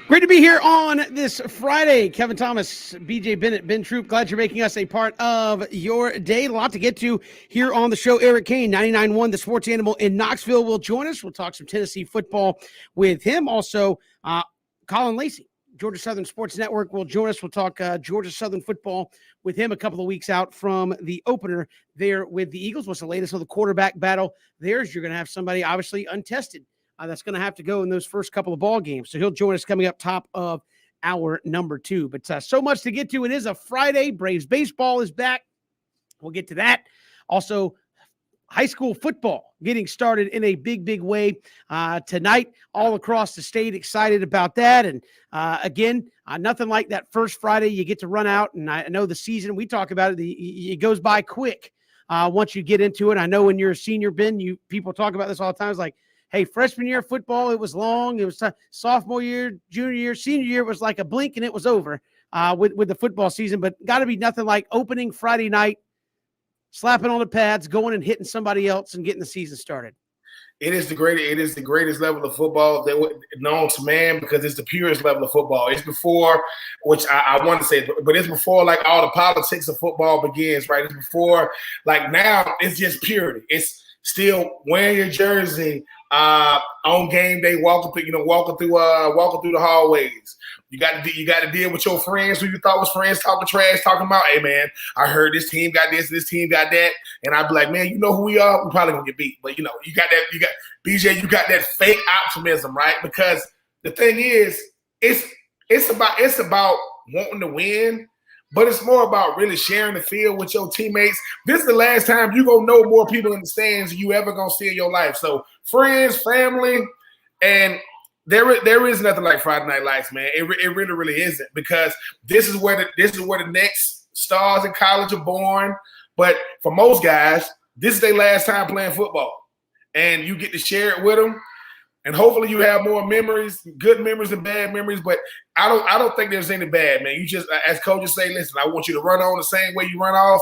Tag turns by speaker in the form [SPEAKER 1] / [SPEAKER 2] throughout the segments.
[SPEAKER 1] Great to be here on this Friday. Kevin Thomas, BJ Bennett, Ben Troop, glad you're making us a part of your day. A lot to get to here on the show. Eric Kane, 99.1, the sports animal in Knoxville, will join us. We'll talk some Tennessee football with him. Also, Colin Lacey, Georgia Southern Sports Network, will join us. We'll talk Georgia Southern football with him a couple of weeks out from the opener there with the Eagles. What's the latest on the quarterback battle there? You're going to have somebody obviously untested that's going to have to go in those first couple of ball games. So he'll join us coming up top of hour number 2. But so much to get to. It is a Friday. Braves baseball is back. We'll get to that. Also, high school football getting started in a big way tonight all across the state. Excited about that. And again, nothing like that first Friday you get to run out. And I know the season, we talk about it, it goes by quick once you get into it. I know when you're a senior, Ben, people talk about this all the time. It's like, hey, freshman year of football, it was long. It was sophomore year, junior year, senior year. It was like a blink and it was over with the football season. But got to be nothing like opening Friday night, slapping on the pads, going and hitting somebody else and getting the season started.
[SPEAKER 2] It is the greatest level of football that known to man because it's the purest level of football. It's before, which I want to say, but it's before like all the politics of football begins, right? It's before, like now, it's just purity. It's still wearing your jersey on game day, walking through the hallways. You got to deal with your friends who you thought was friends, talking trash, talking about, hey man, I heard this team got this team got that, and I'd be like, man, you know who we are? We probably gonna get beat, but you got BJ, you got that fake optimism, right? Because the thing is, it's about wanting to win. But it's more about really sharing the field with your teammates. This is the last time you're going to know more people in the stands than you ever going to see in your life. So friends, family, and there is nothing like Friday Night Lights, man. It really isn't, because this is where the next stars in college are born. But for most guys, this is their last time playing football. And you get to share it with them. And hopefully you have more memories, good memories and bad memories. But I don't think there's any bad, man. You just, as coaches say, listen, I want you to run on the same way you run off.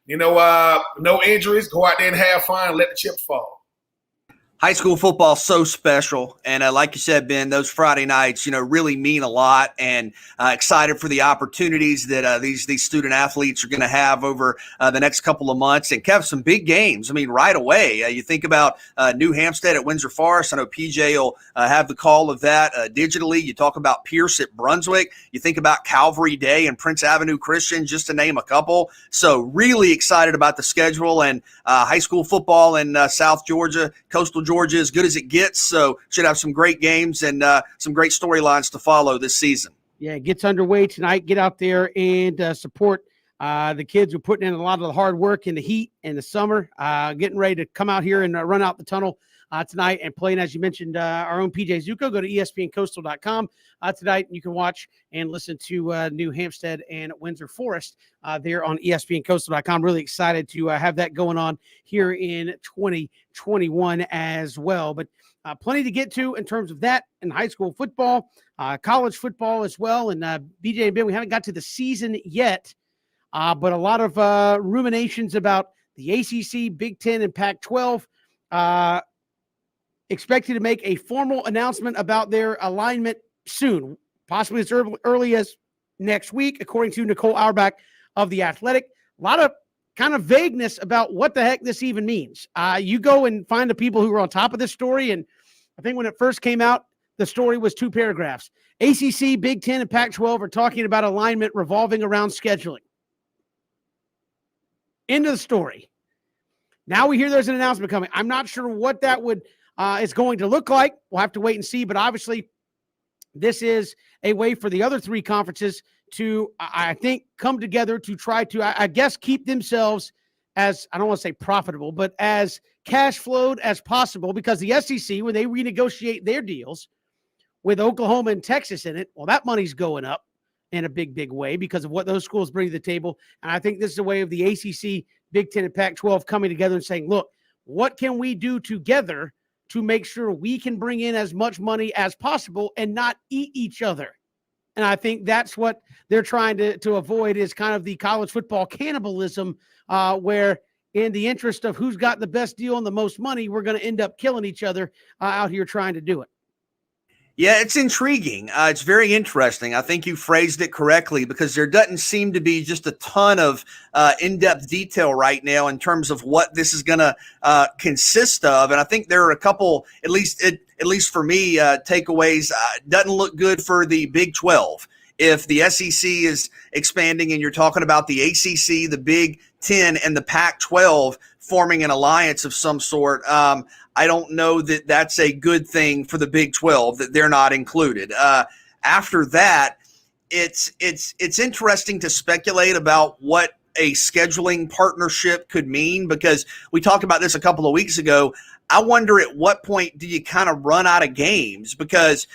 [SPEAKER 2] No injuries. Go out there and have fun. Let the chips fall.
[SPEAKER 3] High school football is so special, and like you said, Ben, those Friday nights, really mean a lot. And excited for the opportunities that these student athletes are going to have over the next couple of months. And Kev, some big games. I mean, right away, you think about New Hampstead at Windsor Forest. I know PJ will have the call of that digitally. You talk about Pierce at Brunswick. You think about Calvary Day and Prince Avenue Christian, just to name a couple. So really excited about the schedule, and high school football in South Georgia, coastal Georgia, as good as it gets. So should have some great games and some great storylines to follow this season.
[SPEAKER 1] Yeah, it gets underway tonight. Get out there and support the kids who are putting in a lot of the hard work in the heat and the summer, getting ready to come out here and run out the tunnel tonight and playing, as you mentioned, our own PJ Zuko. Go to espncoastal.com tonight, and you can watch and listen to New Hampstead and Windsor Forest there on espncoastal.com. Really excited to have that going on here in 2021 as well. But plenty to get to in terms of that and high school football, college football as well. And BJ and Ben, we haven't got to the season yet, but a lot of ruminations about the ACC, Big Ten, and Pac-12. Expected to make a formal announcement about their alignment soon, possibly as early as next week, according to Nicole Auerbach of The Athletic. A lot of kind of vagueness about what the heck this even means. You go and find the people who are on top of this story, and I think when it first came out, the story was 2 paragraphs. ACC, Big Ten, and Pac-12 are talking about alignment revolving around scheduling. End of the story. Now we hear there's an announcement coming. I'm not sure what that is going to look like. We'll have to wait and see, but obviously this is a way for the other 3 conferences to, I think, come together to try to, I guess, keep themselves as, I don't want to say profitable, but as cash flowed as possible, because the SEC, when they renegotiate their deals with Oklahoma and Texas in it, well, that money's going up in a big way because of what those schools bring to the table. And I think this is a way of the ACC, Big Ten, and Pac-12 coming together and saying, look, what can we do together to make sure we can bring in as much money as possible and not eat each other? And I think that's what they're trying to avoid, is kind of the college football cannibalism, where in the interest of who's got the best deal and the most money, we're going to end up killing each other out here trying to do it.
[SPEAKER 3] Yeah, it's intriguing. It's very interesting. I think you phrased it correctly because there doesn't seem to be just a ton of in-depth detail right now in terms of what this is going to consist of. And I think there are a couple, at least for me, takeaways. Doesn't look good for the Big 12. If the SEC is expanding and you're talking about the ACC, the Big 10, and the Pac-12 forming an alliance of some sort, I don't know that that's a good thing for the Big 12 that they're not included. After that, it's interesting to speculate about what a scheduling partnership could mean because we talked about this a couple of weeks ago. I wonder at what point do you kind of run out of games because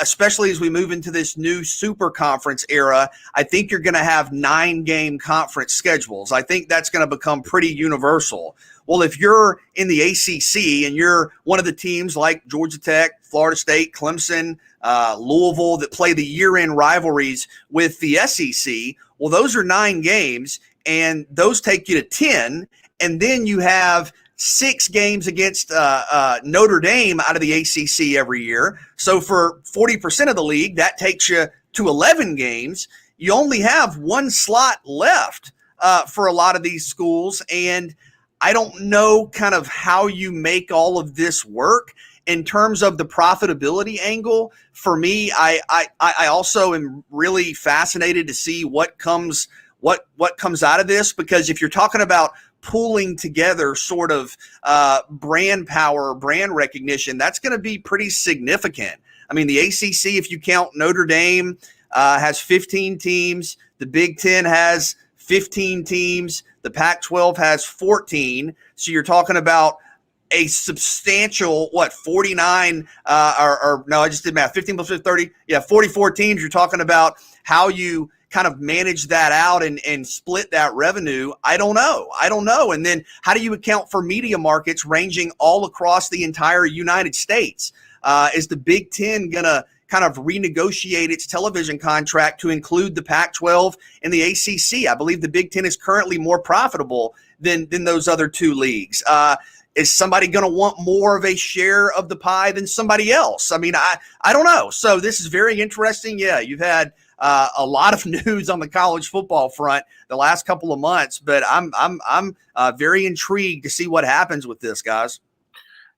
[SPEAKER 3] especially as we move into this new super conference era, I think you're going to have 9-game conference schedules. I think that's going to become pretty universal. Well, if you're in the ACC and you're one of the teams like Georgia Tech, Florida State, Clemson, Louisville that play the year-end rivalries with the SEC, well, those are 9 games, and those take you to 10, and then you have 6 games against Notre Dame out of the ACC every year. So for 40% of the league, that takes you to 11 games. You only have 1 slot left for a lot of these schools, and I don't know kind of how you make all of this work in terms of the profitability angle. For me, I also am really fascinated to see what comes out of this, because if you're talking about pulling together sort of brand power, brand recognition, that's going to be pretty significant. I mean, the ACC, if you count Notre Dame, has 15 teams. The Big 10 has 15 teams. The Pac-12 has 14. So you're talking about a substantial, 49, or no, I just did math, 15 plus 30. Yeah, 44 teams. You're talking about how you kind of manage that out and split that revenue. I don't know. And then how do you account for media markets ranging all across the entire United States? Is the Big 10 going to kind of renegotiate its television contract to include the Pac-12 and the ACC? I believe the Big 10 is currently more profitable than those other 2 leagues. Is somebody going to want more of a share of the pie than somebody else? I mean, I don't know. So this is very interesting. Yeah, you've had a lot of news on the college football front the last couple of months, but I'm very intrigued to see what happens with this, guys.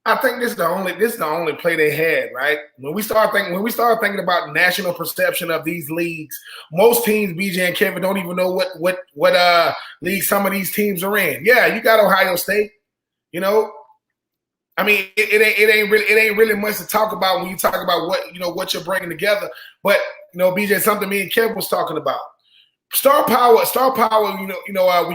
[SPEAKER 2] I think this is the only play they had, right? When we start thinking about national perception of these leagues, most teams, BJ and Kevin, don't even know what league some of these teams are in. Yeah, you got Ohio State, you know. I mean, it ain't really much to talk about when you talk about what you're bringing together. But BJ, something me and Kevin was talking about. Star power. When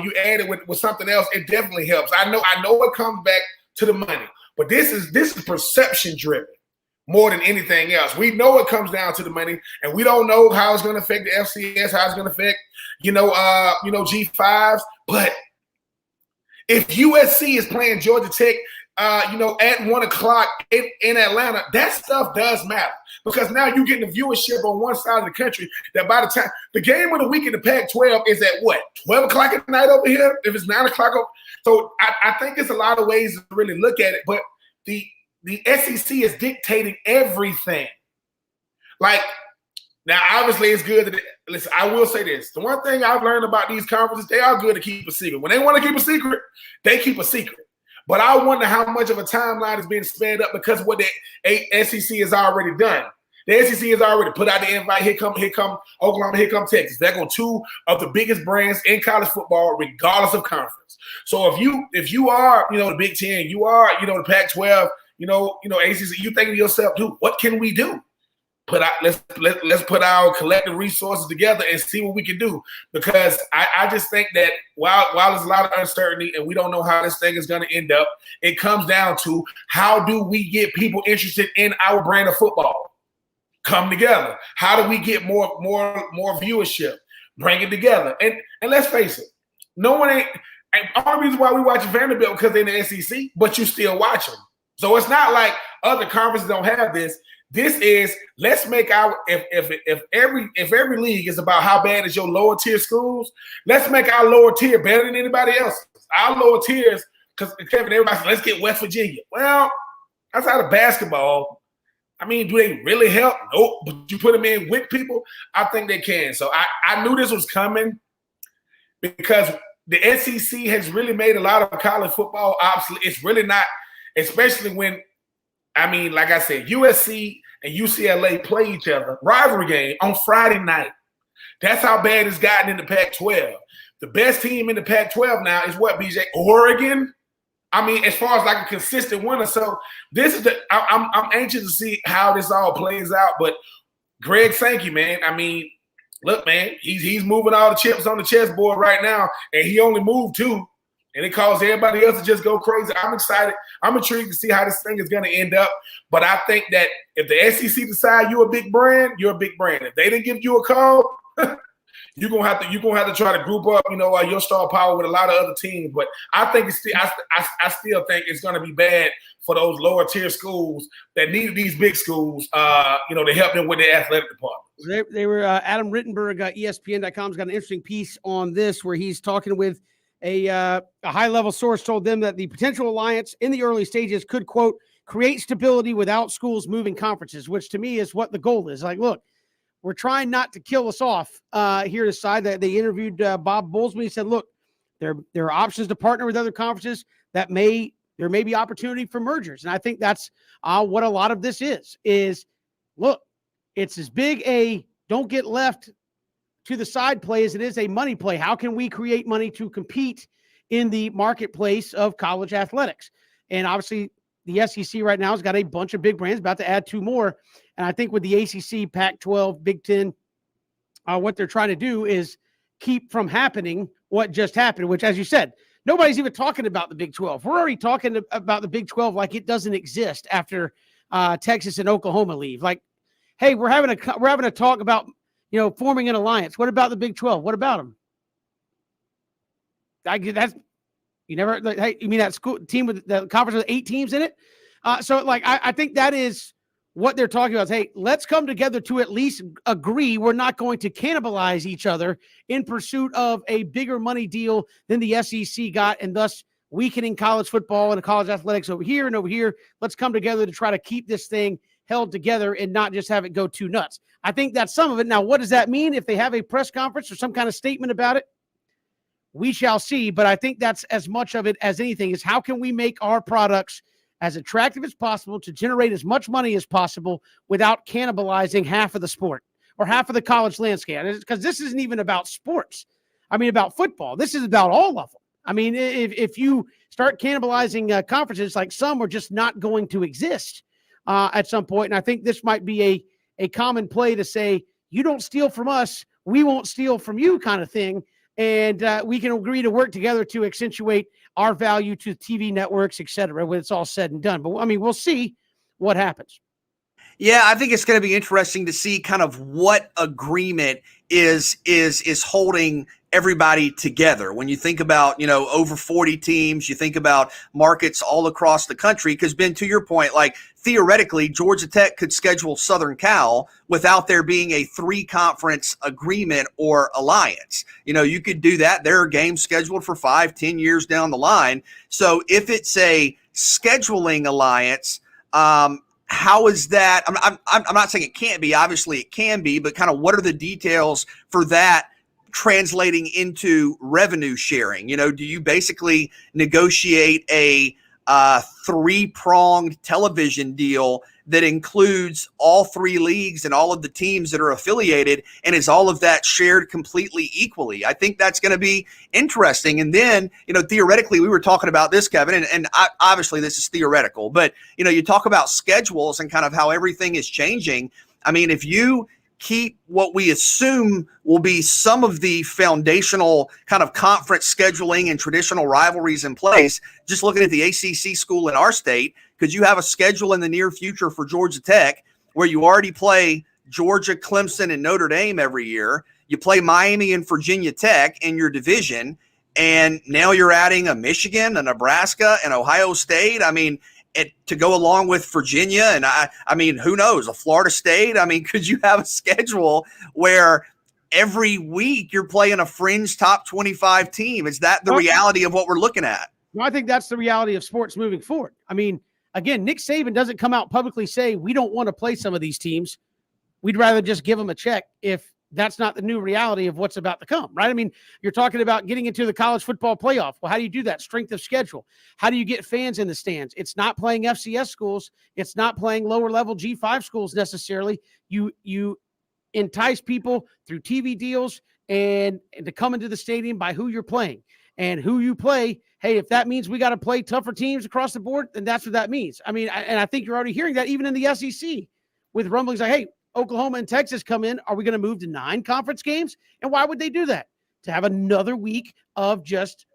[SPEAKER 2] you add it with something else, it definitely helps. I know it comes back to the money. But this is perception driven more than anything else. We know it comes down to the money, and we don't know how it's going to affect the FCS, how it's going to affect G5s. But if USC is playing Georgia Tech, at 1:00 in Atlanta, that stuff does matter because now you're getting the viewership on one side of the country. That by the time the game of the week in the Pac-12 is at 12 o'clock at night over here. If it's 9 o'clock. So I think there's a lot of ways to really look at it, but the SEC is dictating everything. Like, now, obviously, it's good that listen, I will say this. The one thing I've learned about these conferences, they are good to keep a secret. When they want to keep a secret, they keep a secret. But I wonder how much of a timeline is being sped up because of what the SEC has already done. The SEC has already put out the invite. Here come Oklahoma, here come Texas. They're going 2 of the biggest brands in college football, regardless of conference. So if you are, the Big 10, you are, the Pac-12, ACC, you think to yourself, dude, what can we do? Let's put our collective resources together and see what we can do. Because I just think that while there's a lot of uncertainty and we don't know how this thing is going to end up, it comes down to how do we get people interested in our brand of football? Come together. How do we get more viewership? Bring it together. And let's face it, no one ain't. And all the reason why we watching Vanderbilt because they're in the SEC, but you still watch them. So it's not like other conferences don't have this. This is let's make our if every league is about how bad is your lower tier schools, let's make our lower tier better than anybody else. Our lower tiers, because Kevin, everybody says, let's get West Virginia. Well, outside of basketball, I mean, do they really help? Nope. But you put them in with people, I think they can. So I knew this was coming because the SEC has really made a lot of college football obsolete. It's really not, especially when, I mean, like I said, USC and UCLA play each other, rivalry game on Friday night. That's how bad it's gotten in the Pac-12. The best team in the Pac-12 now is what, BJ? Oregon? I mean, as far as like a consistent winner. So this is I'm anxious to see how this all plays out. But Greg Sankey, man, I mean, look, man, he's moving all the chips on the chessboard right now, and he only moved 2. And it caused everybody else to just go crazy. I'm excited. I'm intrigued to see how this thing is going to end up. But I think that if the SEC decide you're a big brand, you're a big brand. If they didn't give you a call, you're gonna have to try to group up, your star power with a lot of other teams. But I think I still think it's going to be bad for those lower tier schools that need these big schools, to help them with their athletic department.
[SPEAKER 1] They were Adam Rittenberg, ESPN.com's got an interesting piece on this where he's talking with a high-level source told them that the potential alliance in the early stages could, quote, create stability without schools moving conferences, which to me is what the goal is. Like, look, we're trying not to kill us off here to side. That they interviewed Bob Bowlesby. He said, look, there are options to partner with other conferences there may be opportunity for mergers. And I think that's what a lot of this is, look, it's as big a don't get left to the side play as it is a money play. How can we create money to compete in the marketplace of college athletics? And obviously the SEC right now has got a bunch of big brands, about to add 2 more. And I think with the ACC, Pac-12, Big Ten, what they're trying to do is keep from happening what just happened, which, as you said, nobody's even talking about the Big 12. We're already talking about the Big 12 like it doesn't exist after Texas and Oklahoma leave. Like, hey, we're having a talk about forming an alliance. What about the Big 12? What about them? Hey, you mean that school team with the conference with 8 teams in it? So I think that is what they're talking about. Is, hey, let's come together to at least agree we're not going to cannibalize each other in pursuit of a bigger money deal than the SEC got, and thus weakening college football and college athletics over here and over here. Let's come together to try to keep this thing held together and not just have it go too nuts. I think that's some of it. Now, what does that mean if they have a press conference or some kind of statement about it? We shall see, but I think that's as much of it as anything is how can we make our products as attractive as possible to generate as much money as possible without cannibalizing half of the sport or half of the college landscape. Because this isn't even about sports. I mean, about football. This is about all of them. I mean, if you start cannibalizing conferences, like some are just not going to exist at some point. And I think this might be a common play to say, you don't steal from us, we won't steal from you kind of thing. And we can agree to work together to accentuate our value to TV networks, et cetera, when it's all said and done. But, I mean, we'll see what happens.
[SPEAKER 3] Yeah, I think it's going to be interesting to see kind of what agreement is holding everybody together. When you think about, over 40 teams, you think about markets all across the country, because Ben, to your point, like theoretically, Georgia Tech could schedule Southern Cal without there being a 3-conference agreement or alliance. You could do that. There are games scheduled for 5-10 years down the line. So if it's a scheduling alliance, how is that? I'm not saying it can't be. Obviously, it can be, but kind of what are the details for that translating into revenue sharing? Do you basically negotiate a 3-pronged television deal that includes all 3 leagues and all of the teams that are affiliated, and is all of that shared completely equally? I think that's going to be interesting. And then, theoretically, we were talking about this, Kevin, and obviously this is theoretical, but, you talk about schedules and kind of how everything is changing. I mean, if you keep what we assume will be some of the foundational kind of conference scheduling and traditional rivalries in place, just looking at the ACC school in our state, could you have a schedule in the near future for Georgia Tech where you already play Georgia, Clemson, and Notre Dame every year? You play Miami and Virginia Tech in your division, and now you're adding a Michigan, a Nebraska, and Ohio State. I mean, to go along with Virginia, and I mean, who knows, a Florida State? I mean, could you have a schedule where every week you're playing a fringe top 25 team? Is that the reality of what we're looking at?
[SPEAKER 1] Well, I think that's the reality of sports moving forward. I mean, Again, Nick Saban doesn't come out publicly say we don't want to play some of these teams. We'd rather just give them a check if that's not the new reality of what's about to come, right? I mean, you're talking about getting into the college football playoff. Well, how do you do that? Strength of schedule. How do you get fans in the stands? It's not playing FCS schools. It's not playing lower level G5 schools necessarily. You entice people through TV deals and to come into the stadium by who you're playing and who you play. Hey, if that means we got to play tougher teams across the board, then that's what that means. I mean, and I think you're already hearing that even in the SEC with rumblings like, hey, Oklahoma and Texas come in. Are we going to move to 9 conference games? And why would they do that? To have another week of just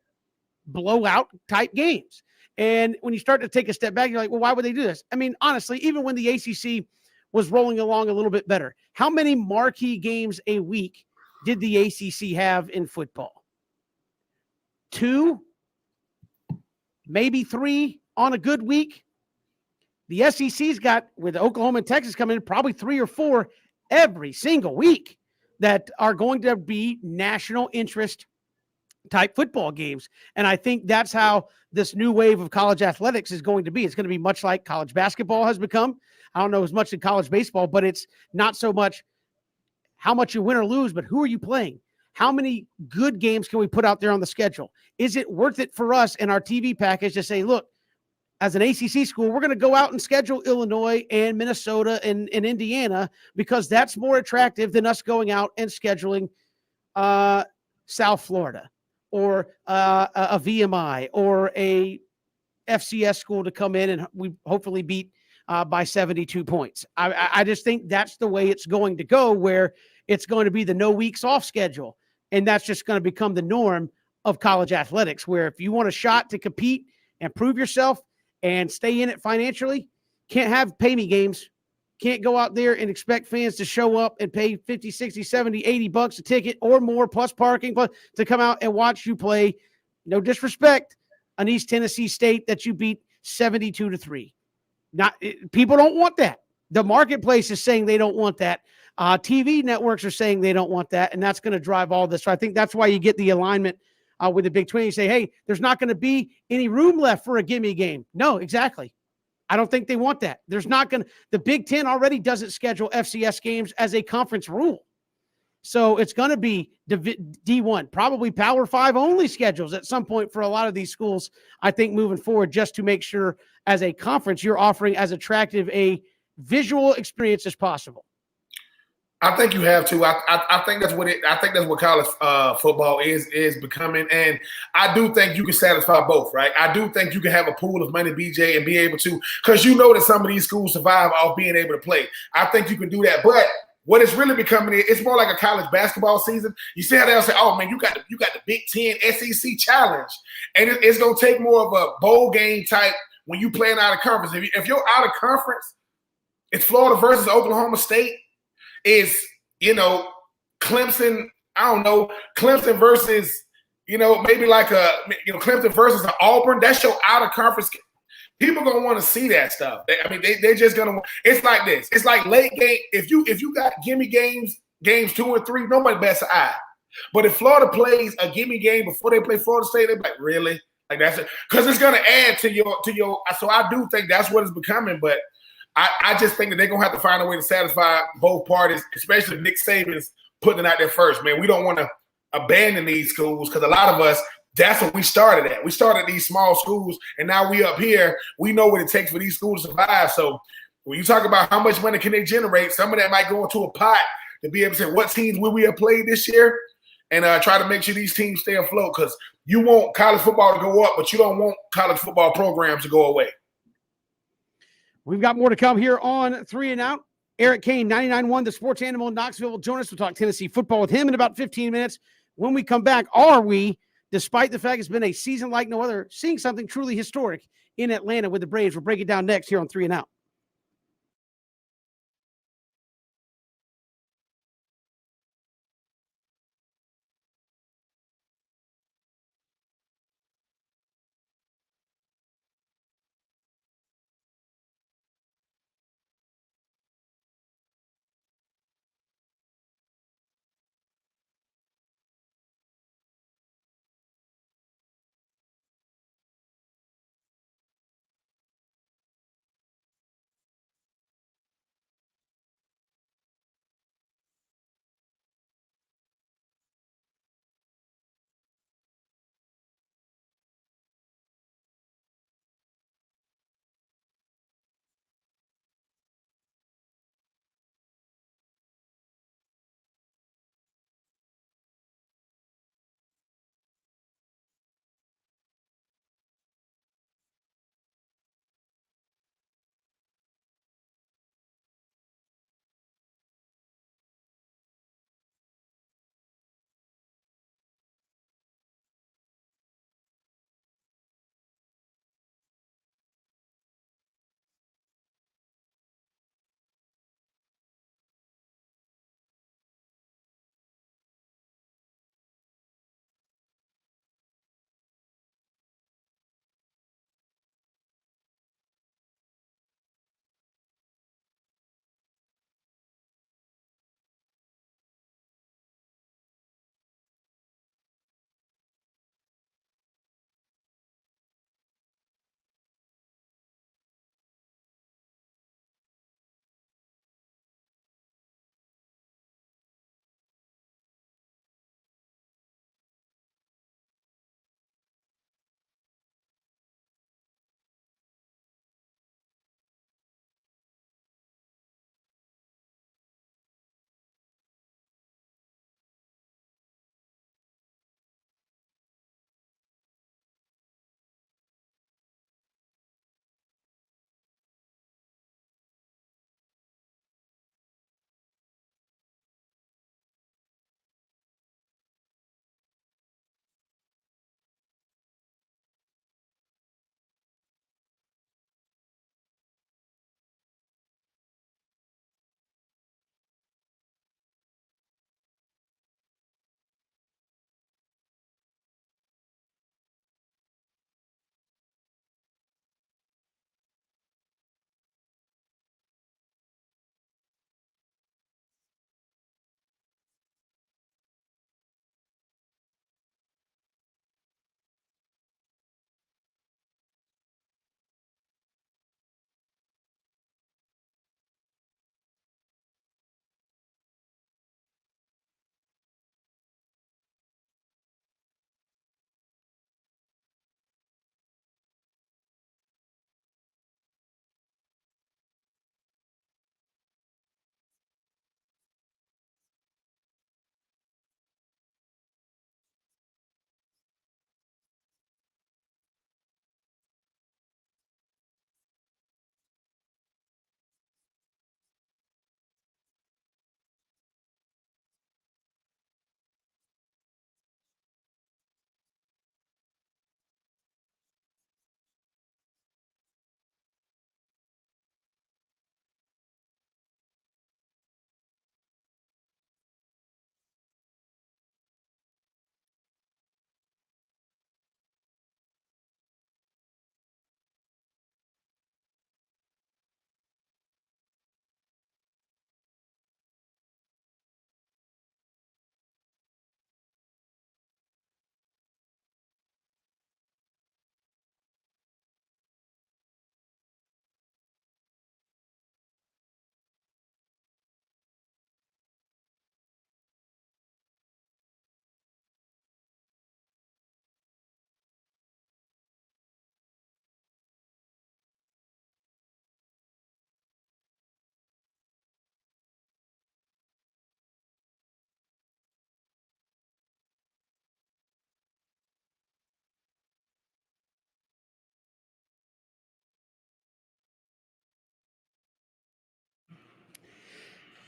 [SPEAKER 1] blowout type games. And when you start to take a step back, you're like, well, why would they do this? I mean, honestly, even when the ACC was rolling along a little bit better, how many marquee games a week did the ACC have in football? 2, maybe 3 on a good week. The SEC's got, with Oklahoma and Texas coming in, probably 3 or 4 every single week that are going to be national interest type football games. And I think that's how this new wave of college athletics is going to be. It's going to be much like college basketball has become. I don't know as much in college baseball, but it's not so much how much you win or lose, but who are you playing? How many good games can we put out there on the schedule? Is it worth it for us in our TV package to say, look, as an ACC school, we're going to go out and schedule Illinois and Minnesota and Indiana because that's more attractive than us going out and scheduling South Florida or a VMI or a FCS school to come in and we hopefully beat by 72 points. I just think that's the way it's going to go, where it's going to be the no weeks off schedule. And that's just going to become the norm of college athletics, where if you want a shot to compete and prove yourself and stay in it financially, can't have pay me games. Can't go out there and expect fans to show up and pay 50, 60, 70, 80 bucks a ticket or more, plus parking, plus to come out and watch you play. No disrespect, an East Tennessee State that you beat 72-3. People don't want that. The marketplace is saying they don't want that. TV networks are saying they don't want that, and that's going to drive all this. So I think that's why you get the alignment with the Big 20. You say, hey, there's not going to be any room left for a gimme game. No, exactly. I don't think they want that. There's not going to – the Big 10 already doesn't schedule FCS games as a conference rule. So it's going to be D1, probably Power 5 only schedules at some point for a lot of these schools, I think, moving forward, just to make sure as a conference you're offering as attractive a visual experience as possible.
[SPEAKER 2] I think you have to. I think that's what I think that's what college football is becoming, and I do think you can satisfy both, right? I do think you can have a pool of money, BJ, and be able to, because you know that some of these schools survive off being able to play. I think you can do that, but what it's really becoming, it's more like a college basketball season. You see how they'll say, "Oh man, you got the Big 10 SEC challenge," and it's gonna take more of a bowl game type when you playing out of conference. If you're out of conference, it's Florida versus Oklahoma State. Is, Clemson, I don't know, Clemson versus, maybe like Clemson versus Auburn. That's your out of conference. People are going to want to see that stuff. They're just going to, it's like this. It's like late game. If you got gimme games 2 and 3, nobody bats an eye. But if Florida plays a gimme game before they play Florida State, they're like, really? Like that's it. Because it's going to add to your, so I do think that's what it's becoming, but I just think that they're going to have to find a way to satisfy both parties, especially if Nick Saban's putting it out there first. Man, we don't want to abandon these schools because a lot of us, that's what we started at. We started these small schools, and now we up here. We know what it takes for these schools to survive. So when you talk about how much money can they generate, some of that might go into a pot to be able to say what teams will we have played this year and try to make sure these teams stay afloat, because you want college football to go up, but you don't want college football programs to go away.
[SPEAKER 1] We've got more to come here on 3 and Out. Eric Kane, 99.1, the Sports Animal in Knoxville, will join us. We'll talk Tennessee football with him in about 15 minutes. When we come back, are we, despite the fact it's been a season like no other, seeing something truly historic in Atlanta with the Braves? We'll break it down next here on 3 and Out.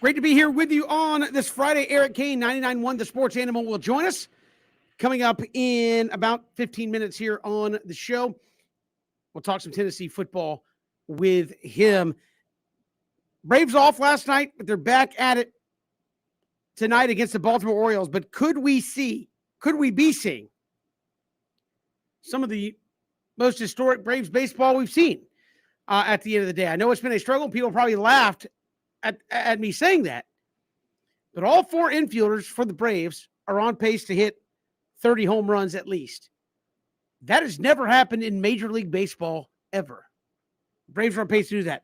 [SPEAKER 1] Great to be here with you on this Friday. Eric Kane, 99.1 The Sports Animal, will join us coming up in about 15 minutes here on the show. We'll talk some Tennessee football with him. Braves off last night, but they're back at it tonight against the Baltimore Orioles. But could we be seeing some of the most historic Braves baseball we've seen at the end of the day? I know it's been a struggle. People probably laughed at me saying that. But all four infielders for the Braves are on pace to hit 30 home runs at least. That has never happened in Major League Baseball ever. Braves are on pace to do that.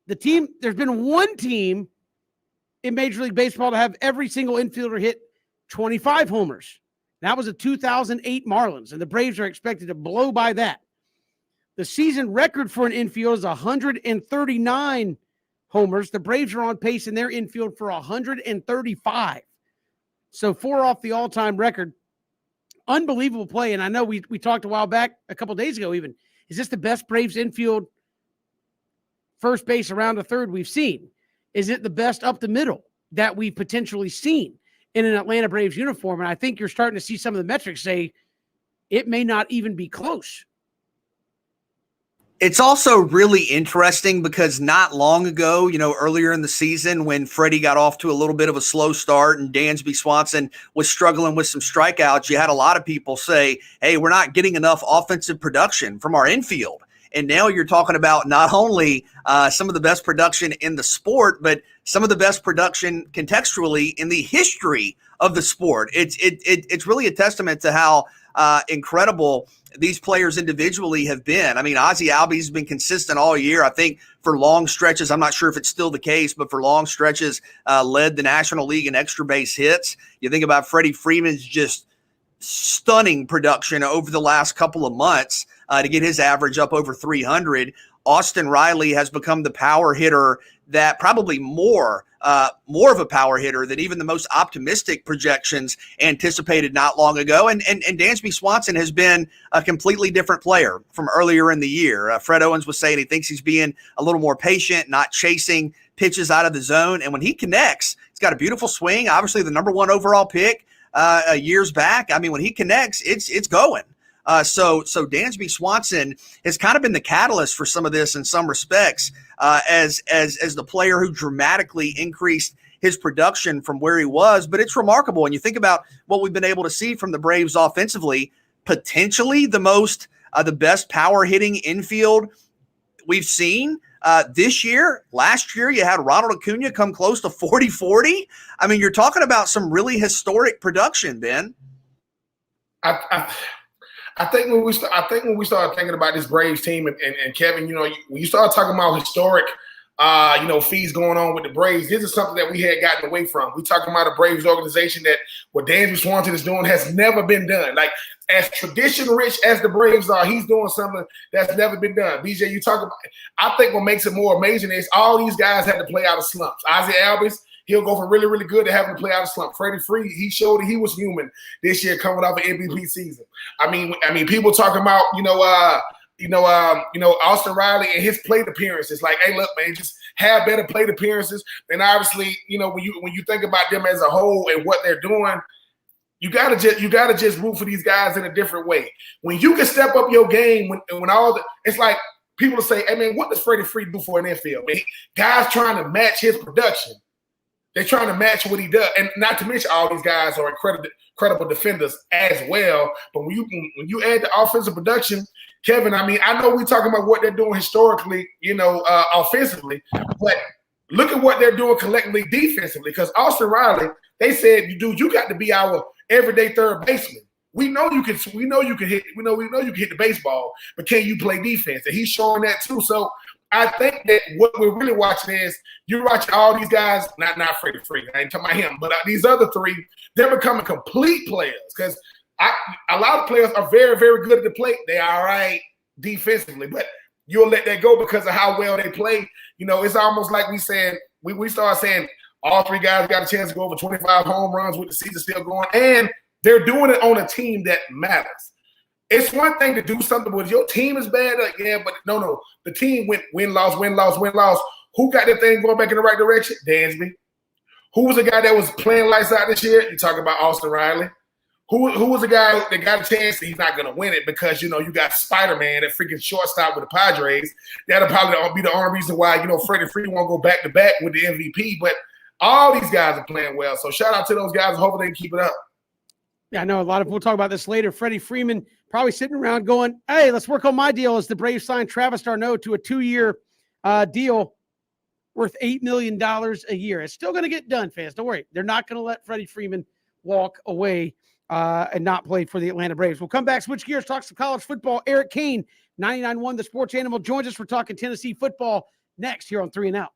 [SPEAKER 1] There's been one team in Major League Baseball to have every single infielder hit 25 homers. That was the 2008 Marlins, and the Braves are expected to blow by that. The season record for an infield is 139 homers. The Braves are on pace in their infield for 135. So 4 off the all-time record. Unbelievable play, and I know we talked a while back, a couple days ago even. Is this the best Braves infield first base around the third we've seen? Is it the best up the middle that we've potentially seen in an Atlanta Braves uniform? And I think you're starting to see some of the metrics say it may not even be close.
[SPEAKER 3] It's also really interesting because not long ago, earlier in the season when Freddie got off to a little bit of a slow start and Dansby Swanson was struggling with some strikeouts, you had a lot of people say, hey, we're not getting enough offensive production from our infield. And now you're talking about not only some of the best production in the sport, but some of the best production contextually in the history of the sport. It's really a testament to how incredible these players individually have been. I mean, Ozzie Albies has been consistent all year. I think for long stretches, I'm not sure if it's still the case, but for long stretches led the National League in extra base hits. You think about Freddie Freeman's just stunning production over the last couple of months to get his average up over 300. Austin Riley has become the power hitter that probably more of a power hitter than even the most optimistic projections anticipated not long ago. And Dansby Swanson has been a completely different player from earlier in the year. Fred Owens was saying he thinks he's being a little more patient, not chasing pitches out of the zone. And when he connects, he's got a beautiful swing, obviously the number 1 overall pick years back. I mean, when he connects, it's going. So Dansby Swanson has kind of been the catalyst for some of this in some respects, as the player who dramatically increased his production from where he was. But it's remarkable. And you think about what we've been able to see from the Braves offensively, potentially the best power hitting infield we've seen this year. Last year, you had Ronald Acuna come close to 40-40. I mean, you're talking about some really historic production, Ben.
[SPEAKER 2] I think when we started thinking about this Braves team and Kevin, when you start talking about historic, feats going on with the Braves, this is something that we had gotten away from. We talking about a Braves organization that what Dansby Swanson is doing has never been done. Like as tradition rich as the Braves are, he's doing something that's never been done. BJ, you talk about. I think what makes it more amazing is all these guys had to play out of slumps. Ozzie Albies, he'll go from really, really good to having to play out of slump. Freddie Freeman, he showed that he was human this year coming off an MVP season. I mean, people talking about, Austin Riley and his plate appearances. Like, hey, look, man, just have better plate appearances. And obviously, when you think about them as a whole and what they're doing, you gotta just root for these guys in a different way. When you can step up your game, it's like people say, hey man, what does Freddie Freeman do for an infield? Man, guys trying to match his production. They're trying to match what he does, and not to mention all these guys are incredible defenders as well. But when you add the offensive production, Kevin, I mean, I know we're talking about what they're doing historically, offensively, but look at what they're doing collectively defensively. Because Austin Riley, they said, dude, you got to be our everyday third baseman. We know you can hit the baseball, but can you play defense? And he's showing that too. So I think that what we're really watching is you're watching all these guys, not Freddie Freeman, I ain't talking about him, but these other three, they're becoming complete players because a lot of players are very, very good at the plate. They are all right defensively, but you'll let that go because of how well they play. It's almost like we start saying all three guys got a chance to go over 25 home runs with the season still going, and they're doing it on a team that matters. It's one thing to do something with your team is bad, but no. The team win, loss. Who got that thing going back in the right direction? Dansby. Who was the guy that was playing lights out this year? You talk about Austin Riley. Who was the guy that got a chance that he's not going to win it because, you got Spider-Man, that freaking shortstop with the Padres. That'll probably be the only reason why, Freddie Freeman won't go back-to-back with the MVP. But all these guys are playing well. So shout out to those guys. Hopefully they can keep it up.
[SPEAKER 1] Yeah, I know a lot of people talk about this later. Freddie Freeman probably sitting around going, hey, let's work on my deal as the Braves signed Travis d'Arnaud to a 2-year deal worth $8 million a year. It's still going to get done, fans. Don't worry. They're not going to let Freddie Freeman walk away and not play for the Atlanta Braves. We'll come back, switch gears, talk some college football. Eric Kane, 99.1 The Sports Animal, joins us. We're talking Tennessee football next here on 3 and Out.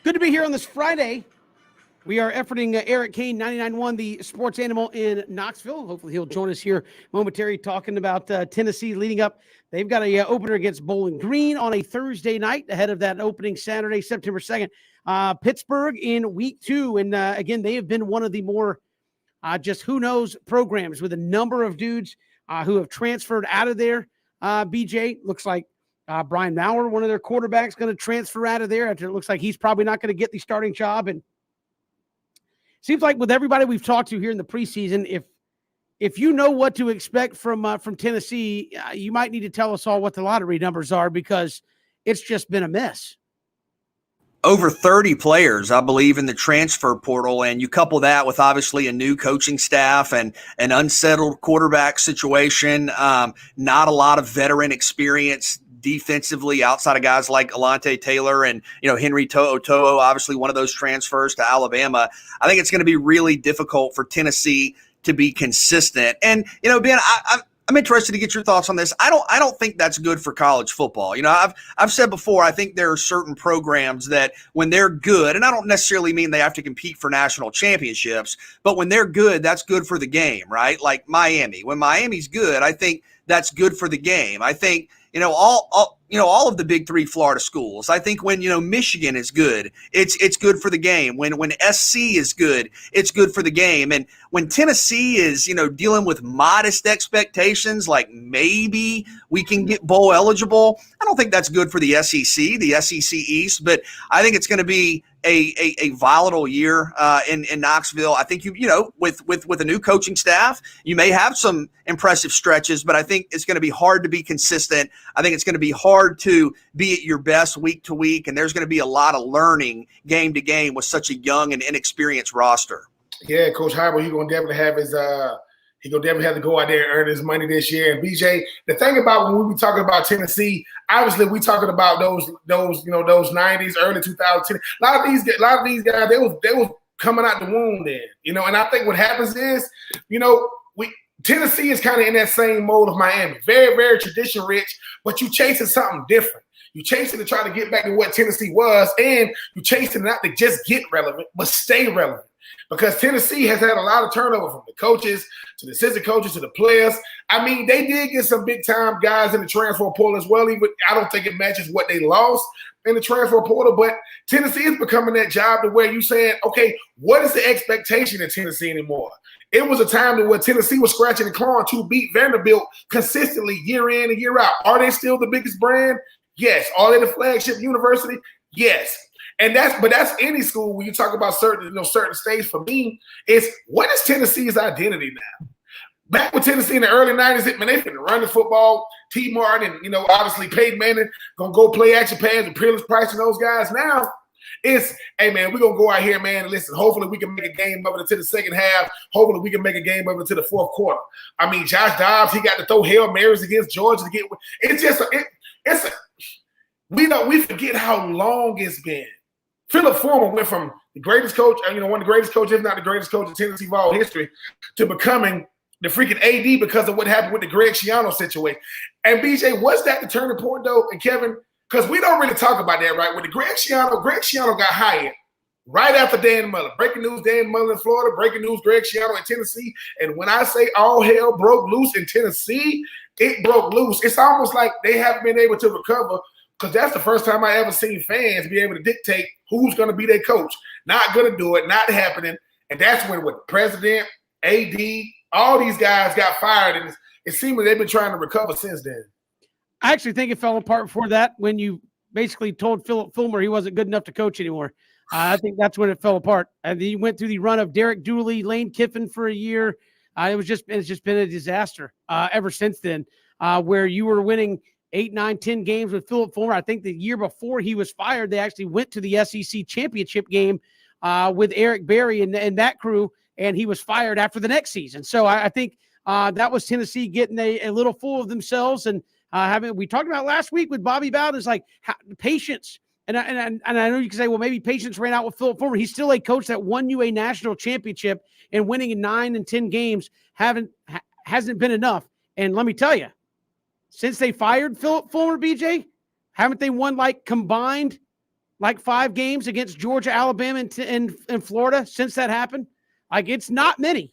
[SPEAKER 1] Good to be here on this Friday. We are efforting Eric Kane, 99.1, the sports animal in Knoxville. Hopefully he'll join us here momentarily talking about Tennessee leading up. They've got a opener against Bowling Green on a Thursday night ahead of that opening Saturday, September 2nd. Pittsburgh in week 2. And again, they have been one of the more just who knows programs with a number of dudes who have transferred out of there. BJ, looks like Brian Maurer, one of their quarterbacks, going to transfer out of there. It looks like he's probably not going to get the starting job. And seems like with everybody we've talked to here in the preseason, if you know what to expect from Tennessee, you might need to tell us all what the lottery numbers are, because it's just been a mess.
[SPEAKER 3] Over 30 players, I believe, in the transfer portal, and you couple that with obviously a new coaching staff and an unsettled quarterback situation, not a lot of veteran experience defensively outside of guys like Alontae Taylor and, Henry To'o, obviously one of those transfers to Alabama. I think it's going to be really difficult for Tennessee to be consistent. And, Ben, I'm interested to get your thoughts on this. I don't think that's good for college football. I've said before, I think there are certain programs that when they're good, and I don't necessarily mean they have to compete for national championships, but when they're good, that's good for the game, right? Like Miami. When Miami's good, I think that's good for the game. I think, all of the big 3 Florida schools. I think when, Michigan is good, it's good for the game. When SC is good, it's good for the game. And when Tennessee is, dealing with modest expectations, like maybe we can get bowl eligible, I don't think that's good for the SEC East, but I think it's going to be a volatile year in Knoxville. I think with a new coaching staff, you may have some impressive stretches, but I think it's going to be hard to be consistent. I think it's going to be hard to be at your best week to week, and there's going to be a lot of learning game to game with such a young and inexperienced roster.
[SPEAKER 2] Yeah, Coach Heupel, he's gonna definitely have his he gonna definitely have to go out there and earn his money this year. And BJ, the thing about when we be talking about Tennessee, obviously we talking about those 90s, early 2010. A lot of these guys, they was coming out the womb then, and I think what happens is, Tennessee is kind of in that same mode of Miami, very, very tradition rich, but you chasing something different. You chasing to try to get back to what Tennessee was, and you chasing not to just get relevant, but stay relevant. Because Tennessee has had a lot of turnover from the coaches to the assistant coaches to the players. I mean, they did get some big-time guys in the transfer portal as well. Even I don't think it matches what they lost in the transfer portal, but Tennessee is becoming that job to where you saying, okay, what is the expectation in Tennessee anymore? It was a time where Tennessee was scratching and clawing to beat Vanderbilt consistently year in and year out. Are they still the biggest brand? Yes. Are they the flagship university? Yes. And that's any school when you talk about certain states. For me, it's what is Tennessee's identity now? Back with Tennessee in the early 90s, they finna run the football. T. Martin and obviously Peyton Manning gonna go play action pads with Peerless Price and those guys. Now it's, hey man, we're gonna go out here, man, and listen, hopefully we can make a game of it into the second half. Hopefully we can make a game of it to the fourth quarter. I mean, Josh Dobbs, he got to throw Hail Marys against Georgia to get we forget how long it's been. Philip Fulmer went from the greatest coach, one of the greatest coaches, if not the greatest coach in Tennessee football history, to becoming the freaking AD because of what happened with the Greg Schiano situation. And BJ, was that the turning point though? And Kevin, because we don't really talk about that, right? When the Greg Schiano got hired right after Dan Mullen. Breaking news, Dan Mullen in Florida. Breaking news, Greg Schiano in Tennessee. And when I say all hell broke loose in Tennessee, it broke loose. It's almost like they haven't been able to recover, because that's the first time I ever seen fans be able to dictate who's going to be their coach. Not going to do it, not happening. And that's when the president, AD, all these guys got fired. And it seems like they've been trying to recover since then.
[SPEAKER 1] I actually think it fell apart before that when you basically told Philip Fulmer he wasn't good enough to coach anymore. I think that's when it fell apart. And then you went through the run of Derek Dooley, Lane Kiffin for a year. It's just been a disaster ever since then, where you were winning 8, 9, 10 games with Philip Fulmer. I think the year before he was fired, they actually went to the SEC championship game with Eric Berry and that crew, and he was fired after the next season. So I think that was Tennessee getting a little full of themselves. And we talked about last week with Bobby Bowden, is like patience. And I know you can say, well, maybe patience ran out with Philip Fulmer. He's still a coach that won you a national championship, and winning in 9 and 10 games hasn't been enough. And let me tell you, since they fired Philip Fulmer, BJ, haven't they won like combined like 5 games against Georgia, Alabama, and Florida since that happened? Like, it's not many.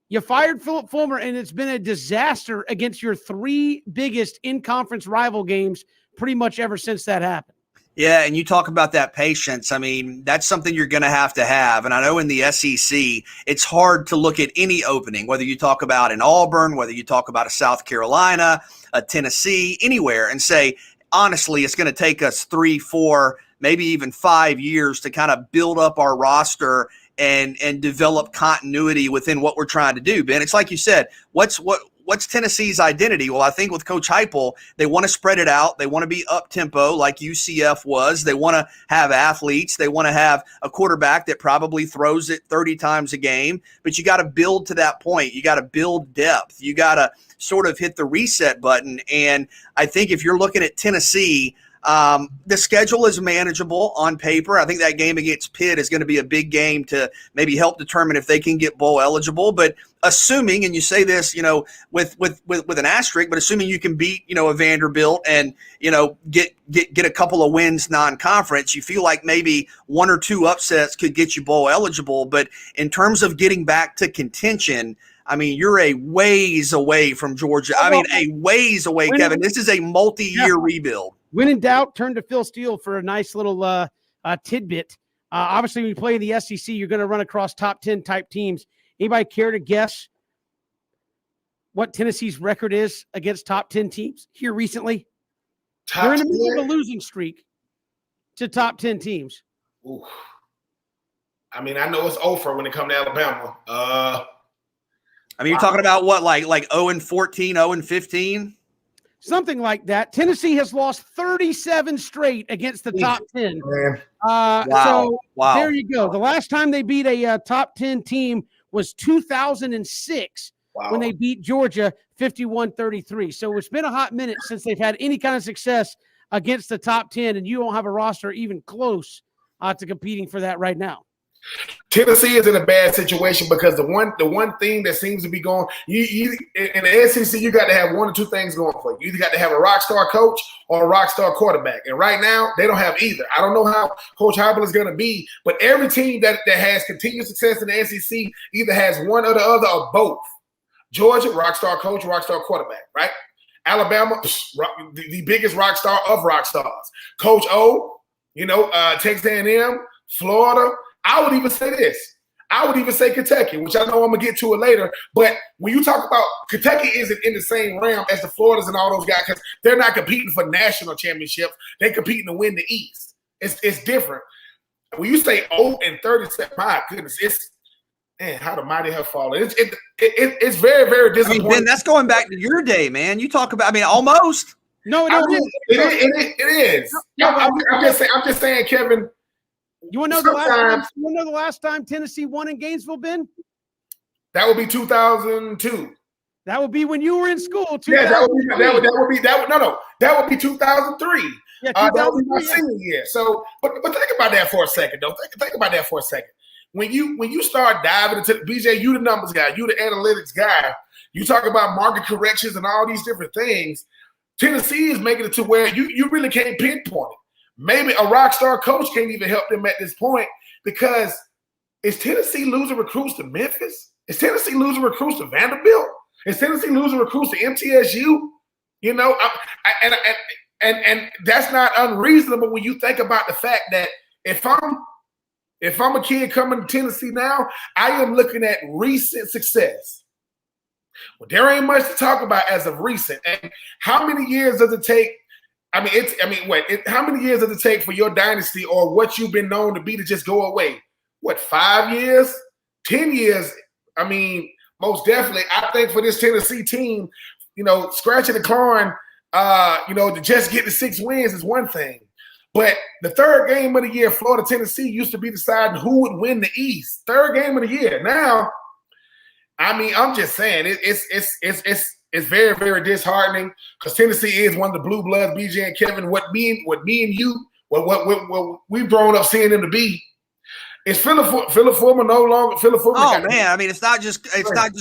[SPEAKER 1] You fired Philip Fulmer, and it's been a disaster against your 3 biggest in-conference rival games pretty much ever since that happened.
[SPEAKER 3] Yeah, and you talk about that patience. I mean, that's something you're going to have. And I know in the SEC, it's hard to look at any opening, whether you talk about an Auburn, whether you talk about a South Carolina, a Tennessee, anywhere, and say, honestly, it's going to take us 3, 4, maybe even 5 years to kind of build up our roster and develop continuity within what we're trying to do, Ben. It's like you said, what's Tennessee's identity? Well, I think with Coach Heupel, they want to spread it out. They want to be up-tempo like UCF was. They want to have athletes. They want to have a quarterback that probably throws it 30 times a game. But you got to build to that point. You got to build depth. You got to sort of hit the reset button. And I think if you're looking at Tennessee, the schedule is manageable on paper. I think that game against Pitt is going to be a big game to maybe help determine if they can get bowl eligible. But assuming, and you say this, with an asterisk, but assuming you can beat, a Vanderbilt and, get a couple of wins non-conference, you feel like maybe 1 or 2 upsets could get you bowl eligible. But in terms of getting back to contention, I mean, you're a ways away from Georgia. I mean, a ways away, Kevin. This is a multi-year rebuild.
[SPEAKER 1] When in doubt, turn to Phil Steele for a nice little tidbit. Obviously, when you play in the SEC, you're going to run across top 10 type teams. Anybody care to guess what Tennessee's record is against top 10 teams here recently? They're in the middle of a losing streak to top 10 teams.
[SPEAKER 2] Ooh. I mean, I know it's over when it comes to Alabama.
[SPEAKER 3] I mean, you're talking about what, like 0-14, 0-15?
[SPEAKER 1] Something like that. Tennessee has lost 37 straight against the top 10. So there you go. The last time they beat a top 10 team was 2006 when they beat Georgia 51-33. So it's been a hot minute since they've had any kind of success against the top 10, and you don't have a roster even close to competing for that right now.
[SPEAKER 2] Tennessee is in a bad situation because the one thing that seems to be going, you in the SEC, you got to have 1 or 2 things going for you. You either got to have a rock star coach or a rock star quarterback. And right now, they don't have either. I don't know how Coach Heupel is going to be, but every team that has continued success in the SEC either has one or the other or both. Georgia, rock star coach, rock star quarterback, right? Alabama, the biggest rock star of rock stars. Coach O, Texas A&M, Florida. I would even say this. I would even say Kentucky, which I know I'm going to get to it later. But when you talk about Kentucky isn't in the same realm as the Floridas and all those guys because they're not competing for national championships. They're competing to win the East. It's different. When you say 0-37, my goodness, how the mighty have fallen. It's very, very disappointing.
[SPEAKER 3] I mean, Ben, that's going back to your day, man. You talk about, almost.
[SPEAKER 1] No,
[SPEAKER 2] it is. I'm just saying, Kevin.
[SPEAKER 1] You want to know the last time Tennessee won in Gainesville, Ben?
[SPEAKER 2] That would be 2002.
[SPEAKER 1] That would be when you were in school.
[SPEAKER 2] Yeah, that would be 2003.
[SPEAKER 1] Yeah,
[SPEAKER 2] that would be my senior year. So, but think about that for a second, though. Think about that for a second. When you start diving into BJ, you the numbers guy, you the analytics guy. You talk about market corrections and all these different things. Tennessee is making it to where you really can't pinpoint it. Maybe a rock star coach can't even help them at this point because is Tennessee losing recruits to Memphis? Is Tennessee losing recruits to Vanderbilt? Is Tennessee losing recruits to MTSU? And that's not unreasonable when you think about the fact that if I'm a kid coming to Tennessee now, I am looking at recent success. Well, there ain't much to talk about as of recent. And how many years does it take? How many years does it take for your dynasty or what you've been known to be to just go away? What, 5 years? 10 years? I mean, most definitely. I think for this Tennessee team, scratching the clawing, to just get the 6 wins is one thing. But the third game of the year, Florida, Tennessee used to be deciding who would win the East. Third game of the year. Now, I mean, I'm just saying it's very, very disheartening because Tennessee is one of the blue bloods, BJ and Kevin. What me and you, what we've grown up seeing them to be. Is Philip Fulmer no longer Philip Fulmer?
[SPEAKER 3] Oh man, I mean, it's not just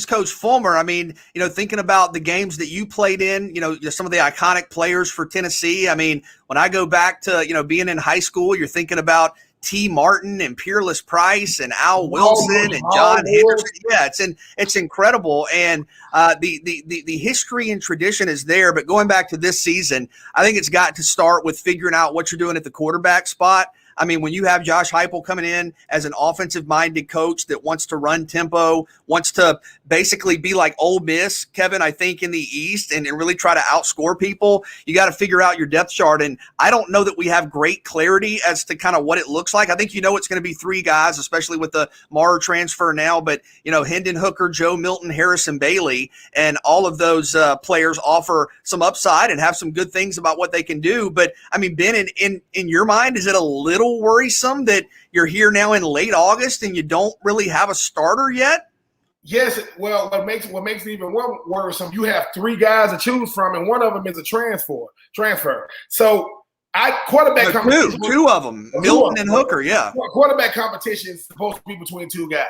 [SPEAKER 3] Coach Fulmer. I mean, thinking about the games that you played in, some of the iconic players for Tennessee. I mean, when I go back to being in high school, you're thinking about T. Martin and Peerless Price and Al Wilson and John Henderson. Yeah, it's incredible, and the history and tradition is there. But going back to this season, I think it's got to start with figuring out what you're doing at the quarterback spot. I mean, when you have Josh Heupel coming in as an offensive-minded coach that wants to run tempo, wants to basically be like Ole Miss, Kevin, I think, in the East and really try to outscore people, you got to figure out your depth chart. And I don't know that we have great clarity as to kind of what it looks like. I think it's going to be three guys, especially with the Maurer transfer now. But, Hendon Hooker, Joe Milton, Harrison Bailey, and all of those players offer some upside and have some good things about what they can do. But, I mean, Ben, in your mind, is it a little worrisome that you're here now in late August and you don't really have a starter yet?
[SPEAKER 2] Yes. Well, what makes it even more worrisome, you have three guys to choose from, and one of them is a transfer. So quarterback competition.
[SPEAKER 3] Two of them, Milton and Hooker. Yeah.
[SPEAKER 2] Quarterback competition is supposed to be between two guys.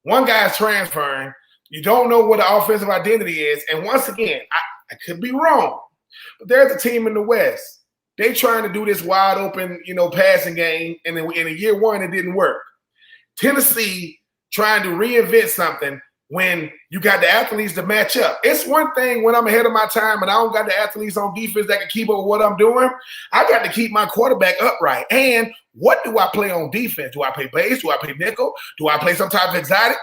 [SPEAKER 2] One guy's transferring. You don't know what the offensive identity is. And once again, I could be wrong, but there's a team in the West. They trying to do this wide open, passing game, and then in year one it didn't work. Tennessee trying to reinvent something when you got the athletes to match up. It's one thing when I'm ahead of my time and I don't got the athletes on defense that can keep up with what I'm doing. I got to keep my quarterback upright. And what do I play on defense? Do I play base? Do I play nickel? Do I play some type of exotic?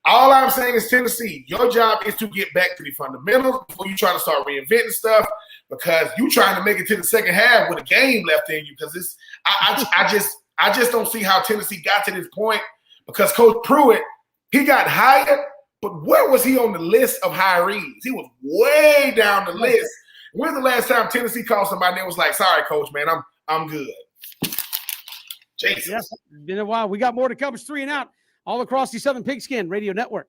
[SPEAKER 2] All I'm saying is, Tennessee, your job is to get back to the fundamentals before you try to start reinventing stuff, because you trying to make it to the second half with a game left in you. Because I just don't see how Tennessee got to this point, because Coach Pruitt, he got hired, but where was he on the list of hirees? He was way down the list. When's the last time Tennessee called somebody and was like, "Sorry, Coach, man, I'm good." Jesus.
[SPEAKER 1] Yes, it's been a while. We got more to come. It's 3 and Out all across the Southern Pigskin Radio Network.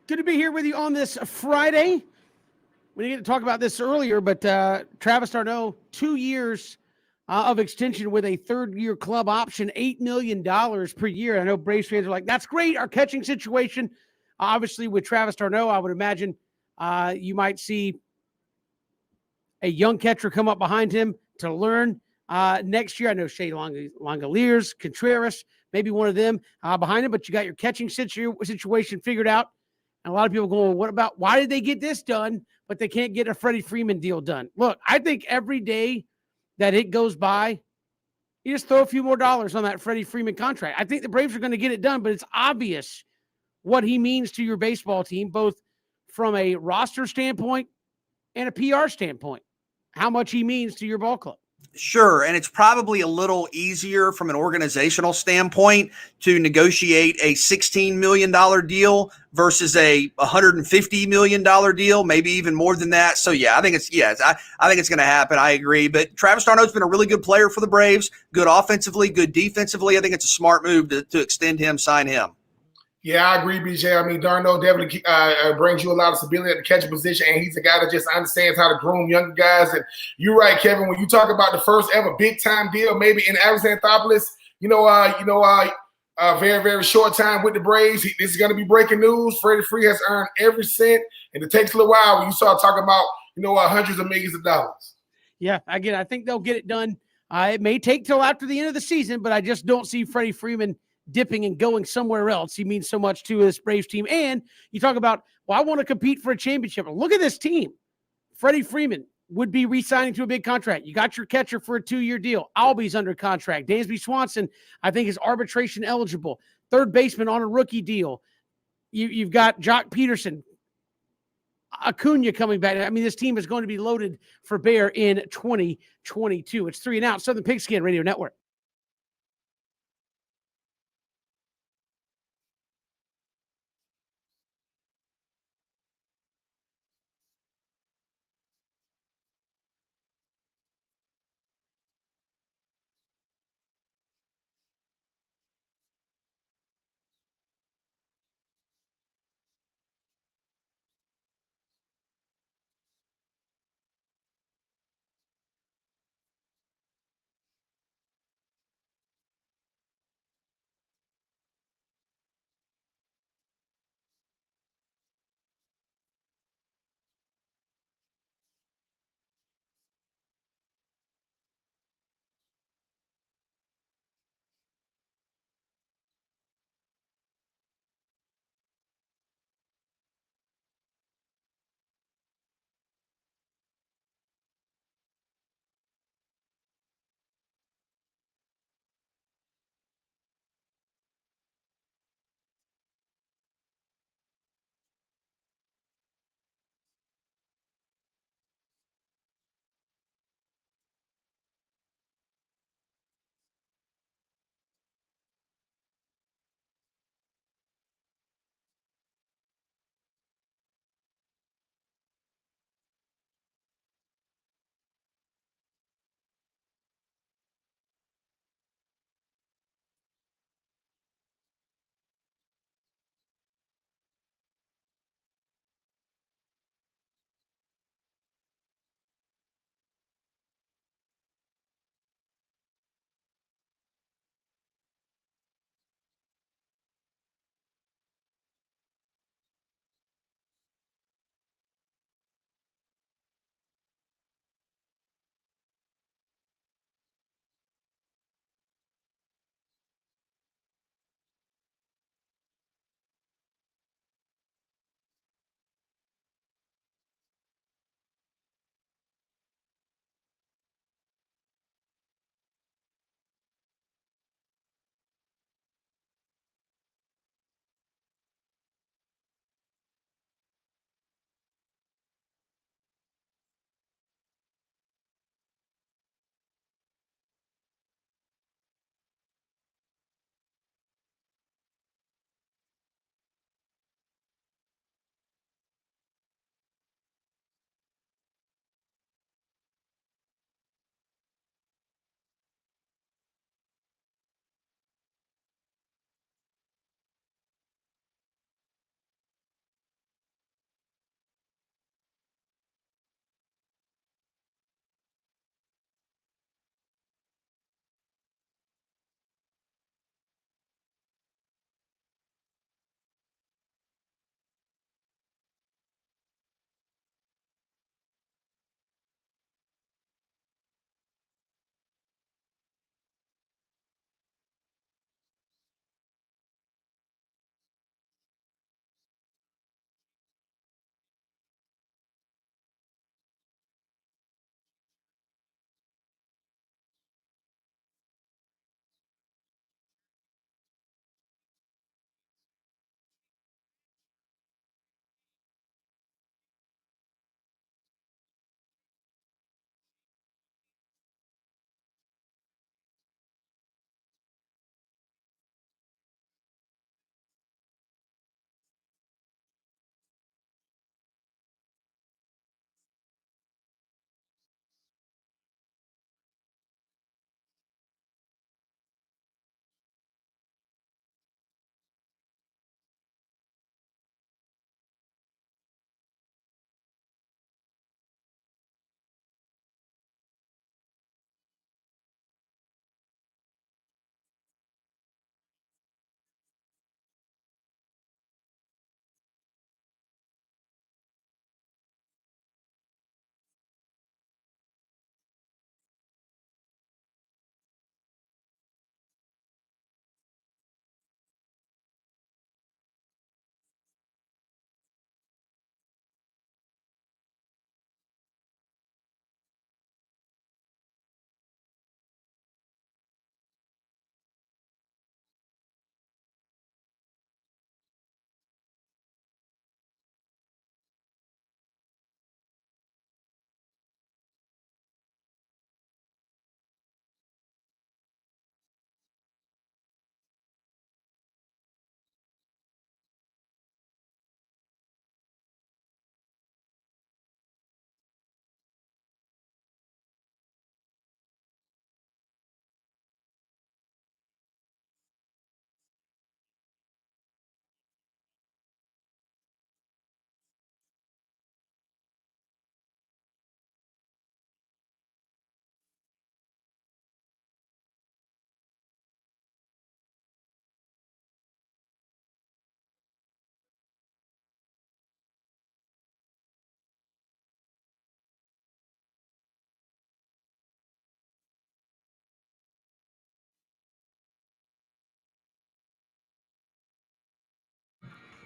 [SPEAKER 1] Good to be here with you on this Friday. We didn't get to talk about this earlier, but Travis d'Arnaud, 2 years of extension with a third-year club option, $8 million per year. I know Braves fans are like, that's great, our catching situation. Obviously, with Travis d'Arnaud, I would imagine you might see a young catcher come up behind him to learn next year. I know Shea Langeliers, Contreras, maybe one of them behind him, but you got your catching situation figured out. And a lot of people going, what about, why did they get this done, but they can't get a Freddie Freeman deal done? Look, I think every day that it goes by, you just throw a few more dollars on that Freddie Freeman contract. I think the Braves are going to get it done, but it's obvious what he means to your baseball team, both from a roster standpoint and a PR standpoint, how much he means to your ball club.
[SPEAKER 3] Sure. And it's probably a little easier from an organizational standpoint to negotiate a $16 million deal versus a $150 million deal, maybe even more than that. So, yeah, I think it's going to happen. I agree. But Travis d'Arnaud's been a really good player for the Braves, good offensively, good defensively. I think it's a smart move to extend him, sign him.
[SPEAKER 2] Yeah, I agree, BJ. I mean, d'Arnaud definitely brings you a lot of stability at the catcher position, and he's a guy that just understands how to groom younger guys. And you're right, Kevin, when you talk about the first ever big-time deal, maybe in Alex Anthopoulos, very, very short time with the Braves. This is going to be breaking news. Freddie Freeman has earned every cent, and it takes a little while when you start talking about, hundreds of millions of dollars.
[SPEAKER 1] Yeah, again, I think they'll get it done. It may take till after the end of the season, but I just don't see Freddie Freeman dipping and going somewhere else. He means so much to this Braves team. And you talk about, well, I want to compete for a championship. Look at this team. Freddie Freeman would be re-signing to a big contract. You got your catcher for a 2-year deal. Albies under contract. Dansby Swanson, I think, is arbitration eligible. Third baseman on a rookie deal. You've got Jock Peterson, Acuna coming back. I mean, this team is going to be loaded for bear in 2022. It's 3 and Out, Southern Pigskin Radio Network.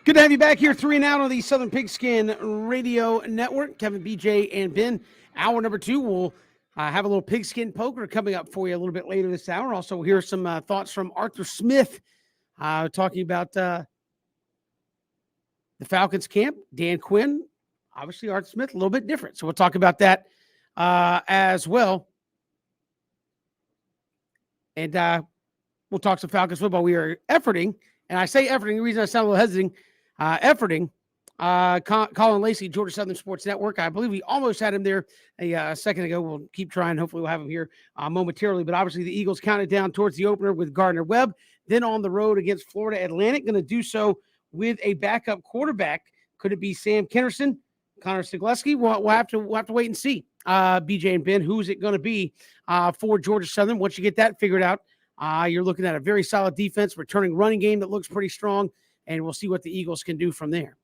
[SPEAKER 1] Good to have you back here, 3 and Out on the Southern Pigskin Radio Network. Kevin, BJ, and Ben. Hour number 2, we'll have a little pigskin poker coming up for you a little bit later this hour. Also, we'll hear some thoughts from Arthur Smith talking about the Falcons camp. Dan Quinn, obviously Arthur Smith, a little bit different. So we'll talk about that as well. And we'll talk some Falcons football. We are efforting, and I say efforting, the reason I sound a little hesitant, Colin Lacey, Georgia Southern Sports Network. I believe we almost had him there a second ago. We'll keep trying. Hopefully we'll have him here momentarily. But obviously the Eagles counted down towards the opener with Gardner Webb, then on the road against Florida Atlantic. Going to do so with a backup quarterback. Could it be Sam Kennerson, Connor Stigleski? We'll have to wait and see. BJ and Ben, who's it going to be for Georgia Southern? Once you get that figured out, you're looking at a very solid defense, returning running game that looks pretty strong, and we'll see what the Eagles can do from there.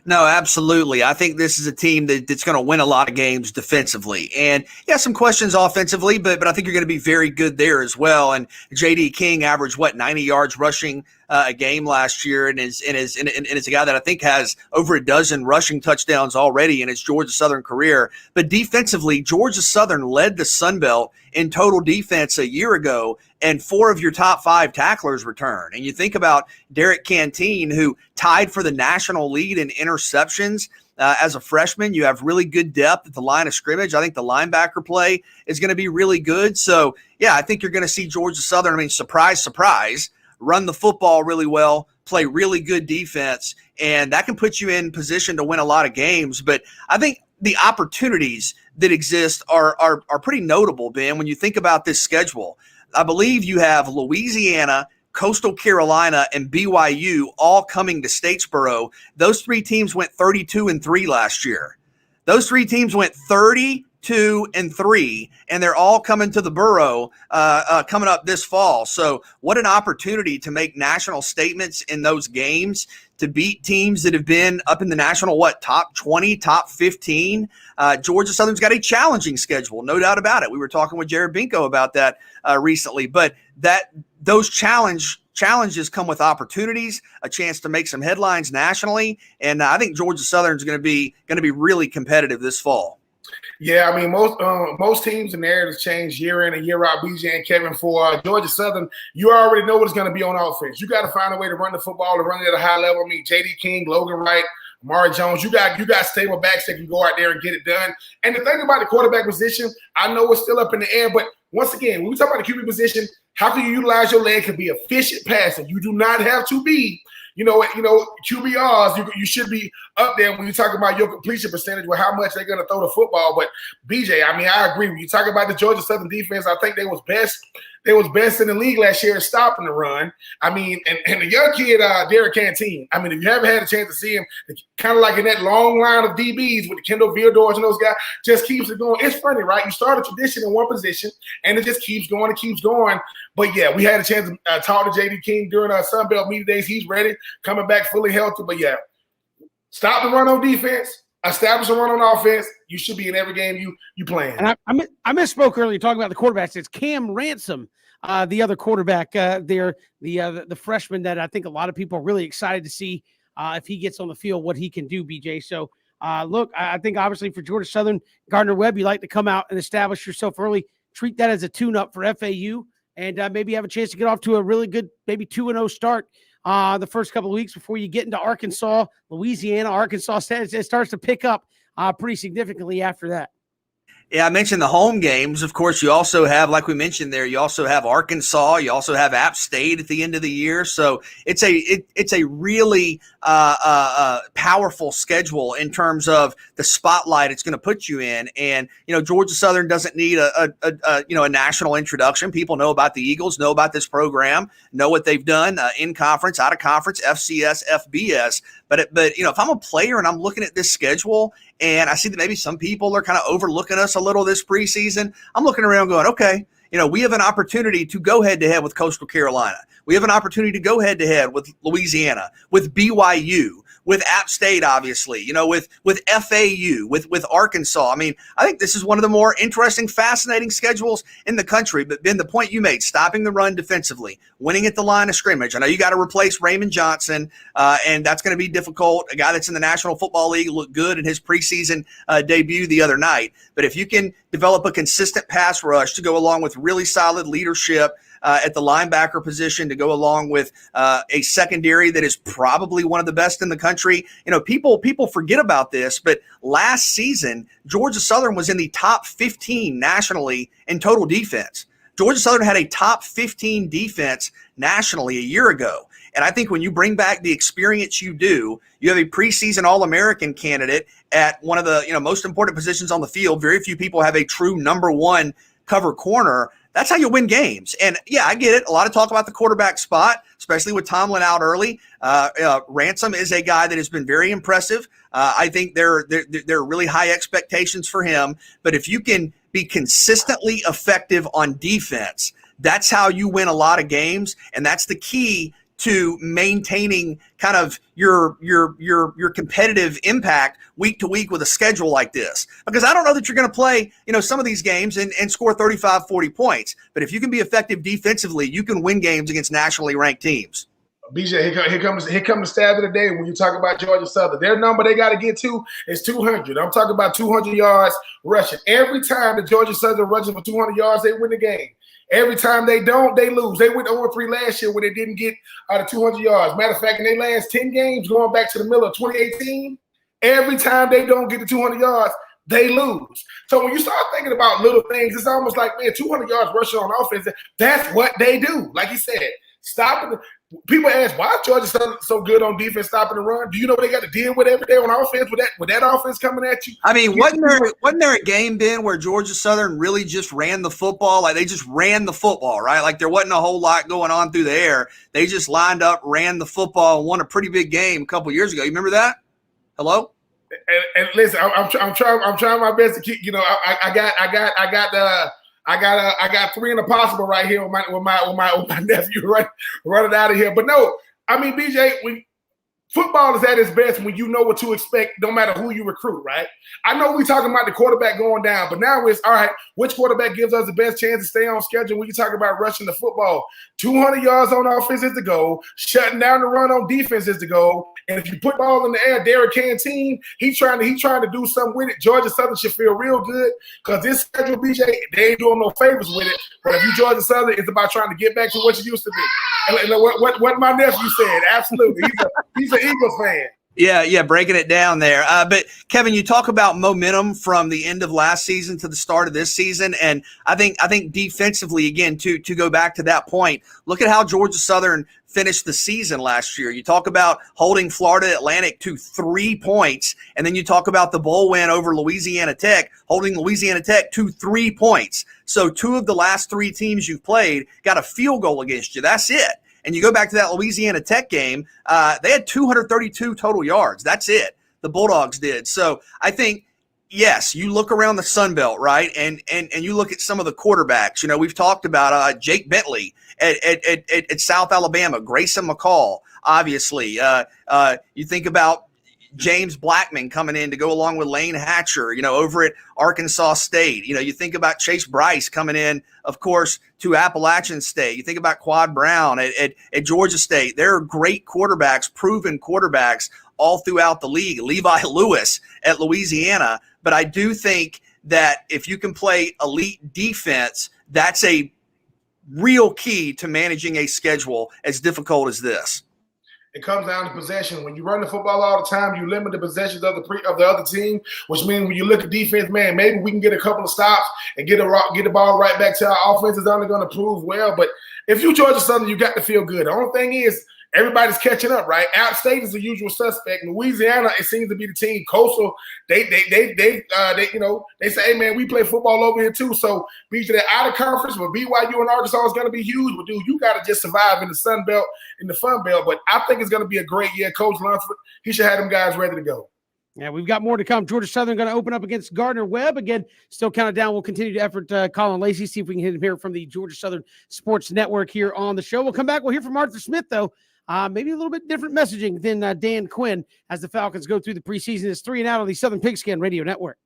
[SPEAKER 3] No, absolutely. I think this is a team that's going to win a lot of games defensively. And, yeah, some questions offensively, but I think you're going to be very good there as well. And J.D. King averaged, 90 yards rushing a game last year and is a guy that I think has over a dozen rushing touchdowns already in his Georgia Southern career. But defensively, Georgia Southern led the Sun Belt in total defense a year ago, and 4 of your top 5 tacklers return. And you think about Derek Canteen, who tied for the national lead in interceptions as a freshman. You have really good depth at the line of scrimmage. I think the linebacker play is going to be really good. So, yeah, I think you're going to see Georgia Southern, surprise, surprise, run the football really well, play really good defense, and that can put you in position to win a lot of games. But I think the opportunities that exist are pretty notable, Ben, when you think about this schedule. I believe you have Louisiana, Coastal Carolina, and BYU all coming to Statesboro. Those 3 teams went 32-3 last year. Those 3 teams went 32-3, and they're all coming to the Borough coming up this fall. So what an opportunity to make national statements in those games, to beat teams that have been up in the national, top 20, top 15. Georgia Southern's got a challenging schedule, no doubt about it. We were talking with Jared Binko about that recently, but those challenges come with opportunities, a chance to make some headlines nationally, and I think Georgia Southern is going to be really competitive this fall.
[SPEAKER 2] Yeah, most teams, the narratives change year in and year out. BJ and Kevin, for Georgia Southern, you already know what it's going to be on offense. You got to find a way to run the football and run it at a high level. J.D. King, Logan Wright, Amari Jones, you got stable backs that can go out there and get it done. And the thing about the quarterback position, I know it's still up in the air, but once again, when we talk about the QB position, how can you utilize your leg to be efficient passer? You do not have to be, QBRs. You should be up there when you talk about your completion percentage with how much they're going to throw the football. But BJ, I agree. When you talk about the Georgia Southern defense, I think they was best in the league last year at stopping the run. And the young kid, Derek Canteen. If you haven't had a chance to see him, kind of like in that long line of DBs with the Kendall Vildors and those guys, just keeps it going. It's funny, right? You start a tradition in one position, and it just keeps going and keeps going. But, yeah, we had a chance to talk to J.D. King during our Sun Belt media days. He's ready, coming back fully healthy. But, yeah, stop the run on defense, establish a run on offense. You should be in every game you playing. And
[SPEAKER 1] I misspoke earlier talking about the quarterbacks. It's Cam Ransom, the other quarterback there, the freshman that I think a lot of people are really excited to see if he gets on the field, what he can do, BJ. So, look, I think obviously for Georgia Southern, Gardner Webb, you like to come out and establish yourself early. Treat that as a tune-up for FAU. And maybe have a chance to get off to a really good, maybe 2-0 start the first couple of weeks before you get into Arkansas, Louisiana. Arkansas it starts to pick up pretty significantly after that.
[SPEAKER 3] Yeah, I mentioned the home games. Of course, you also have, like we mentioned there, you also have Arkansas. You also have App State at the end of the year. So it's a really powerful schedule in terms of the spotlight it's going to put you in. And, Georgia Southern doesn't need a national introduction. People know about the Eagles, know about this program, know what they've done in conference, out of conference, FCS, FBS. But if I'm a player and I'm looking at this schedule and I see that maybe some people are kind of overlooking us a little this preseason, I'm looking around going, okay, we have an opportunity to go head-to-head with Coastal Carolina. We have an opportunity to go head-to-head with Louisiana, with BYU, with App State, obviously, with FAU, with Arkansas. I mean, I think this is one of the more interesting, fascinating schedules in the country. But Ben, the point you made, stopping the run defensively, winning at the line of scrimmage. I know you got to replace Raymond Johnson, and that's going to be difficult. A guy that's in the National Football League looked good in his preseason debut the other night. But if you can develop a consistent pass rush to go along with really solid leadership at the linebacker position, to go along with a secondary that is probably one of the best in the country. People forget about this, but last season, Georgia Southern was in the top 15 nationally in total defense. Georgia Southern had a top 15 defense nationally a year ago. And I think when you bring back the experience you do, you have a preseason All-American candidate at one of the most important positions on the field. Very few people have a true number one cover corner. That's how you win games. And yeah, I get it. A lot of talk about the quarterback spot, especially with Tomlin out early. Ransom is a guy that has been very impressive. I think there are really high expectations for him. But if you can be consistently effective on defense, that's how you win a lot of games. And that's the key to maintaining kind of your competitive impact week to week with a schedule like this. Because I don't know that you're going to play, some of these games and score 35, 40 points. But if you can be effective defensively, you can win games against nationally ranked teams.
[SPEAKER 2] BJ, here comes the stat of the day when you talk about Georgia Southern. Their number they got to get to is 200. I'm talking about 200 yards rushing. Every time the Georgia Southern rushes for 200 yards, they win the game. Every time they don't, they lose. They went 0-3 last year when they didn't get out of 200 yards. Matter of fact, in their last 10 games, going back to the middle of 2018, every time they don't get to 200 yards, they lose. So when you start thinking about little things, it's almost like, man, 200 yards rushing on offense, that's what they do. Like you said, stopping. People ask, why is Georgia so good on defense stopping the run? Do you know what they got to deal with every day on offense with that offense coming at you?
[SPEAKER 3] I mean, wasn't there a game, Ben, where Georgia Southern really just ran the football? Like they just ran the football, right? Like there wasn't a whole lot going on through the air. They just lined up, ran the football, and won a pretty big game a couple years ago. You remember that? Hello?
[SPEAKER 2] And listen, I'm trying my best to keep. I got three in the possible right here with my nephew running out of here. But no, I mean, BJ, football is at its best when you know what to expect, no matter who you recruit, right? I know we're talking about the quarterback going down, but now it's all right. Which quarterback gives us the best chance to stay on schedule? When you talk about rushing the football, 200 yards on offense is the goal. Shutting down the run on defense is the goal. And if you put ball in the air, Derek Canteen, he's trying to do something with it. Georgia Southern should feel real good because this schedule, BJ, they ain't doing no favors with it. But if you Georgia Southern, it's about trying to get back to what you used to be. And what my nephew said, absolutely, he's an Eagles fan.
[SPEAKER 3] Yeah, breaking it down there. But Kevin, you talk about momentum from the end of last season to the start of this season, and I think defensively, again, to go back to that point, look at how Georgia Southern finished the season last year. You talk about holding Florida Atlantic to 3 points, and then you talk about the bowl win over Louisiana Tech, holding Louisiana Tech to 3 points. So 2 of the last 3 teams you've played got a field goal against you. That's it. And you go back to that Louisiana Tech game, they had 232 total yards. That's it. The Bulldogs did. So I think, yes, you look around the Sun Belt, right? And you look at some of the quarterbacks. We've talked about Jake Bentley at South Alabama, Grayson McCall, obviously. You think about James Blackman coming in to go along with Lane Hatcher, over at Arkansas State. You think about Chase Bryce coming in, of course, to Appalachian State. You think about Quad Brown at Georgia State. There are great quarterbacks, proven quarterbacks all throughout the league. Levi Lewis at Louisiana. But I do think that if you can play elite defense, that's a real key to managing a schedule as difficult as this.
[SPEAKER 2] It comes down to possession. When you run the football all the time, you limit the possessions of the other team, which means when you look at defense, man, maybe we can get a couple of stops and get the ball right back to our offense is only going to prove well. But if you Georgia Southern, you got to feel good. The only thing is everybody's catching up, right? App State is the usual suspect. Louisiana, it seems to be the team. Coastal, they say, hey man, we play football over here too. So BJ, they're out of conference, but BYU and Arkansas is going to be huge. But dude, you got to just survive in the Sun Belt, in the Fun Belt. But I think it's going to be a great year. Coach Lunsford, he should have them guys ready to go.
[SPEAKER 1] Yeah, we've got more to come. Georgia Southern going to open up against Gardner-Webb. Again, still counted down. We'll continue to effort Colin Lacey, see if we can hit him here from the Georgia Southern Sports Network here on the show. We'll come back. We'll hear from Arthur Smith, though, Maybe a little bit different messaging than Dan Quinn as the Falcons go through the preseason. It's 3-and-Out on the Southern Pigskin Radio Network.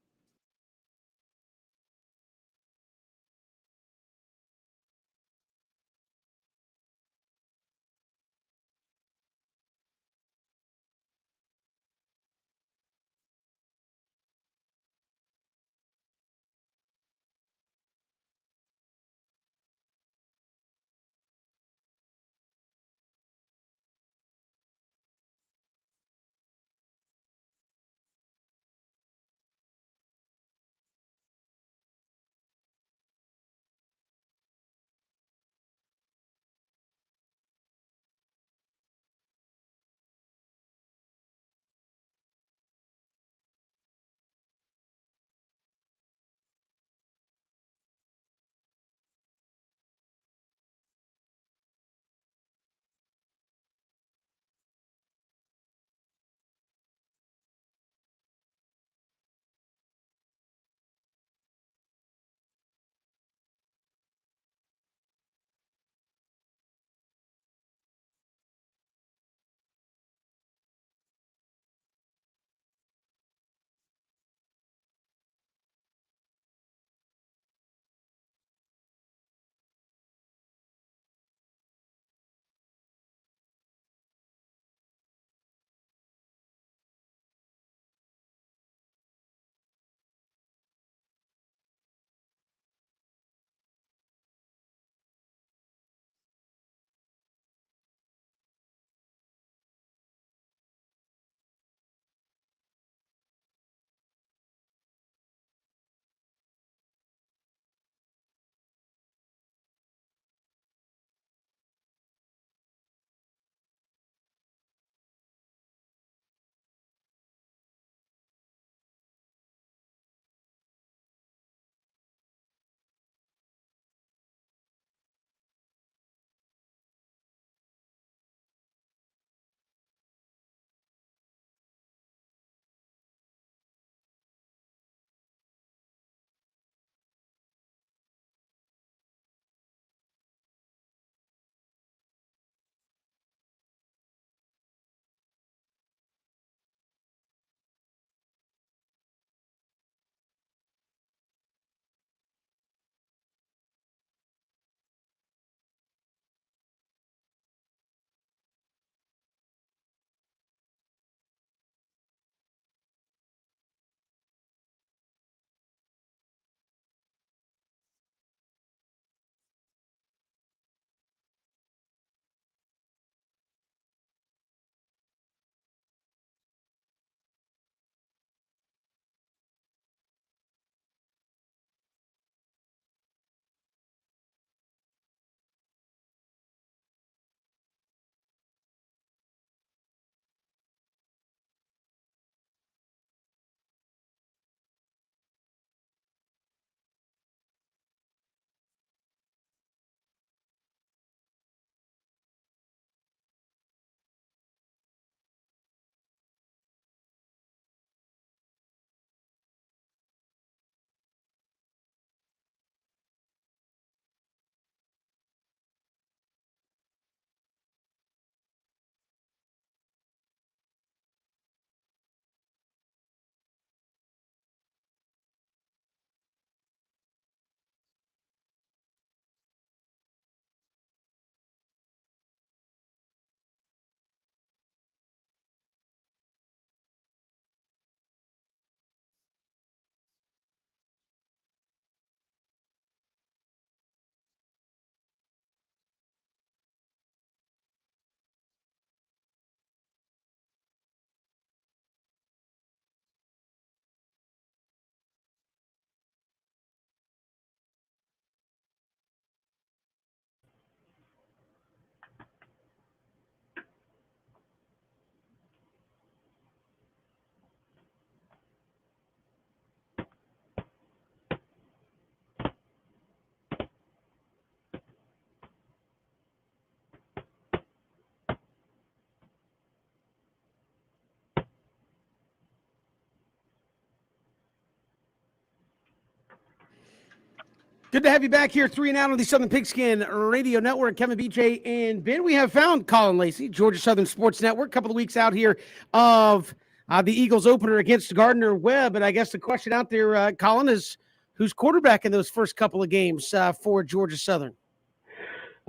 [SPEAKER 1] Good to have you back here, 3 and Out on the Southern Pigskin Radio Network. Kevin, BJ, and Ben. We have found Colin Lacey, Georgia Southern Sports Network, a couple of weeks out here of the Eagles opener against Gardner Webb. And I guess the question out there, Colin, is who's quarterback in those first couple of games for Georgia Southern?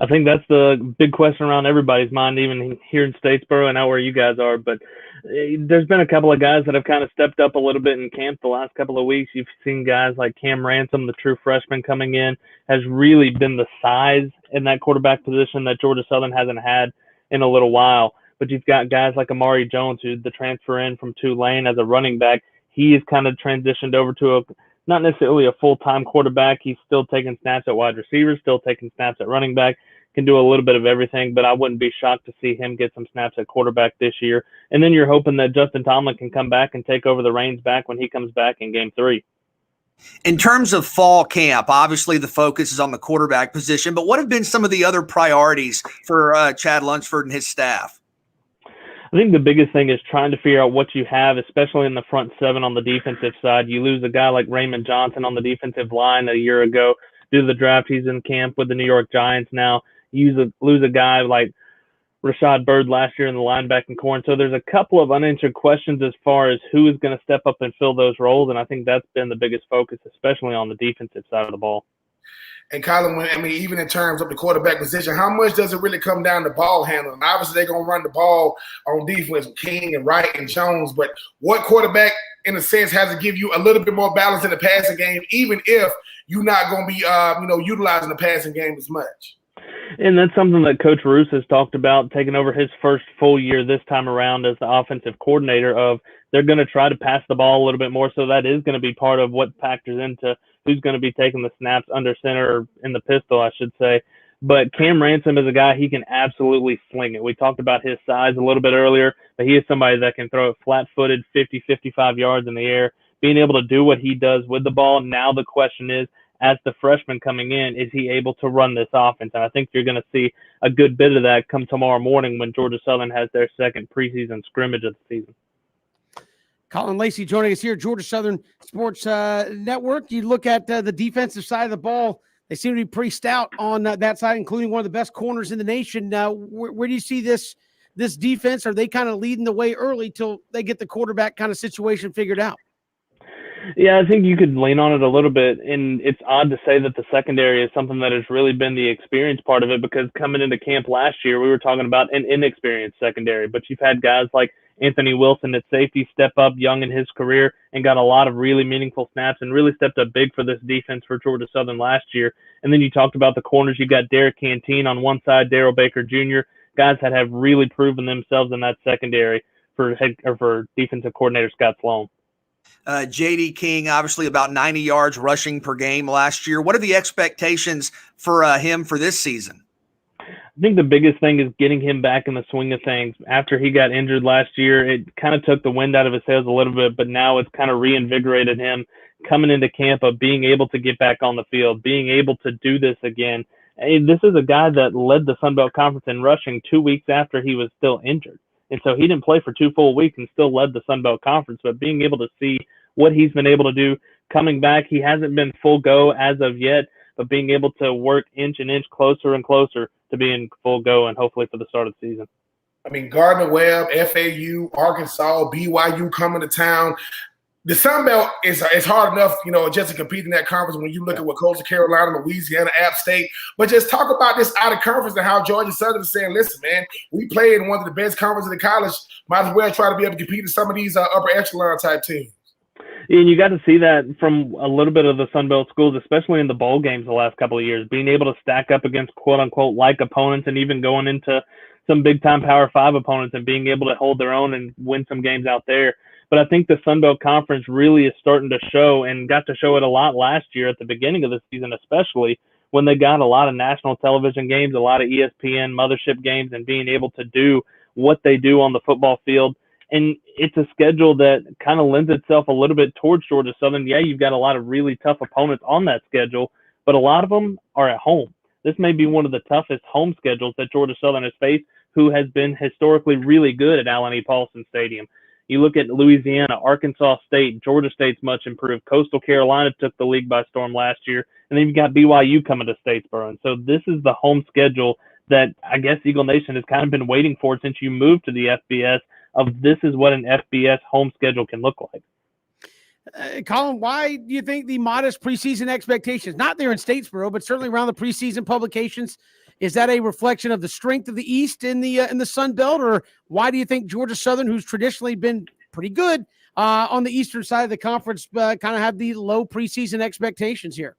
[SPEAKER 4] I think that's the big question around everybody's mind, even here in Statesboro and out where you guys are. But there's been a couple of guys that have kind of stepped up a little bit in camp the last couple of weeks. You've seen guys like Cam Ransom, the true freshman coming in, has really been the size in that quarterback position that Georgia Southern hasn't had in a little while. But you've got guys like Amari Jones, who's the transfer in from Tulane as a running back. He has kind of transitioned over to not necessarily a full-time quarterback. He's still taking snaps at wide receiver, still taking snaps at running back, can do a little bit of everything, but I wouldn't be shocked to see him get some snaps at quarterback this year. And then you're hoping that Justin Tomlin can come back and take over the reins back when he comes back in game 3.
[SPEAKER 3] In terms of fall camp, obviously the focus is on the quarterback position, but what have been some of the other priorities for Chad Lunsford and his staff?
[SPEAKER 4] I think the biggest thing is trying to figure out what you have, especially in the front seven on the defensive side. You lose a guy like Raymond Johnson on the defensive line a year ago due to the draft. He's in camp with the New York Giants now. You lose a guy like Rashad Byrd last year in the linebacking core. And so there's a couple of unanswered questions as far as who is going to step up and fill those roles. And I think that's been the biggest focus, especially on the defensive side of the ball.
[SPEAKER 2] And Colin, even in terms of the quarterback position, how much does it really come down to ball handling? Obviously, they're going to run the ball on defense with King and Wright and Jones, but what quarterback, in a sense, has to give you a little bit more balance in the passing game, even if you're not going to be, utilizing the passing game as much?
[SPEAKER 4] And that's something that Coach Roos has talked about, taking over his first full year this time around as the offensive coordinator, of they're going to try to pass the ball a little bit more. So that is going to be part of what factors into who's going to be taking the snaps under center, or in the pistol, I should say. But Cam Ransom is a guy, he can absolutely sling it. We talked about his size a little bit earlier, but he is somebody that can throw it flat-footed 50, 55 yards in the air, being able to do what he does with the ball. Now the question is, as the freshman coming in, is he able to run this offense? And I think you're going to see a good bit of that come tomorrow morning when Georgia Southern has their second preseason scrimmage of the season.
[SPEAKER 1] Colin Lacey joining us here, Georgia Southern Sports Network. You look at the defensive side of the ball, they seem to be pretty stout on that side, including one of the best corners in the nation. Where do you see this defense? Are they kind of leading the way early till they get the quarterback kind of situation figured out?
[SPEAKER 4] Yeah, I think you could lean on it a little bit, and it's odd to say that the secondary is something that has really been the experience part of it, because coming into camp last year, we were talking about an inexperienced secondary, but you've had guys like Anthony Wilson at safety step up young in his career and got a lot of really meaningful snaps and really stepped up big for this defense for Georgia Southern last year. And then you talked about the corners. You got Derek Canteen on one side, Darrell Baker Jr., guys that have really proven themselves in that secondary for defensive coordinator Scott Sloan.
[SPEAKER 3] J.D. King, obviously about 90 yards rushing per game last year. What are the expectations for him for this season?
[SPEAKER 4] I think the biggest thing is getting him back in the swing of things. After he got injured last year, it kind of took the wind out of his sails a little bit, but now it's kind of reinvigorated him coming into camp of being able to get back on the field, being able to do this again. And this is a guy that led the Sun Belt Conference in rushing 2 weeks after he was still injured. And so he didn't play for 2 full weeks and still led the Sun Belt Conference. But being able to see what he's been able to do coming back, he hasn't been full go as of yet, but being able to work inch and inch closer and closer to being full go, and hopefully for the start of the season.
[SPEAKER 2] Gardner Webb, FAU, Arkansas, BYU coming to town. The Sun Belt is hard enough, just to compete in that conference when you look at what Coastal Carolina, Louisiana, App State. But just talk about this out of conference and how Georgia Southern is saying, listen, man, we play in one of the best conferences in the college. Might as well try to be able to compete in some of these upper echelon type teams.
[SPEAKER 4] And you got to see that from a little bit of the Sun Belt schools, especially in the bowl games the last couple of years, being able to stack up against quote-unquote like opponents and even going into some big-time Power 5 opponents and being able to hold their own and win some games out there. But I think the Sun Belt Conference really is starting to show, and got to show it a lot last year at the beginning of the season, especially when they got a lot of national television games, a lot of ESPN mothership games, and being able to do what they do on the football field. And it's a schedule that kind of lends itself a little bit towards Georgia Southern. Yeah, you've got a lot of really tough opponents on that schedule, but a lot of them are at home. This may be one of the toughest home schedules that Georgia Southern has faced, who has been historically really good at Allen E. Paulson Stadium. You look at Louisiana, Arkansas State, Georgia State's much improved. Coastal Carolina took the league by storm last year, and then you've got BYU coming to Statesboro. And so this is the home schedule that I guess Eagle Nation has kind of been waiting for since you moved to the FBS, of this is what an FBS home schedule can look like.
[SPEAKER 1] Colin, why do you think the modest preseason expectations, not there in Statesboro, but certainly around the preseason publications, is that a reflection of the strength of the East in the Sun Belt, or why do you think Georgia Southern, who's traditionally been pretty good on the eastern side of the conference, kind of have the low preseason expectations here?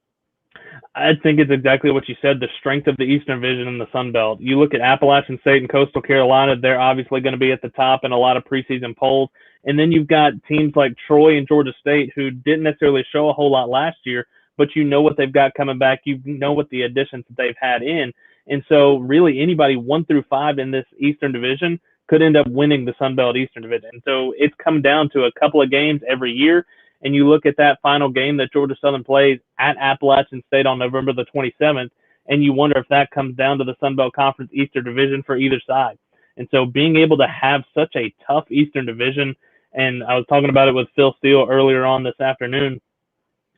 [SPEAKER 4] I think it's exactly what you said, the strength of the Eastern Division in the Sun Belt. You look at Appalachian State and Coastal Carolina, they're obviously going to be at the top in a lot of preseason polls. And then you've got teams like Troy and Georgia State who didn't necessarily show a whole lot last year, but you know what they've got coming back. You know what the additions that they've had in. And so really anybody 1 through 5 in this Eastern Division could end up winning the Sun Belt Eastern Division. And so it's come down to a couple of games every year. And you look at that final game that Georgia Southern plays at Appalachian State on November the 27th, and you wonder if that comes down to the Sun Belt Conference Eastern Division for either side. And so being able to have such a tough Eastern Division, and I was talking about it with Phil Steele earlier on this afternoon,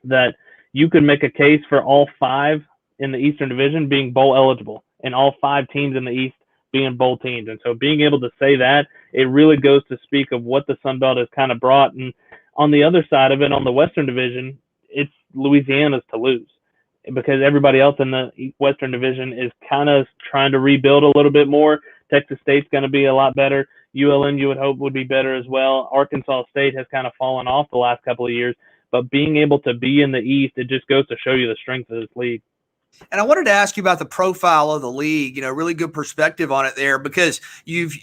[SPEAKER 4] that you could make a case for all 5 in the Eastern Division being bowl eligible and all 5 teams in the East being bowl teams. And so being able to say that, it really goes to speak of what the Sun Belt has kind of brought. And on the other side of it, on the Western Division, it's Louisiana's to lose, because everybody else in the Western Division is kind of trying to rebuild a little bit more. Texas State's going to be a lot better. ULM, you would hope, would be better as well. Arkansas State has kind of fallen off the last couple of years, but being able to be in the East, it just goes to show you the strength of this league.
[SPEAKER 3] And I wanted to ask you about the profile of the league, really good perspective on it there, because you've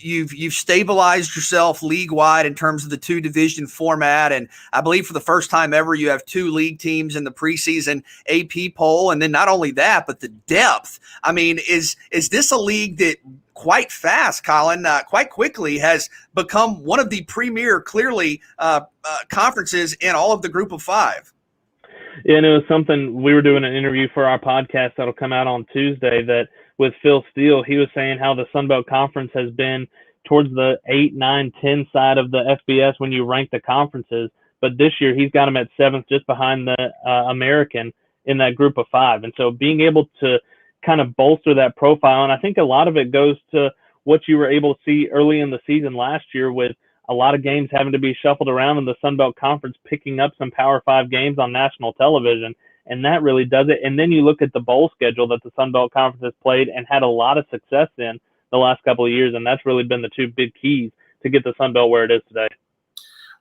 [SPEAKER 3] stabilized yourself league wide in terms of the 2 division format. And I believe for the first time ever, you have 2 league teams in the preseason AP poll. And then not only that, but the depth. I mean, is this a league that quite fast, Colin, quite quickly has become one of the premier, clearly, conferences in all of the group of 5?
[SPEAKER 4] Yeah, and it was something, we were doing an interview for our podcast that'll come out on Tuesday, that with Phil Steele, he was saying how the Sun Belt Conference has been towards the 8, 9, 10 side of the FBS when you rank the conferences. But this year he's got them at 7th, just behind the American in that group of 5. And so being able to kind of bolster that profile, and I think a lot of it goes to what you were able to see early in the season last year, with a lot of games having to be shuffled around in the Sun Belt Conference, picking up some Power 5 games on national television, and that really does it. And then you look at the bowl schedule that the Sun Belt Conference has played and had a lot of success in the last couple of years, and that's really been the 2 big keys to get the Sun Belt where it is today.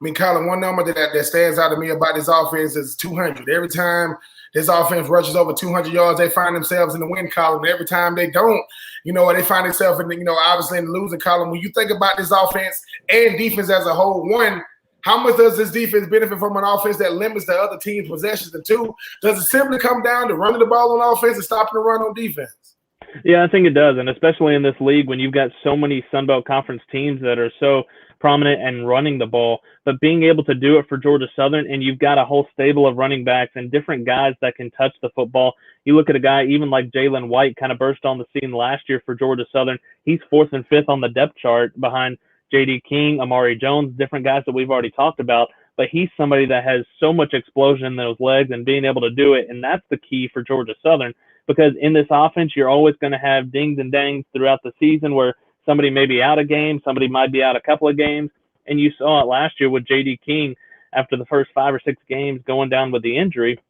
[SPEAKER 2] I mean, Colin, one number that stands out to me about this offense is 200. Every time this offense rushes over 200 yards, they find themselves in the win column. Every time they don't, they find themselves in, obviously in the losing column. When you think about this offense and defense as a whole, 1, how much does this defense benefit from an offense that limits the other team's possessions? And 2, does it simply come down to running the ball on offense and stopping the run on defense?
[SPEAKER 4] Yeah, I think it does. And especially in this league, when you've got so many Sun Belt Conference teams that are so prominent and running the ball, but being able to do it for Georgia Southern, and you've got a whole stable of running backs and different guys that can touch the football. You look at a guy even like Jalen White, kind of burst on the scene last year for Georgia Southern. He's 4th and 5th on the depth chart behind J.D. King, Amari Jones, different guys that we've already talked about, but he's somebody that has so much explosion in those legs and being able to do it, and that's the key for Georgia Southern, because in this offense, you're always going to have dings and dangs throughout the season where somebody may be out a game, somebody might be out a couple of games, and you saw it last year with J.D. King after the first 5 or 6 games going down with the injury,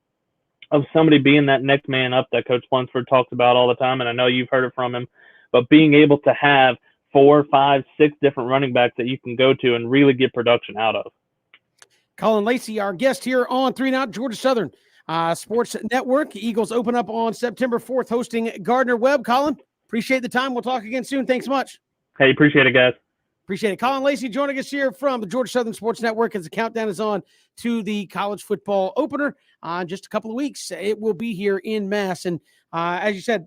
[SPEAKER 4] of somebody being that next man up that Coach Lunsford talks about all the time, and I know you've heard it from him, but being able to have 4, 5, 6 different running backs that you can go to and really get production out of.
[SPEAKER 1] Colin Lacey, our guest here on 3 and Out, Georgia Southern Sports Network. Eagles open up on September 4th, hosting Gardner-Webb. Colin, appreciate the time. We'll talk again soon. Thanks much.
[SPEAKER 4] Hey, appreciate it, guys.
[SPEAKER 1] Appreciate it. Colin Lacey joining us here from the Georgia Southern Sports Network as the countdown is on to the college football opener. Just a couple of weeks, it will be here in Mass. And as you said,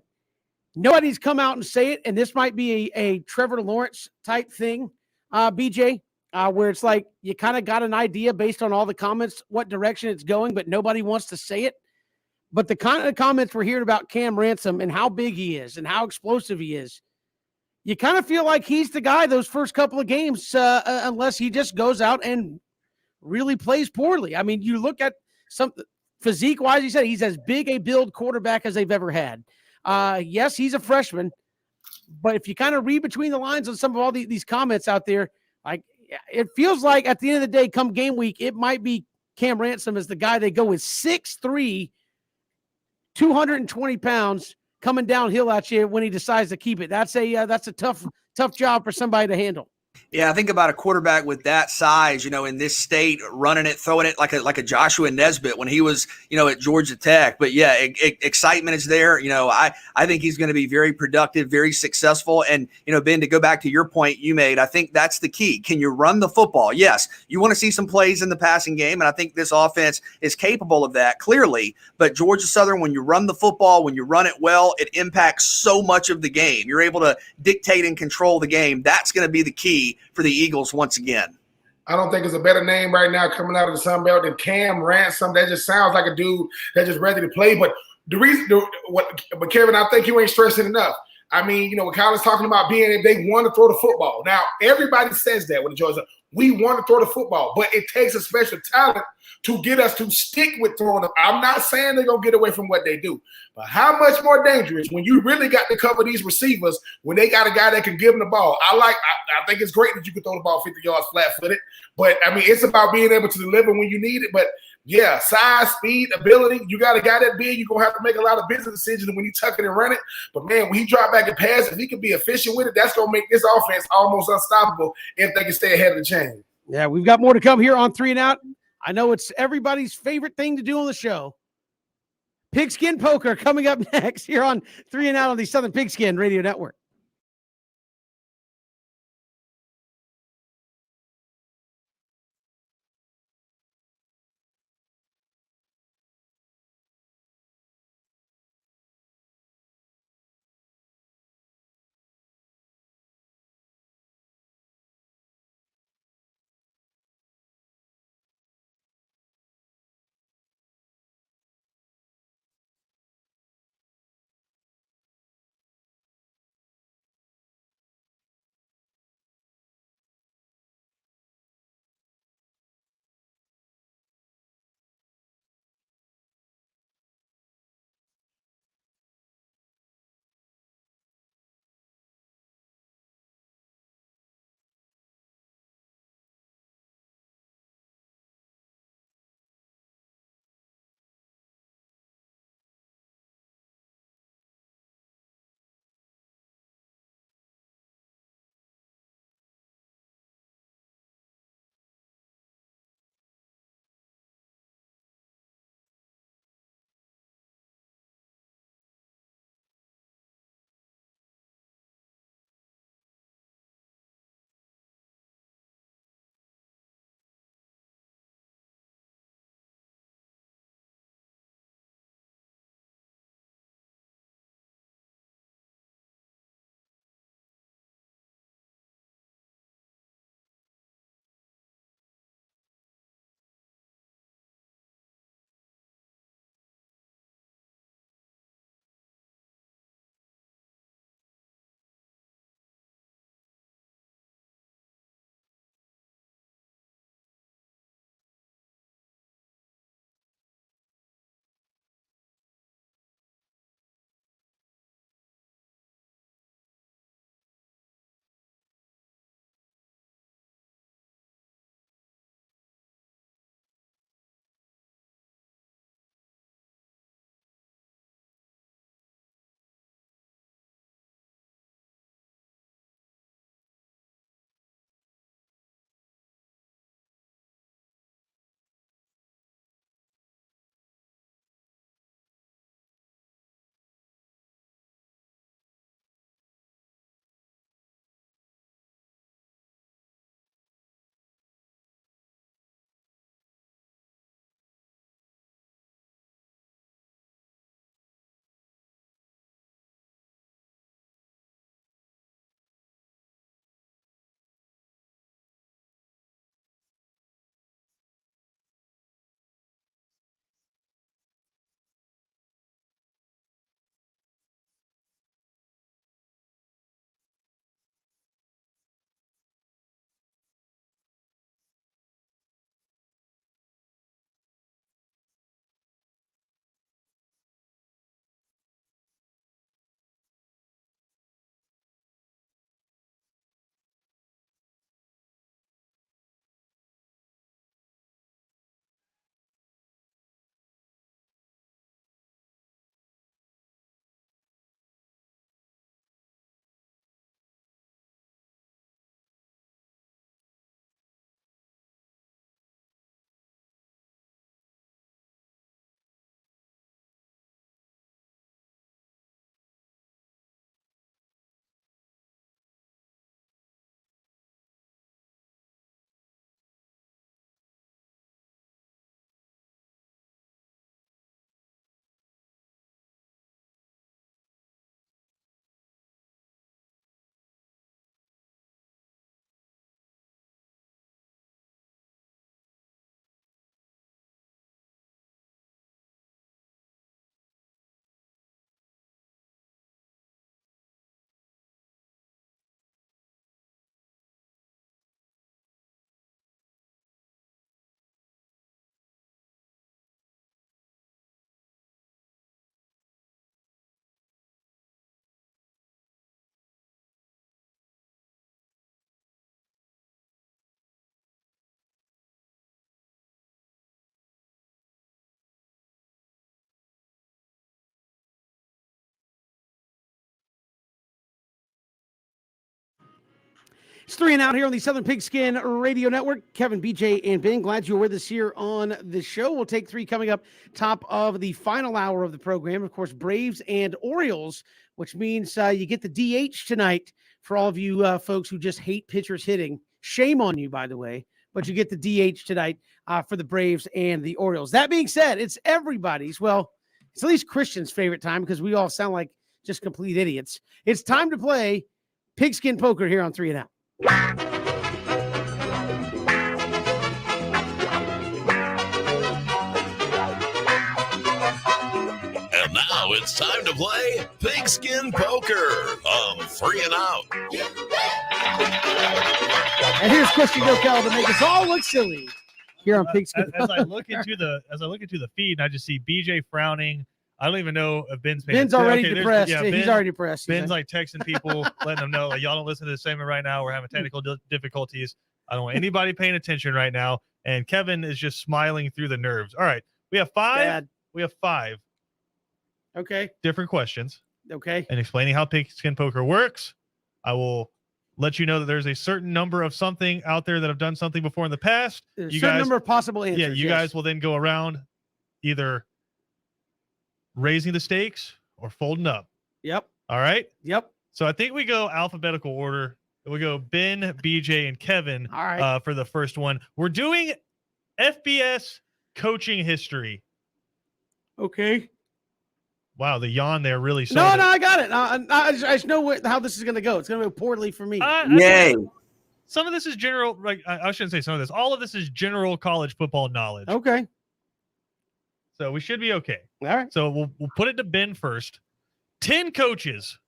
[SPEAKER 1] nobody's come out and say it, and this might be a Trevor Lawrence type thing, BJ, where it's like you kind of got an idea based on all the comments what direction it's going, but nobody wants to say it. But the kind of comments we're hearing about Cam Ransom and how big he is and how explosive he is, you kind of feel like he's the guy those first couple of games, unless he just goes out and really plays poorly. I mean, you look at physique-wise, he said he's as big a build quarterback as they've ever had. Yes, he's a freshman, but if you kind of read between the lines on some of all these comments out there, like it feels like at the end of the day, come game week, it might be Cam Ransom as the guy they go with 6'3", 220 pounds coming downhill at you when he decides to keep it. That's a tough job for somebody to handle.
[SPEAKER 3] Yeah, I think about a quarterback with that size, in this state, running it, throwing it like a Joshua Nesbitt when he was, at Georgia Tech. But yeah, excitement is there. I think he's going to be very productive, very successful. And, Ben, to go back to your point you made, I think that's the key. Can you run the football? Yes, you want to see some plays in the passing game, and I think this offense is capable of that, clearly. But Georgia Southern, when you run the football, when you run it well, it impacts so much of the game. You're able to dictate and control the game. That's going to be the key for the Eagles once again.
[SPEAKER 2] I don't think there's a better name right now coming out of the Sun Belt than Cam Ransom. That just sounds like a dude that's just ready to play. But but Kevin, I think you ain't stressing enough. I mean, what Kyle's talking about being they want to throw the football. Now, everybody says that with Georgia. We want to throw the football, but it takes a special talent to get us to stick with throwing them. I'm not saying they're going to get away from what they do, but how much more dangerous when you really got to cover these receivers when they got a guy that can give them the ball. I think it's great that you can throw the ball 50 yards flat-footed, but, I mean, it's about being able to deliver when you need it. But, yeah, size, speed, ability, you got a guy that big, you're going to have to make a lot of business decisions when you tuck it and run it. But, man, when he drop back and pass, if he can be efficient with it, that's going to make this offense almost unstoppable if they can stay ahead of the chain.
[SPEAKER 1] Yeah, we've got more to come here on 3 and Out. I know it's everybody's favorite thing to do on the show. Pigskin Poker coming up next here on 3 and Out on the Southern Pigskin Radio Network. It's 3 and Out here on the Southern Pigskin Radio Network. Kevin, BJ, and Ben, glad you're with us here on the show. We'll take 3 coming up top of the final hour of the program. Of course, Braves and Orioles, which means you get the DH tonight for all of you folks who just hate pitchers hitting. Shame on you, by the way, but you get the DH tonight for the Braves and the Orioles. That being said, it's everybody's, well, it's at least Christian's favorite time because we all sound like just complete idiots. It's time to play Pigskin Poker here on 3 and Out.
[SPEAKER 5] And now it's time to play Pigskin Poker on 3 and Out.
[SPEAKER 1] And here's Christian Gokel to make us all look silly here on Pigskin.
[SPEAKER 6] As I look into the feed, and I just see BJ frowning. I don't even know if Ben's paying
[SPEAKER 1] Ben's already depressed.
[SPEAKER 6] Yeah,
[SPEAKER 1] He's already depressed.
[SPEAKER 6] Ben's like texting people, letting them know, like, y'all don't listen to the segment right now. We're having technical difficulties. I don't want anybody paying attention right now. And Kevin is just smiling through the nerves. All right, we have 5.
[SPEAKER 1] Bad.
[SPEAKER 6] We have 5
[SPEAKER 1] Okay.
[SPEAKER 6] different questions.
[SPEAKER 1] Okay.
[SPEAKER 6] And explaining how Pigskin Poker works. I will let you know that there's a certain number of something out there that have done something before in the past.
[SPEAKER 1] There's a certain number of possible answers.
[SPEAKER 6] Yeah, you guys will then go around either raising the stakes or folding up.
[SPEAKER 1] Yep.
[SPEAKER 6] All right.
[SPEAKER 1] Yep.
[SPEAKER 6] So I think we go alphabetical order. We go Ben, BJ, and Kevin
[SPEAKER 1] All right.
[SPEAKER 6] for the first one. We're doing FBS coaching history.
[SPEAKER 1] Okay.
[SPEAKER 6] Wow, the yawn there really sold
[SPEAKER 1] No,
[SPEAKER 6] it.
[SPEAKER 1] I got it. I just know how this is going to go. It's going to go poorly for me.
[SPEAKER 3] Yay.
[SPEAKER 6] Some of this is general. Like I shouldn't say some of this. All of this is general college football knowledge.
[SPEAKER 1] Okay.
[SPEAKER 6] So we should be okay.
[SPEAKER 1] All right.
[SPEAKER 6] So we'll put it to Ben first. 10 coaches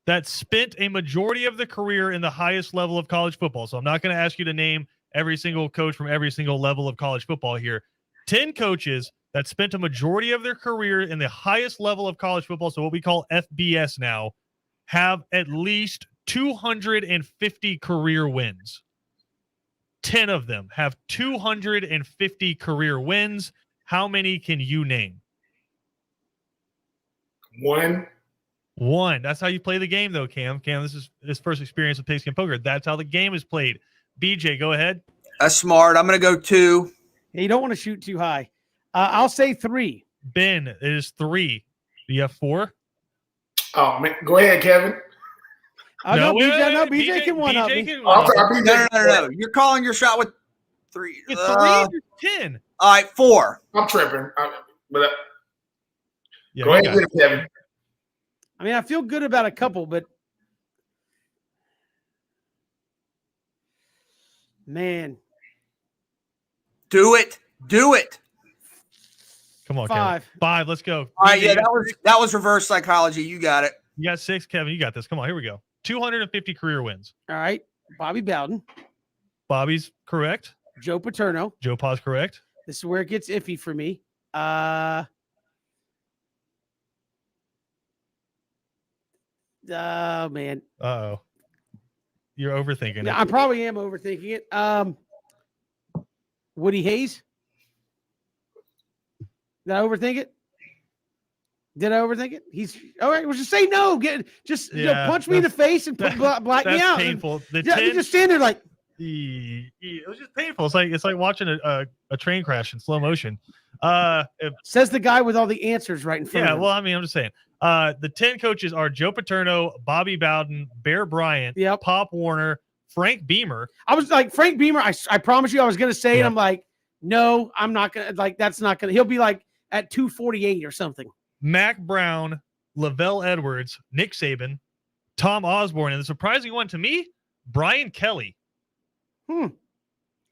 [SPEAKER 6] that spent a majority of the career in the highest level of college football. So I'm not going to ask you to name every single coach from every single level of college football here. 10 coaches that spent a majority of their career in the highest level of college football, so what we call FBS now, have at least 250 career wins. 10 of them have 250 career wins. How many can you name?
[SPEAKER 2] 1.
[SPEAKER 6] 1. That's how you play the game, though, Cam. Cam, this is his first experience with Pigskin Poker. That's how the game is played. BJ, go ahead.
[SPEAKER 3] That's smart. I'm going to go 2.
[SPEAKER 1] You don't want to shoot too high. I'll say 3.
[SPEAKER 6] Ben, it is 3. Do you have 4?
[SPEAKER 2] Oh, man. Go ahead, Kevin.
[SPEAKER 1] BJ can one up me.
[SPEAKER 2] I'm sorry,
[SPEAKER 3] No. You're calling your shot with 3.
[SPEAKER 6] It's 3 or 10.
[SPEAKER 3] All right, 4.
[SPEAKER 2] I'm tripping.
[SPEAKER 6] Yeah,
[SPEAKER 2] Go ahead, Kevin.
[SPEAKER 1] I mean, I feel good about a couple, but man,
[SPEAKER 3] Do it.
[SPEAKER 6] Come on,
[SPEAKER 1] 5.
[SPEAKER 6] Kevin. 5. Let's go.
[SPEAKER 3] All right,
[SPEAKER 6] BJ,
[SPEAKER 3] yeah, that was reverse psychology. You got it.
[SPEAKER 6] you got 6. Kevin, you got this. Come on, here we go. 250 career wins.
[SPEAKER 1] All right. Bobby Bowden,
[SPEAKER 6] Bobby's correct.
[SPEAKER 1] Joe Paterno.
[SPEAKER 6] Joe Pa's correct.
[SPEAKER 1] This is where it gets iffy for me. Oh man.
[SPEAKER 6] Uh-oh. You're overthinking
[SPEAKER 1] Yeah,
[SPEAKER 6] it.
[SPEAKER 1] I probably am overthinking it. Woody Hayes. Did I overthink it? He's all right. Well, just say no. Punch me in the face and black me
[SPEAKER 6] That's
[SPEAKER 1] out.
[SPEAKER 6] painful. The
[SPEAKER 1] Yeah,
[SPEAKER 6] 10,
[SPEAKER 1] you just stand there like.
[SPEAKER 6] it was just painful. It's like watching a train crash in slow motion.
[SPEAKER 1] Says the guy with all the answers right in front
[SPEAKER 6] Yeah,
[SPEAKER 1] of him.
[SPEAKER 6] well, I mean, I'm just saying. The 10 coaches are Joe Paterno, Bobby Bowden, Bear Bryant,
[SPEAKER 1] Yep.
[SPEAKER 6] Pop Warner, Frank Beamer.
[SPEAKER 1] I was like, Frank Beamer, I promise you I was going to say it.
[SPEAKER 6] Yeah.
[SPEAKER 1] I'm like, no, I'm not going to. Like, that's not going to. He'll be like at 248 or something.
[SPEAKER 6] Mac Brown, Lavelle Edwards, Nick Saban, Tom Osborne, and the surprising one to me, Brian Kelly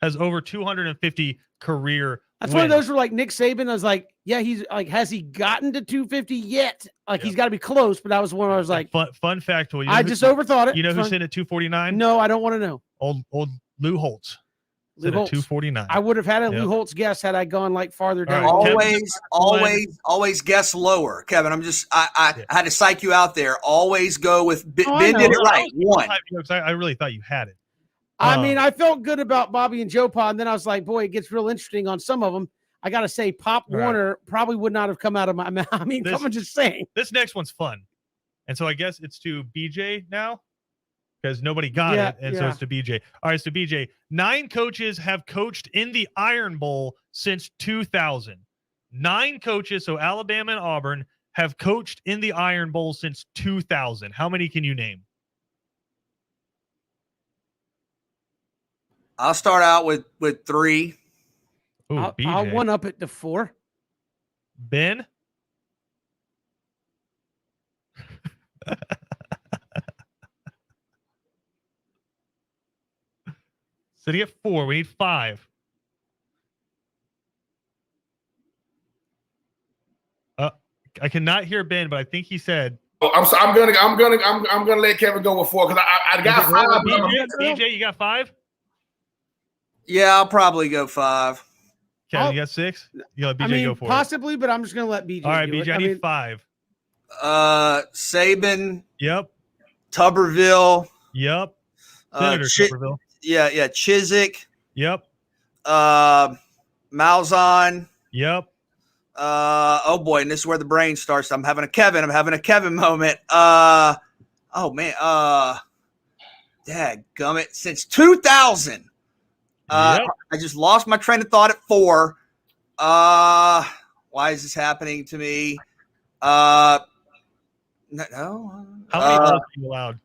[SPEAKER 6] has over 250 career
[SPEAKER 1] That's
[SPEAKER 6] wins.
[SPEAKER 1] one of those where like Nick Saban, I was like, yeah, he's like, has he gotten to 250 yet? Like, he's got to be close, but that was one where I was like,
[SPEAKER 6] fun fact. You know
[SPEAKER 1] I just overthought it.
[SPEAKER 6] You know
[SPEAKER 1] It's
[SPEAKER 6] who's
[SPEAKER 1] fine.
[SPEAKER 6] sitting at 249?
[SPEAKER 1] No, I don't want to know.
[SPEAKER 6] Old Lou Holtz.
[SPEAKER 1] Lou
[SPEAKER 6] Sitting at
[SPEAKER 1] Holtz.
[SPEAKER 6] 249.
[SPEAKER 1] I would have had a
[SPEAKER 6] Yep.
[SPEAKER 1] Lou Holtz guess had I gone like farther down.
[SPEAKER 6] All right, Kevin.
[SPEAKER 3] Always guess lower, Kevin. I had to psych you out there. Always go with Ben.
[SPEAKER 1] Oh, I
[SPEAKER 3] Ben did
[SPEAKER 1] know.
[SPEAKER 3] it right. 1.
[SPEAKER 6] I really thought you had it.
[SPEAKER 1] I mean, I felt good about Bobby and Joe Pa, and then I was like, boy, it gets real interesting on some of them. I got to say, Pop
[SPEAKER 6] Right.
[SPEAKER 1] Warner probably would not have come out of my mouth. I mean,
[SPEAKER 6] This-
[SPEAKER 1] I'm just saying.
[SPEAKER 6] This next one's fun. And so I guess it's to BJ now. because nobody got
[SPEAKER 1] Yeah,
[SPEAKER 6] it, and so
[SPEAKER 1] yeah.
[SPEAKER 6] it's to BJ. All right, so BJ, 9 coaches have coached in the Iron Bowl since 2000. 9 coaches, so Alabama and Auburn, have coached in the Iron Bowl since 2000. How many can you name?
[SPEAKER 3] I'll start out with 3.
[SPEAKER 6] Ooh,
[SPEAKER 1] I'll
[SPEAKER 6] BJ.
[SPEAKER 1] one up it to 4.
[SPEAKER 6] Ben? Sitting at 4. We need 5. I cannot hear Ben, but I think he said
[SPEAKER 2] Oh, I'm gonna let Kevin go with 4 because I got 5. but I'm-
[SPEAKER 6] BJ, you got 5?
[SPEAKER 3] Yeah, I'll probably go 5.
[SPEAKER 6] Kevin, you got 6? You let BJ
[SPEAKER 1] I mean,
[SPEAKER 6] go for
[SPEAKER 1] possibly, but I'm just going to let BJ
[SPEAKER 6] it. All right,
[SPEAKER 1] do
[SPEAKER 6] BJ,
[SPEAKER 1] it.
[SPEAKER 6] I
[SPEAKER 1] I
[SPEAKER 6] need
[SPEAKER 1] mean,
[SPEAKER 6] 5.
[SPEAKER 3] Saban,
[SPEAKER 6] Yep.
[SPEAKER 3] Tuberville,
[SPEAKER 6] Yep.
[SPEAKER 3] uh,
[SPEAKER 6] Senator
[SPEAKER 3] Chi-
[SPEAKER 6] Tuberville.
[SPEAKER 3] yeah, Chiswick,
[SPEAKER 6] Yep.
[SPEAKER 3] Malzahn.
[SPEAKER 6] Yep.
[SPEAKER 3] Oh boy, and this is where the brain starts. I'm having a Kevin moment. Oh man, dadgummit, since 2000.
[SPEAKER 6] Yep.
[SPEAKER 3] I just lost my train of thought at 4. Why is this happening to me? No.
[SPEAKER 6] How many votes are you allowed?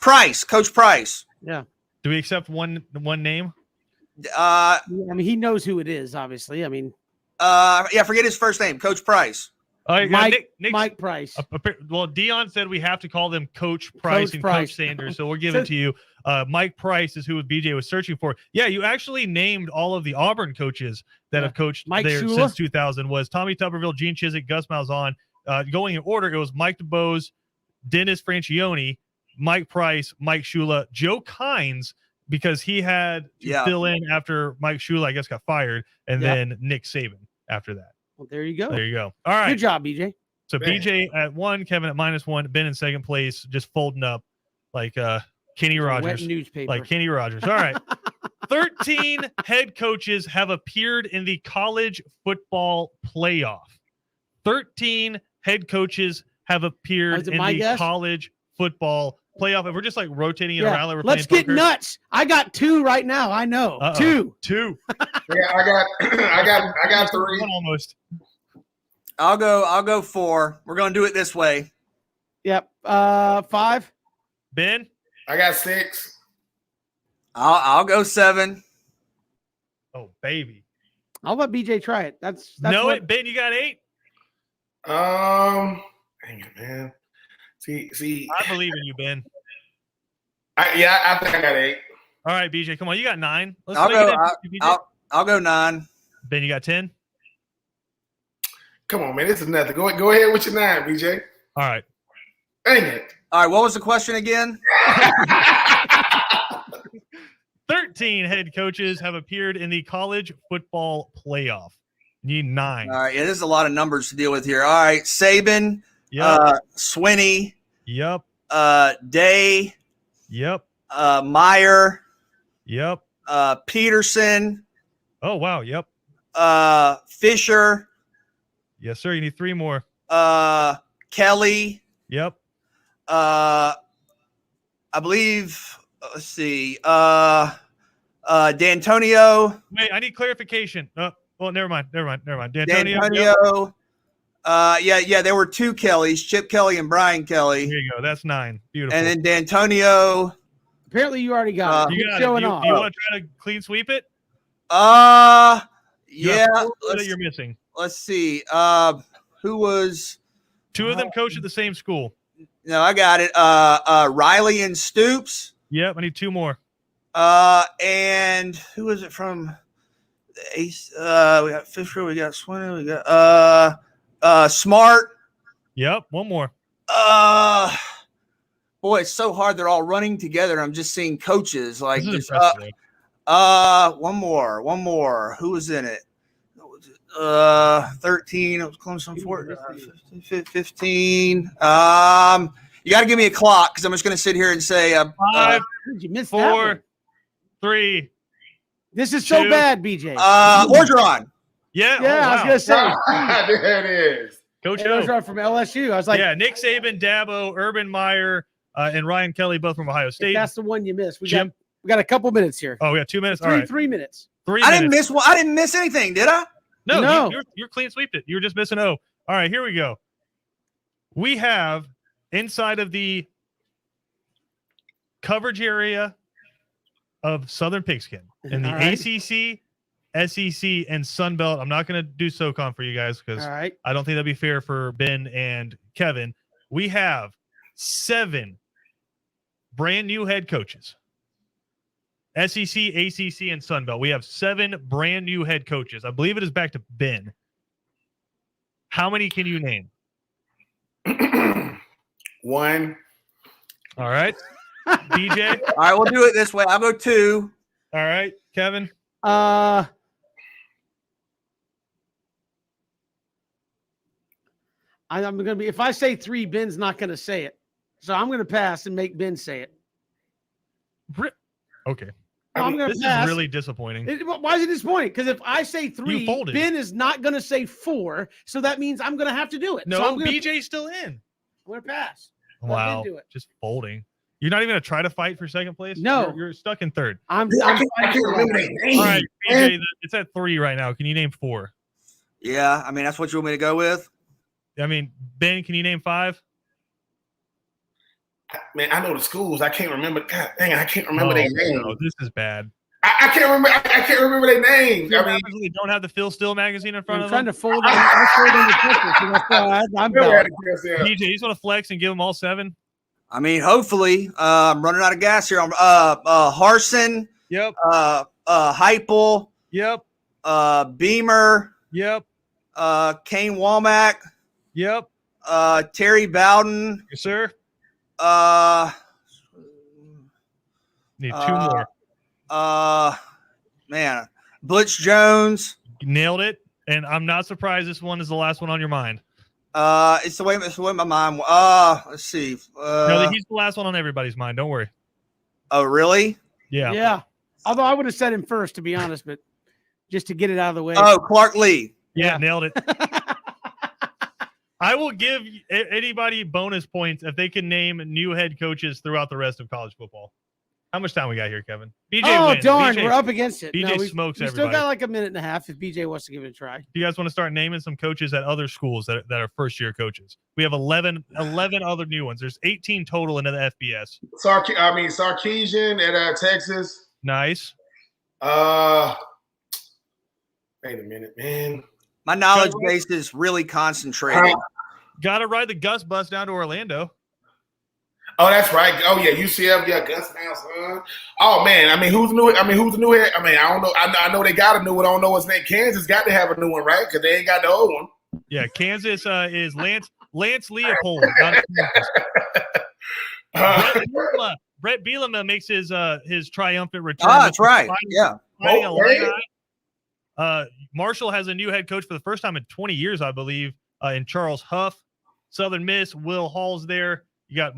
[SPEAKER 3] Price, Coach Price.
[SPEAKER 1] yeah.
[SPEAKER 6] Do we accept one name?
[SPEAKER 1] I mean, he knows who it is, obviously. I mean,
[SPEAKER 3] Yeah, forget his first name, Coach Price.
[SPEAKER 6] All right,
[SPEAKER 1] Mike Price.
[SPEAKER 6] Well, Dion said we have to call them Coach Price and
[SPEAKER 1] Price.
[SPEAKER 6] Coach Sanders, so we're giving it to you. Mike Price is who BJ was searching for. Yeah, you actually named all of the Auburn coaches that have coached
[SPEAKER 1] Mike
[SPEAKER 6] there
[SPEAKER 1] Shula.
[SPEAKER 6] since 2000. Was Tommy Tuberville, Gene Chiswick, Gus Malzahn. Going in order, it was Mike DeBose, Dennis Franchione, Mike Price, Mike Shula, Joe Kynes, because he had to fill in after Mike Shula, I guess, got fired, and then Nick Saban after that.
[SPEAKER 1] Well, there you go.
[SPEAKER 6] There you go. All right.
[SPEAKER 1] Good job, BJ.
[SPEAKER 6] So
[SPEAKER 2] Man.
[SPEAKER 6] BJ at 1, Kevin at -1, Ben in second place, just folding up like Kenny
[SPEAKER 1] Wet
[SPEAKER 6] Rogers.
[SPEAKER 1] newspaper.
[SPEAKER 6] Like Kenny Rogers. All right. 13 head coaches have appeared in the college football playoff. 13 head coaches have appeared
[SPEAKER 1] Is it
[SPEAKER 6] in
[SPEAKER 1] my
[SPEAKER 6] the
[SPEAKER 1] guess?
[SPEAKER 6] college football playoff. If we're just like rotating it around, like we're
[SPEAKER 1] Let's
[SPEAKER 6] playing
[SPEAKER 1] get
[SPEAKER 6] poker.
[SPEAKER 1] nuts. I got 2 right now. I know.
[SPEAKER 6] Uh-oh.
[SPEAKER 1] 2.
[SPEAKER 6] 2.
[SPEAKER 2] Yeah, I got 3.
[SPEAKER 6] One almost.
[SPEAKER 3] I'll go 4. We're gonna do it this way.
[SPEAKER 1] Yep. 5.
[SPEAKER 6] Ben?
[SPEAKER 2] I got 6.
[SPEAKER 3] I'll go 7.
[SPEAKER 6] Oh, baby.
[SPEAKER 1] I'll let BJ try it. That's
[SPEAKER 6] No,
[SPEAKER 1] what,
[SPEAKER 6] Ben, you got 8?
[SPEAKER 2] Dang it, man. See.
[SPEAKER 6] I believe in you, Ben.
[SPEAKER 2] I think I got 8.
[SPEAKER 6] All right, BJ, come on. You got 9. Let's
[SPEAKER 3] I'll
[SPEAKER 6] make
[SPEAKER 3] go.
[SPEAKER 6] it up, BJ.
[SPEAKER 3] I'll go 9.
[SPEAKER 6] Ben, you got 10?
[SPEAKER 2] Come on, man. This is nothing. Go ahead with your 9, BJ.
[SPEAKER 6] All right.
[SPEAKER 2] Dang it.
[SPEAKER 3] All right. What was the question again?
[SPEAKER 6] 13 head coaches have appeared in the college football playoff. You need 9.
[SPEAKER 3] All right. Yeah, there's a lot of numbers to deal with here. All right. Saban,
[SPEAKER 6] Yep.
[SPEAKER 3] Swinney,
[SPEAKER 6] Yep.
[SPEAKER 3] Day,
[SPEAKER 6] Yep.
[SPEAKER 3] Meyer,
[SPEAKER 6] Yep.
[SPEAKER 3] Peterson,
[SPEAKER 6] Oh, wow. Yep.
[SPEAKER 3] Fisher,
[SPEAKER 6] Yes, sir. You need 3 more.
[SPEAKER 3] Kelly,
[SPEAKER 6] Yep.
[SPEAKER 3] I believe, let's see, D'Antonio,
[SPEAKER 6] Wait, I need clarification. Well, never mind. D'Antonio. Yep.
[SPEAKER 3] D'Antonio. Yeah, there were 2 Kellys, Chip Kelly and Brian Kelly.
[SPEAKER 6] Here you go. That's 9. Beautiful.
[SPEAKER 3] And then D'Antonio.
[SPEAKER 1] apparently you already got it.
[SPEAKER 6] you
[SPEAKER 1] Keep
[SPEAKER 6] got
[SPEAKER 1] showing
[SPEAKER 6] it.
[SPEAKER 1] off.
[SPEAKER 6] Do you want to try to clean sweep it? You
[SPEAKER 3] Yeah.
[SPEAKER 6] have 4 that you're missing.
[SPEAKER 3] Let's see. Who was?
[SPEAKER 6] 2 of them coach at the same school.
[SPEAKER 3] No, I got it. Riley and Stoops.
[SPEAKER 6] Yep. I need 2 more.
[SPEAKER 3] And who was it from? The Ace. We got Fisher. We got Swinney. We got Smart.
[SPEAKER 6] Yep. 1 more.
[SPEAKER 3] Boy, it's so hard. They're all running together. I'm just seeing coaches like
[SPEAKER 6] This is
[SPEAKER 3] just
[SPEAKER 6] impressive.
[SPEAKER 3] one more. Who was in it? 13. It was Clemson. 14, 15. You got to give me a clock because I'm just going to sit here and say
[SPEAKER 6] 5,
[SPEAKER 1] Did you miss that
[SPEAKER 6] 4,
[SPEAKER 1] one?
[SPEAKER 6] 3.
[SPEAKER 1] This is so
[SPEAKER 6] 2.
[SPEAKER 1] bad, BJ.
[SPEAKER 3] Orgeron.
[SPEAKER 6] Yeah.
[SPEAKER 1] yeah,
[SPEAKER 6] oh,
[SPEAKER 1] I was
[SPEAKER 6] wow.
[SPEAKER 1] gonna say.
[SPEAKER 2] There it is.
[SPEAKER 6] Coach
[SPEAKER 1] Those
[SPEAKER 6] O.
[SPEAKER 1] are from LSU. I was like,
[SPEAKER 6] Yeah, Nick Saban, Dabo, Urban Meyer, and Ryan Kelly, both from Ohio
[SPEAKER 1] If
[SPEAKER 6] State.
[SPEAKER 1] that's the one you missed. We
[SPEAKER 6] Jim-
[SPEAKER 1] got a couple minutes here.
[SPEAKER 6] Oh, we got 2 minutes. All
[SPEAKER 1] Three
[SPEAKER 6] right,
[SPEAKER 1] 3 minutes.
[SPEAKER 6] 3
[SPEAKER 3] I
[SPEAKER 6] minutes.
[SPEAKER 3] didn't miss one. I didn't miss anything, did I?
[SPEAKER 6] No,
[SPEAKER 1] No.
[SPEAKER 6] you're clean sweeped it. You were just missing O. All right, here we go. We have inside of the coverage area of Southern Pigskin in the
[SPEAKER 1] All right.
[SPEAKER 6] ACC, SEC, and Sun Belt. I'm not going to do SoCon for you guys because
[SPEAKER 1] All right.
[SPEAKER 6] I don't think that'd be fair for Ben and Kevin. We have 7 brand new head coaches. SEC, ACC, and Sun Belt. We have 7 brand new head coaches. I believe it is back to Ben. How many can you name?
[SPEAKER 2] One.
[SPEAKER 6] All right. DJ.
[SPEAKER 3] All right, we'll do it this way. I'll go 2.
[SPEAKER 6] All right. Kevin.
[SPEAKER 1] I'm gonna be. If I say 3, Ben's not gonna say it, so I'm gonna pass and make Ben say it.
[SPEAKER 6] Okay.
[SPEAKER 1] No, I'm gonna
[SPEAKER 6] This
[SPEAKER 1] pass.
[SPEAKER 6] is really disappointing.
[SPEAKER 1] Why is it disappointing? Because if I say 3,
[SPEAKER 6] folded.
[SPEAKER 1] Ben is not gonna say 4, so that means I'm gonna have to do it.
[SPEAKER 6] No,
[SPEAKER 1] so I'm gonna,
[SPEAKER 6] BJ's still in.
[SPEAKER 1] I'm gonna pass. Let
[SPEAKER 6] Wow.
[SPEAKER 1] Ben do it.
[SPEAKER 6] Just folding. You're not even going to try to fight for second place?
[SPEAKER 1] No.
[SPEAKER 6] You're stuck in third.
[SPEAKER 1] I'm
[SPEAKER 2] I can't remember their name.
[SPEAKER 6] All right,
[SPEAKER 2] man.
[SPEAKER 6] BJ, it's at 3 right now. Can you name 4?
[SPEAKER 3] Yeah, I mean, that's what you want me to go with?
[SPEAKER 6] I mean, Ben, can you name 5?
[SPEAKER 2] Man, I know the schools. I can't remember. God dang, I can't remember their names.
[SPEAKER 6] No, this is bad.
[SPEAKER 2] I can't remember. I can't remember their names. I mean,
[SPEAKER 6] We don't have the Phil Still magazine in front
[SPEAKER 1] I'm
[SPEAKER 6] of
[SPEAKER 1] trying
[SPEAKER 6] them.
[SPEAKER 1] to fold it. I fold in the picture, so that's why I'm
[SPEAKER 2] never had
[SPEAKER 1] down.
[SPEAKER 2] a guess there.
[SPEAKER 6] BJ, you just want to flex and give them all 7?
[SPEAKER 3] I mean, hopefully, I'm running out of gas here. Harson,
[SPEAKER 6] Yep.
[SPEAKER 3] Heupel,
[SPEAKER 6] Yep.
[SPEAKER 3] Beamer,
[SPEAKER 6] Yep.
[SPEAKER 3] Kane Womack,
[SPEAKER 6] Yep.
[SPEAKER 3] Terry Bowden,
[SPEAKER 6] Yes, sir. Need 2 more.
[SPEAKER 3] Man, Butch Jones.
[SPEAKER 6] You nailed it. And I'm not surprised this one is the last one on your mind.
[SPEAKER 3] It's the way my mind. Let's see.
[SPEAKER 6] No, he's the last one on everybody's mind. Don't worry.
[SPEAKER 3] Oh, really?
[SPEAKER 6] Yeah.
[SPEAKER 1] Yeah. Although I would have said him first, to be honest, but just to get it out of the way.
[SPEAKER 3] Oh, Clark Lee.
[SPEAKER 6] Yeah, nailed it. I will give anybody bonus points if they can name new head coaches throughout the rest of college football. How much time we got here, Kevin? BJ
[SPEAKER 1] Oh,
[SPEAKER 6] wins.
[SPEAKER 1] darn.
[SPEAKER 6] BJ
[SPEAKER 1] We're up against it.
[SPEAKER 6] BJ
[SPEAKER 1] we
[SPEAKER 6] smokes
[SPEAKER 1] we still
[SPEAKER 6] everybody.
[SPEAKER 1] got like a minute and a half if BJ wants to give it a try.
[SPEAKER 6] Do you guys want to start naming some coaches at other schools that are first-year coaches? We have 11 other new ones. There's 18 total into the FBS.
[SPEAKER 2] Sarkisian at Texas.
[SPEAKER 6] Nice.
[SPEAKER 2] Wait a minute, man.
[SPEAKER 3] My knowledge base is really concentrated.
[SPEAKER 6] Got to ride the Gus bus down to Orlando.
[SPEAKER 2] Oh, that's right. Oh yeah, UCF. Yeah, Gus now, son. Oh man, I mean, who's new? I mean, who's the new head? I mean, I don't know. I know they got a new one. I don't know his name. Kansas got to have a new one, right? Because they ain't got the old one.
[SPEAKER 6] Yeah, Kansas is Lance Leopold. Brett Bielema makes his triumphant return.
[SPEAKER 3] That's right. Yeah.
[SPEAKER 6] Fighting
[SPEAKER 2] Okay.
[SPEAKER 6] Illini. Marshall has a new head coach for the first time in 20 years, I believe, in Charles Huff. Southern Miss, Will Hall's there. You got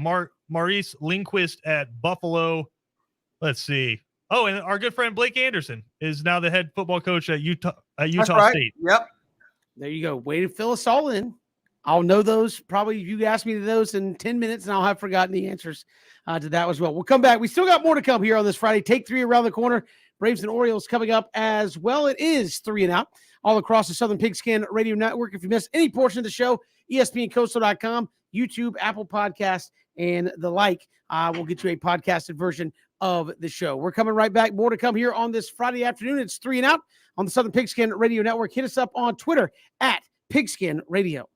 [SPEAKER 6] Maurice Lindquist at Buffalo. Let's see. Oh, and our good friend Blake Anderson is now the head football coach at Utah
[SPEAKER 3] That's right.
[SPEAKER 6] State.
[SPEAKER 3] Yep.
[SPEAKER 1] There you go. Way to fill us all in. I'll know those. Probably you ask me those in 10 minutes, and I'll have forgotten the answers to that as well. We'll come back. We still got more to come here on this Friday. Take 3 around the corner. Braves and Orioles coming up as well. It is 3 and out all across the Southern Pigskin Radio Network. If you missed any portion of the show, ESPNCoastal.com, YouTube, Apple Podcasts, and the like. We'll get you a podcasted version of the show. We're coming right back. More to come here on this Friday afternoon. It's 3 and out on the Southern Pigskin Radio Network. Hit us up on Twitter at Pigskin Radio.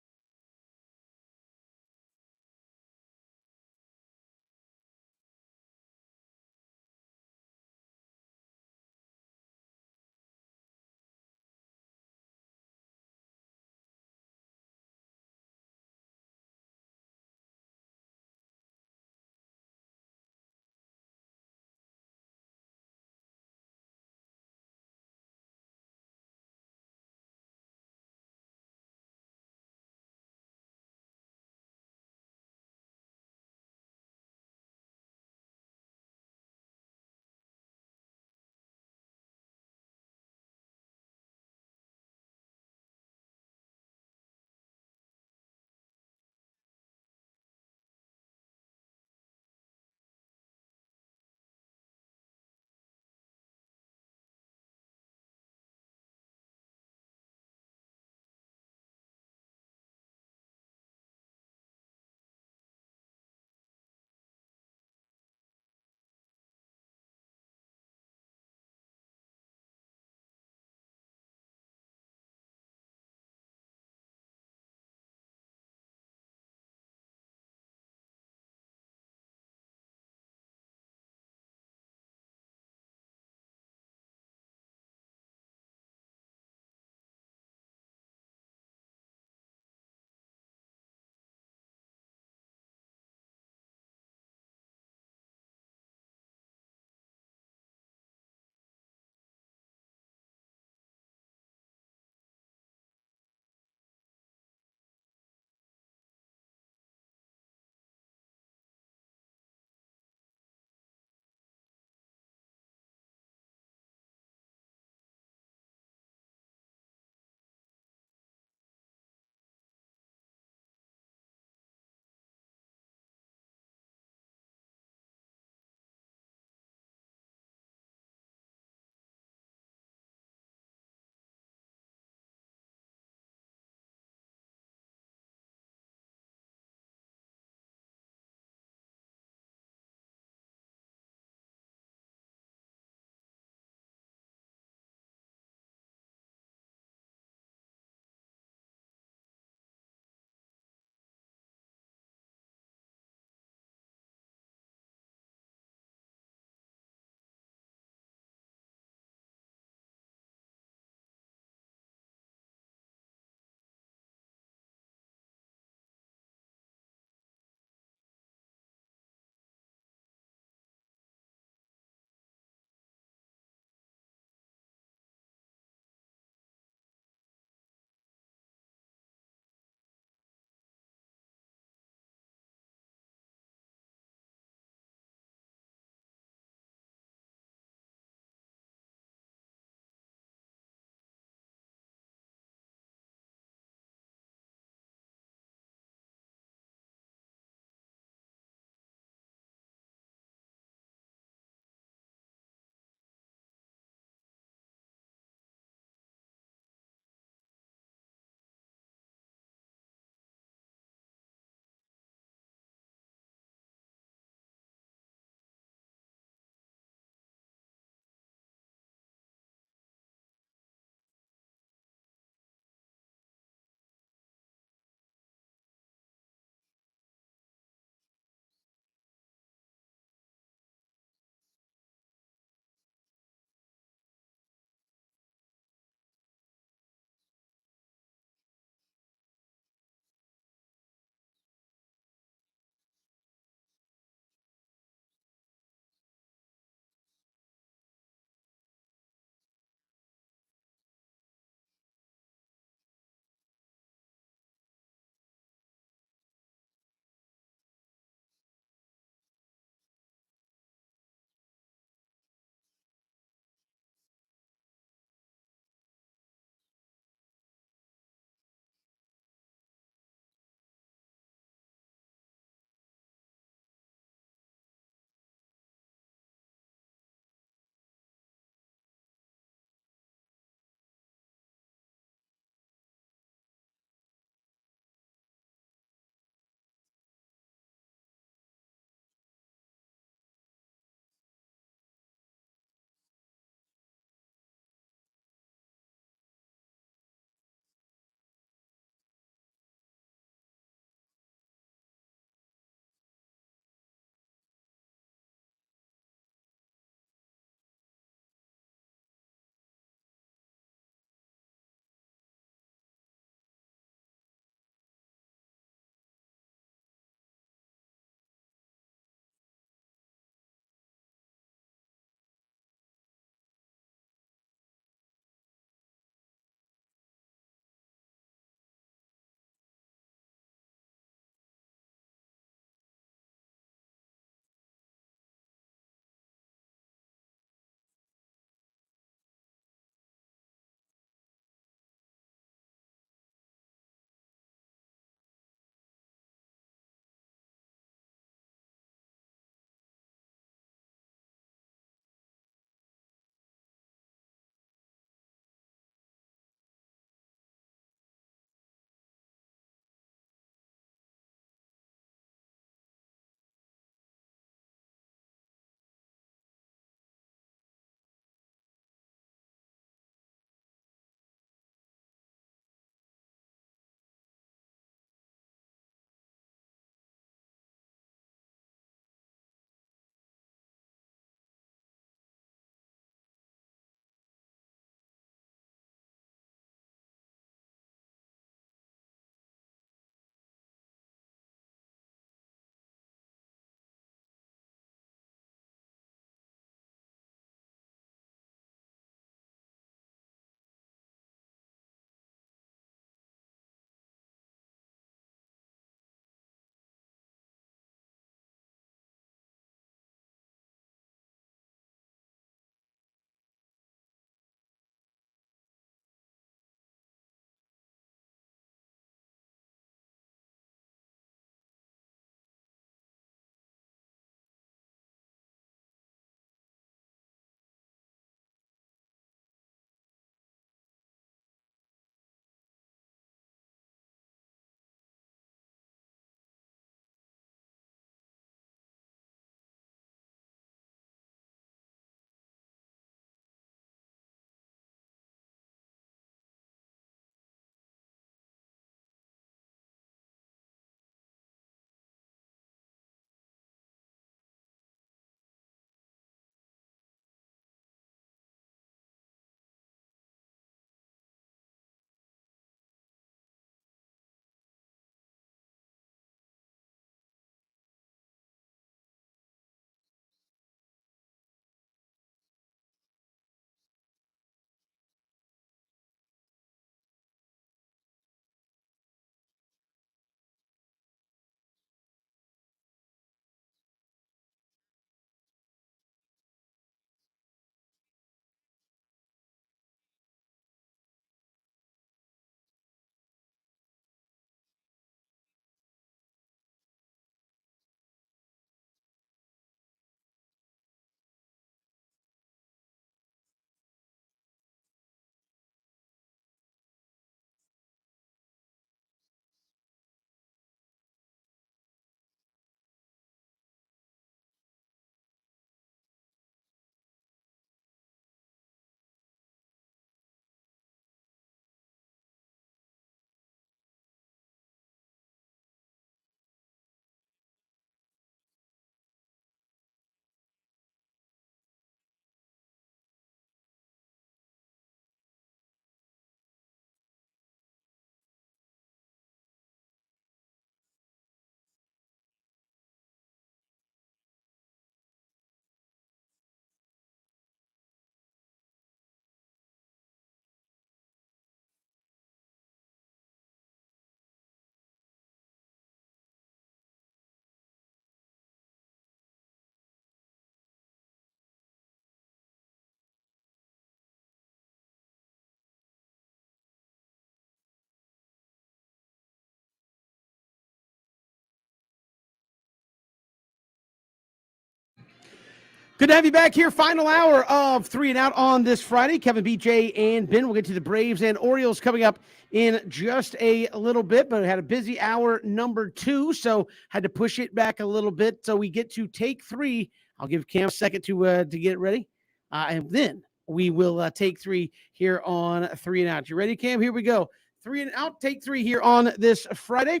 [SPEAKER 1] Good to have you back here. Final hour of 3 and Out on this Friday. Kevin, BJ, and Ben. We'll get to the Braves and Orioles coming up in just a little bit, but we had a busy hour number 2, so had to push it back a little bit. So we get to take 3. I'll give Cam a second to get ready, and then we will take 3 here on 3 and Out. You ready, Cam? Here we go. 3 and Out, take 3 here on this Friday.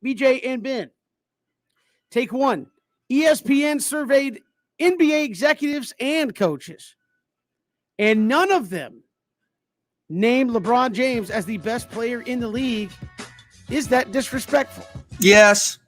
[SPEAKER 1] BJ and Ben. Take 1. ESPN surveyed NBA executives and coaches, and none of them named LeBron James as the best player in the league. Is that disrespectful?
[SPEAKER 3] Yes.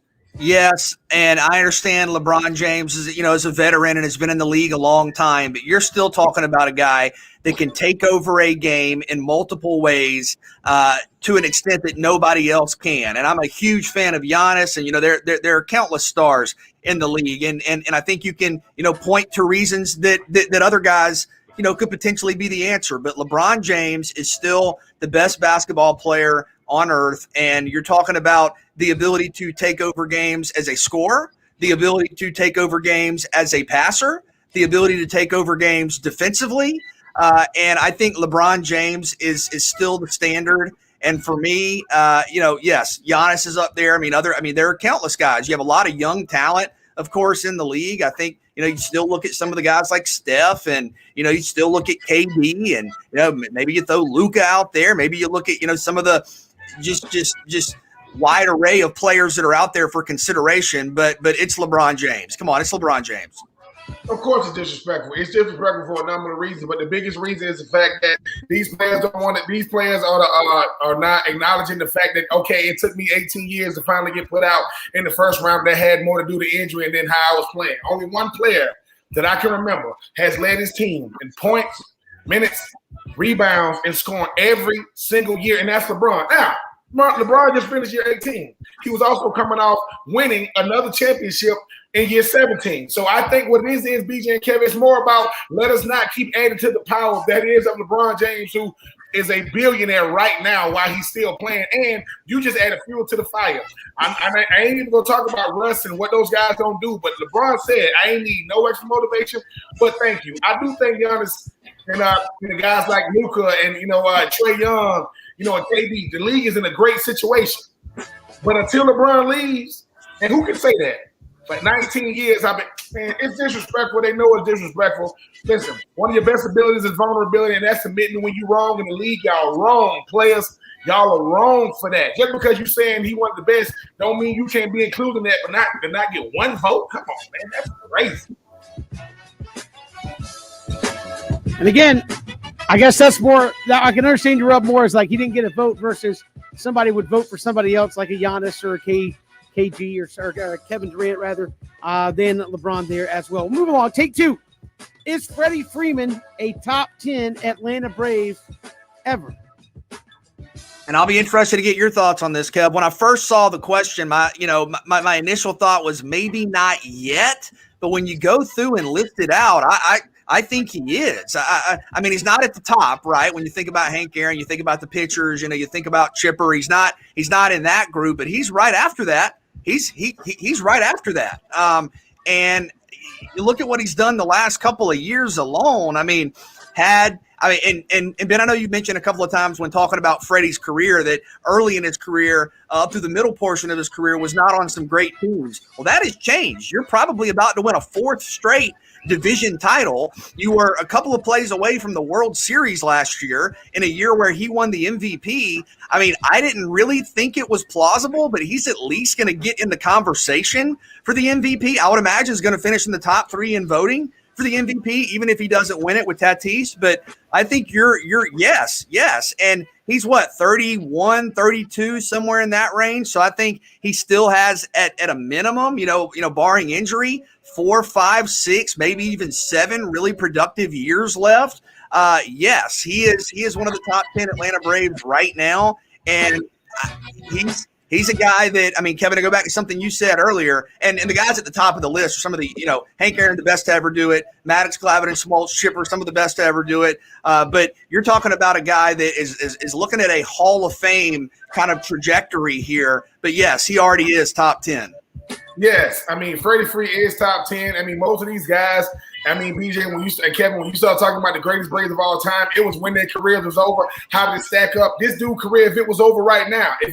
[SPEAKER 3] And I understand LeBron James is a veteran and has been in the league a long time, but you're still talking about a guy that can take over a game in multiple ways to an extent that nobody else can. And I'm a huge fan of Giannis, and there are countless stars in the league, and I think you can point to reasons that other guys could potentially be the answer. But LeBron James is still the best basketball player on earth, and you're talking about the ability to take over games as a scorer, the ability to take over games as a passer, the ability to take over games defensively. And I think LeBron James is still the standard. And for me, yes, Giannis is up there. There are countless guys. You have a lot of young talent, of course, in the league. I think, you still look at some of the guys like Steph, and, you still look at KD, and, maybe you throw Luka out there. Maybe you look at, some of the just wide array of players that are out there for consideration. But it's LeBron James. Come on, it's LeBron James.
[SPEAKER 2] Of course it's disrespectful. It's disrespectful for a number of reasons, but the biggest reason is the fact that these players don't want it. These players are not acknowledging the fact that, okay, it took me 18 years to finally get put out in the first round. That had more to do with the injury than how I was playing. Only one player that I can remember has led his team in points, minutes, rebounds, and scoring every single year, and that's LeBron. Now, LeBron just finished year 18. He was also coming off winning another championship in year 17. So I think what it is BJ and Kevin, it's more about let us not keep adding to the power that is of LeBron James, who is a billionaire right now while he's still playing. And you just added fuel to the fire. I ain't even going to talk about Russ and what those guys don't do, but LeBron said, I ain't need no extra motivation, but thank you. I do think Giannis and guys like Luka and, Trae Young, and KD, the league is in a great situation. But until LeBron leaves, and who can say that? But 19 years, it's disrespectful. They know it's disrespectful. Listen, one of your best abilities is vulnerability, and that's admitting when you're wrong in the league. Y'all wrong, players. Y'all are wrong for that. Just because you're saying he wasn't the best, don't mean you can't be included in that, but not get one vote. Come on, man, that's crazy.
[SPEAKER 1] And again, I guess that's more. I can understand your rub more is like he didn't get a vote versus somebody would vote for somebody else like a Giannis or a KG or Kevin Durant rather than LeBron there as well. Move along. Take 2. Is Freddie Freeman a top 10 Atlanta Brave ever?
[SPEAKER 3] And I'll be interested to get your thoughts on this, Kev. When I first saw the question, my initial thought was maybe not yet. But when you go through and list it out, I think he is. I mean, he's not at the top, right? When you think about Hank Aaron, you think about the pitchers, you think about Chipper. He's not in that group, but he's right after that. He's right after that. And you look at what he's done the last couple of years alone. And Ben, I know you mentioned a couple of times when talking about Freddie's career that early in his career, up through the middle portion of his career, was not on some great teams. Well, that has changed. You're probably about to win a 4th straight division title. You were a couple of plays away from the World Series last year in a year where he won the MVP. I didn't really think it was plausible, but he's at least going to get in the conversation for the MVP. I would imagine he's going to finish in the top 3 in voting for the MVP, even if he doesn't win it with Tatis. But I think you're yes. And he's 31, 32, somewhere in that range. So I think he still has at a minimum, barring injury, 4, 5, 6, maybe even 7 really productive years left. Yes, he is one of the top 10 Atlanta Braves right now. And he's a guy that, Kevin, to go back to something you said earlier, and the guys at the top of the list are some of the, Hank Aaron, the best to ever do it, Maddox, Glavine, and Smoltz, Chipper, some of the best to ever do it. But you're talking about a guy that is looking at a Hall of Fame kind of trajectory here. But yes, he already is top 10.
[SPEAKER 2] Yes, I mean Freddie Freeman is top 10. I mean most of these guys. I mean BJ, and Kevin, when you start talking about the greatest Braves of all time, it was when their career was over. How did it stack up? This dude's career, if it was over right now, it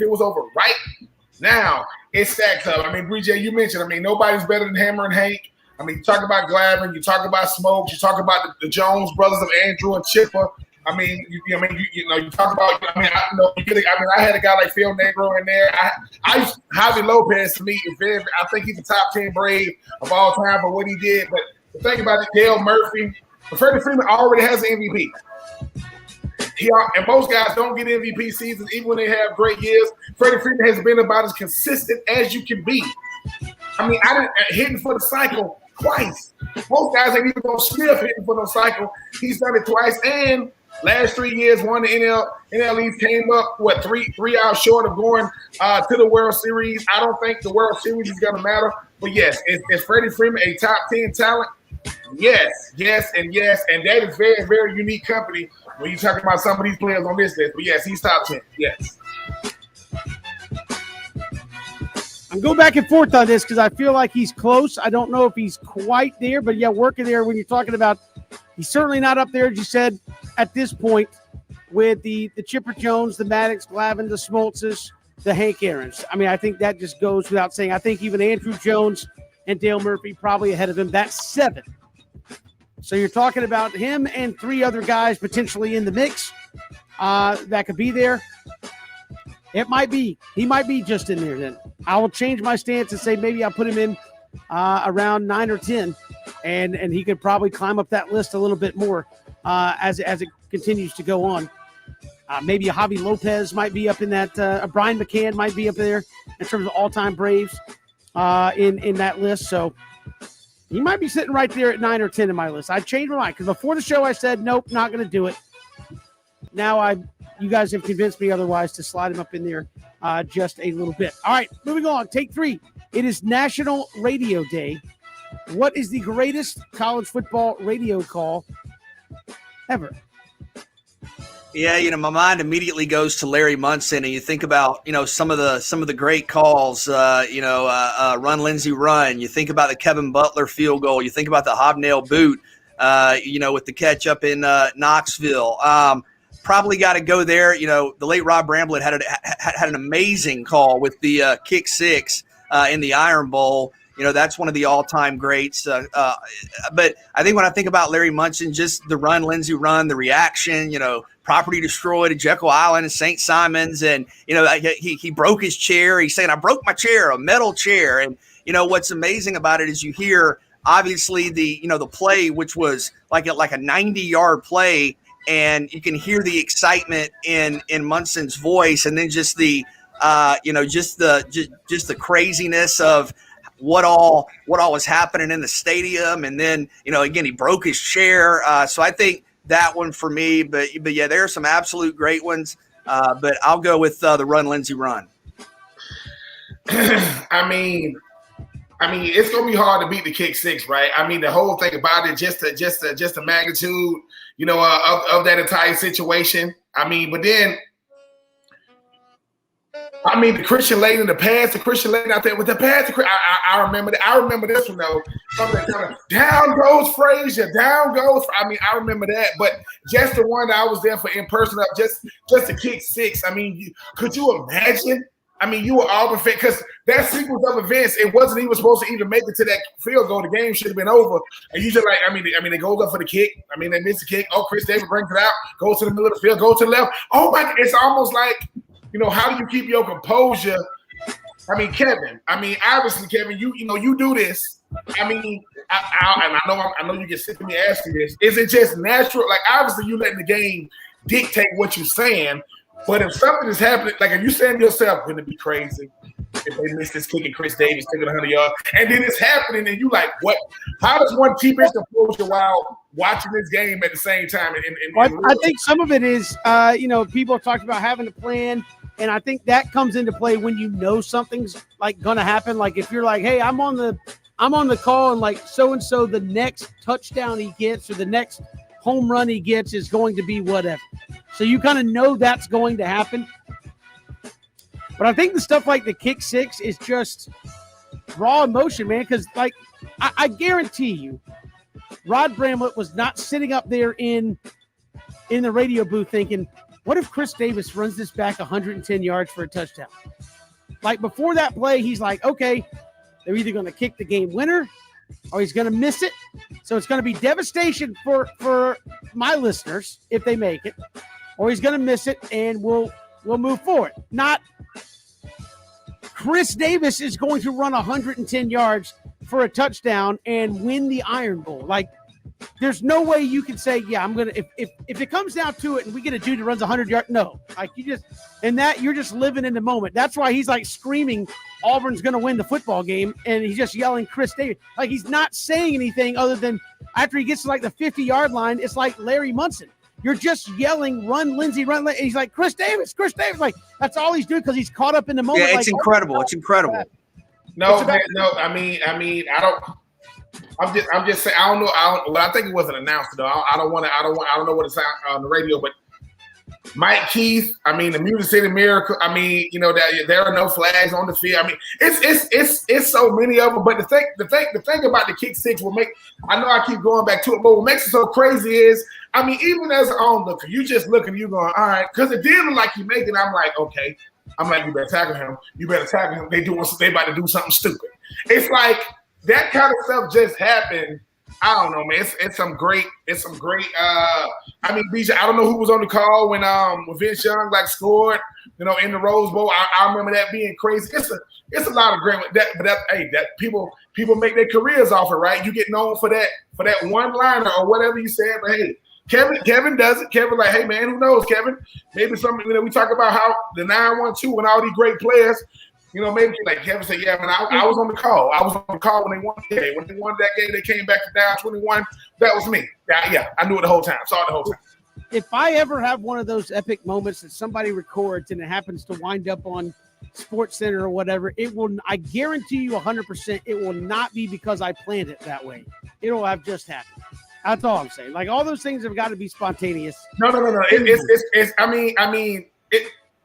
[SPEAKER 2] stacks up. I mean BJ, you mentioned. I mean nobody's better than Hammer and Hank. I mean you talk about Glavine, you talk about Smokes, you talk about the Jones brothers of Andrew and Chipper. I mean, you talk about. I mean, I had a guy like Phil Negro in there. Javi Lopez to me is very. I think he's the top 10 Brave of all time for what he did. But the thing about it, Dale Murphy, Freddie Freeman already has an MVP. And most guys don't get MVP seasons, even when they have great years. Freddie Freeman has been about as consistent as you can be. I mean, I didn't hitting for the cycle twice. Most guys ain't even gonna sniff hitting for the cycle. He's done it twice, and last 3 years, won the NL East, came up, three hours short of going to the World Series. I don't think the World Series is going to matter. But, yes, is Freddie Freeman a top 10 talent? Yes, and that is very, very unique company when you're talking about some of these players on this list. But, yes, he's top 10, yes.
[SPEAKER 1] I'm going back and forth on this because I feel like he's close. I don't know if he's quite there, but, yeah, working there when you're talking about he's certainly not up there, as you said, at this point with the Chipper Jones, the Maddox, Glavine, the Smoltzes, the Hank Aaron's. I mean, I think that just goes without saying. I think even Andrew Jones and Dale Murphy probably ahead of him. That's 7. So you're talking about him and 3 other guys potentially in the mix that could be there. It might be. He might be just in there then. I will change my stance and say maybe I'll put him in around 9 or 10, and he could probably climb up that list a little bit more as it continues to go on. Maybe a Javi Lopez might be up in that. Brian McCann might be up there in terms of all-time Braves in that list. So he might be sitting right there at 9 or 10 in my list. I changed my mind because before the show I said, nope, not going to do it. Now you guys have convinced me otherwise to slide him up in there just a little bit. All right, moving on. Take 3. It is National Radio Day. What is the greatest college football radio call ever?
[SPEAKER 3] Yeah, my mind immediately goes to Larry Munson, and you think about, some of the great calls, Run Lindsey Run. You think about the Kevin Butler field goal. You think about the hobnail boot, with the catch up in Knoxville. Probably got to go there. The late Rob Bramblett had an amazing call with the kick 6 in the Iron Bowl. That's one of the all-time greats. But I think when I think about Larry Munson, just the Run Lindsey Run, the reaction, property destroyed at Jekyll Island and St. Simon's, and he broke his chair. He's saying, "I broke my chair, a metal chair." And what's amazing about it is you hear obviously the play, which was like a 90-yard play, and you can hear the excitement in Munson's voice, and then just the just the craziness of what all was happening in the stadium. And then again, he broke his chair. So I think that one for me, but yeah, there are some absolute great ones. But I'll go with the Run Lindsey Run.
[SPEAKER 2] I mean, it's gonna be hard to beat the kick 6, right? I mean, the whole thing about it, just the magnitude, of that entire situation. I mean, but then, the Christian Laettner, the Christian Laettner out there with the pass. I remember that. I remember this one though. Something kind of down goes Frazier, down goes. I remember that. But just the one that I was there for in person, just the kick 6. Could you imagine? You were Auburn fan because that sequence of events, it wasn't even supposed to even make it to that field goal. The game should have been over. And you just it goes up for the kick. They miss the kick. Oh, Chris Davis brings it out, goes to the middle of the field, goes to the left. Oh my God, it's almost like, how do you keep your composure? Kevin. Obviously, Kevin, you do this. I know you get sick of me asking this. Is it just natural? Like, obviously, you letting the game dictate what you're saying. But if something is happening, like if you saying to yourself, wouldn't it be crazy if they missed this kick and Chris Davis took it 100 yards, and then it's happening, and you like, what? How does one keep his composure while watching this game at the same time?
[SPEAKER 1] I think some of it is, people talked about having a plan, and I think that comes into play when something's like going to happen. Like if you're like, hey, I'm on the call, and like so and so, the next touchdown he gets or the next home run he gets is going to be whatever. So you kind of know that's going to happen. But I think the stuff like the kick 6 is just raw emotion, man. Because like I guarantee you, Rod Bramlett was not sitting up there in the radio booth thinking, what if Chris Davis runs this back 110 yards for a touchdown? Like before that play, he's like, okay, they're either going to kick the game winner or he's going to miss it. So it's going to be devastation for my listeners if they make it, or he's going to miss it and we'll move forward. Not Chris Davis is going to run 110 yards for a touchdown and win the Iron Bowl. Like, there's no way you can say, yeah, I'm going to, if it comes down to it and we get a dude that runs 100 yards, no. Like, you're just living in the moment. That's why he's like screaming, Auburn's going to win the football game, and he's just yelling Chris Davis. Like, he's not saying anything other than after he gets to like the 50-yard line, it's like Larry Munson. You're just yelling, run, Lindsey, run. And he's like, Chris Davis. Like, that's all he's doing because he's caught up in the moment.
[SPEAKER 3] Yeah, it's
[SPEAKER 1] like,
[SPEAKER 3] incredible. It's incredible.
[SPEAKER 2] No, man, no. I mean, I don't. I'm just saying. I don't know. Well, I think it wasn't announced though. I don't know what it's on the radio, but Mike Keith. I mean, the Music City Miracle. I mean, that there are no flags on the field. I mean, it's so many of them. But the thing about the kick six will make. I know I keep going back to it, but what makes it so crazy is, I mean, even as an onlooker, you just looking, you going, all right, because it did look like you make it. I'm like, okay. I'm like, you better tackle him. You better tackle him. They about to do something stupid. It's like that kind of stuff just happened. I don't know, man. It's some great. I mean, BJ. I don't know who was on the call when Vince Young scored. In the Rose Bowl. I remember that being crazy. It's a lot of great. That people make their careers off it, right? You get known for that one liner or whatever you said, but hey. Kevin does it. Kevin like, hey man, who knows, Kevin? Maybe something. We talk about how the 9-1-2 and all these great players. Maybe like Kevin said, yeah, man, I was on the call. I was on the call when they won the game. When they won that game, they came back to down 21. That was me. Yeah, I knew it the whole time. Saw it the whole time.
[SPEAKER 1] If I ever have one of those epic moments that somebody records and it happens to wind up on Sports Center or whatever, it will. I guarantee you 100%, it will not be because I planned it that way. It'll have just happened. That's all I'm saying. Like all those things have got to be spontaneous.
[SPEAKER 2] No. It's. I mean.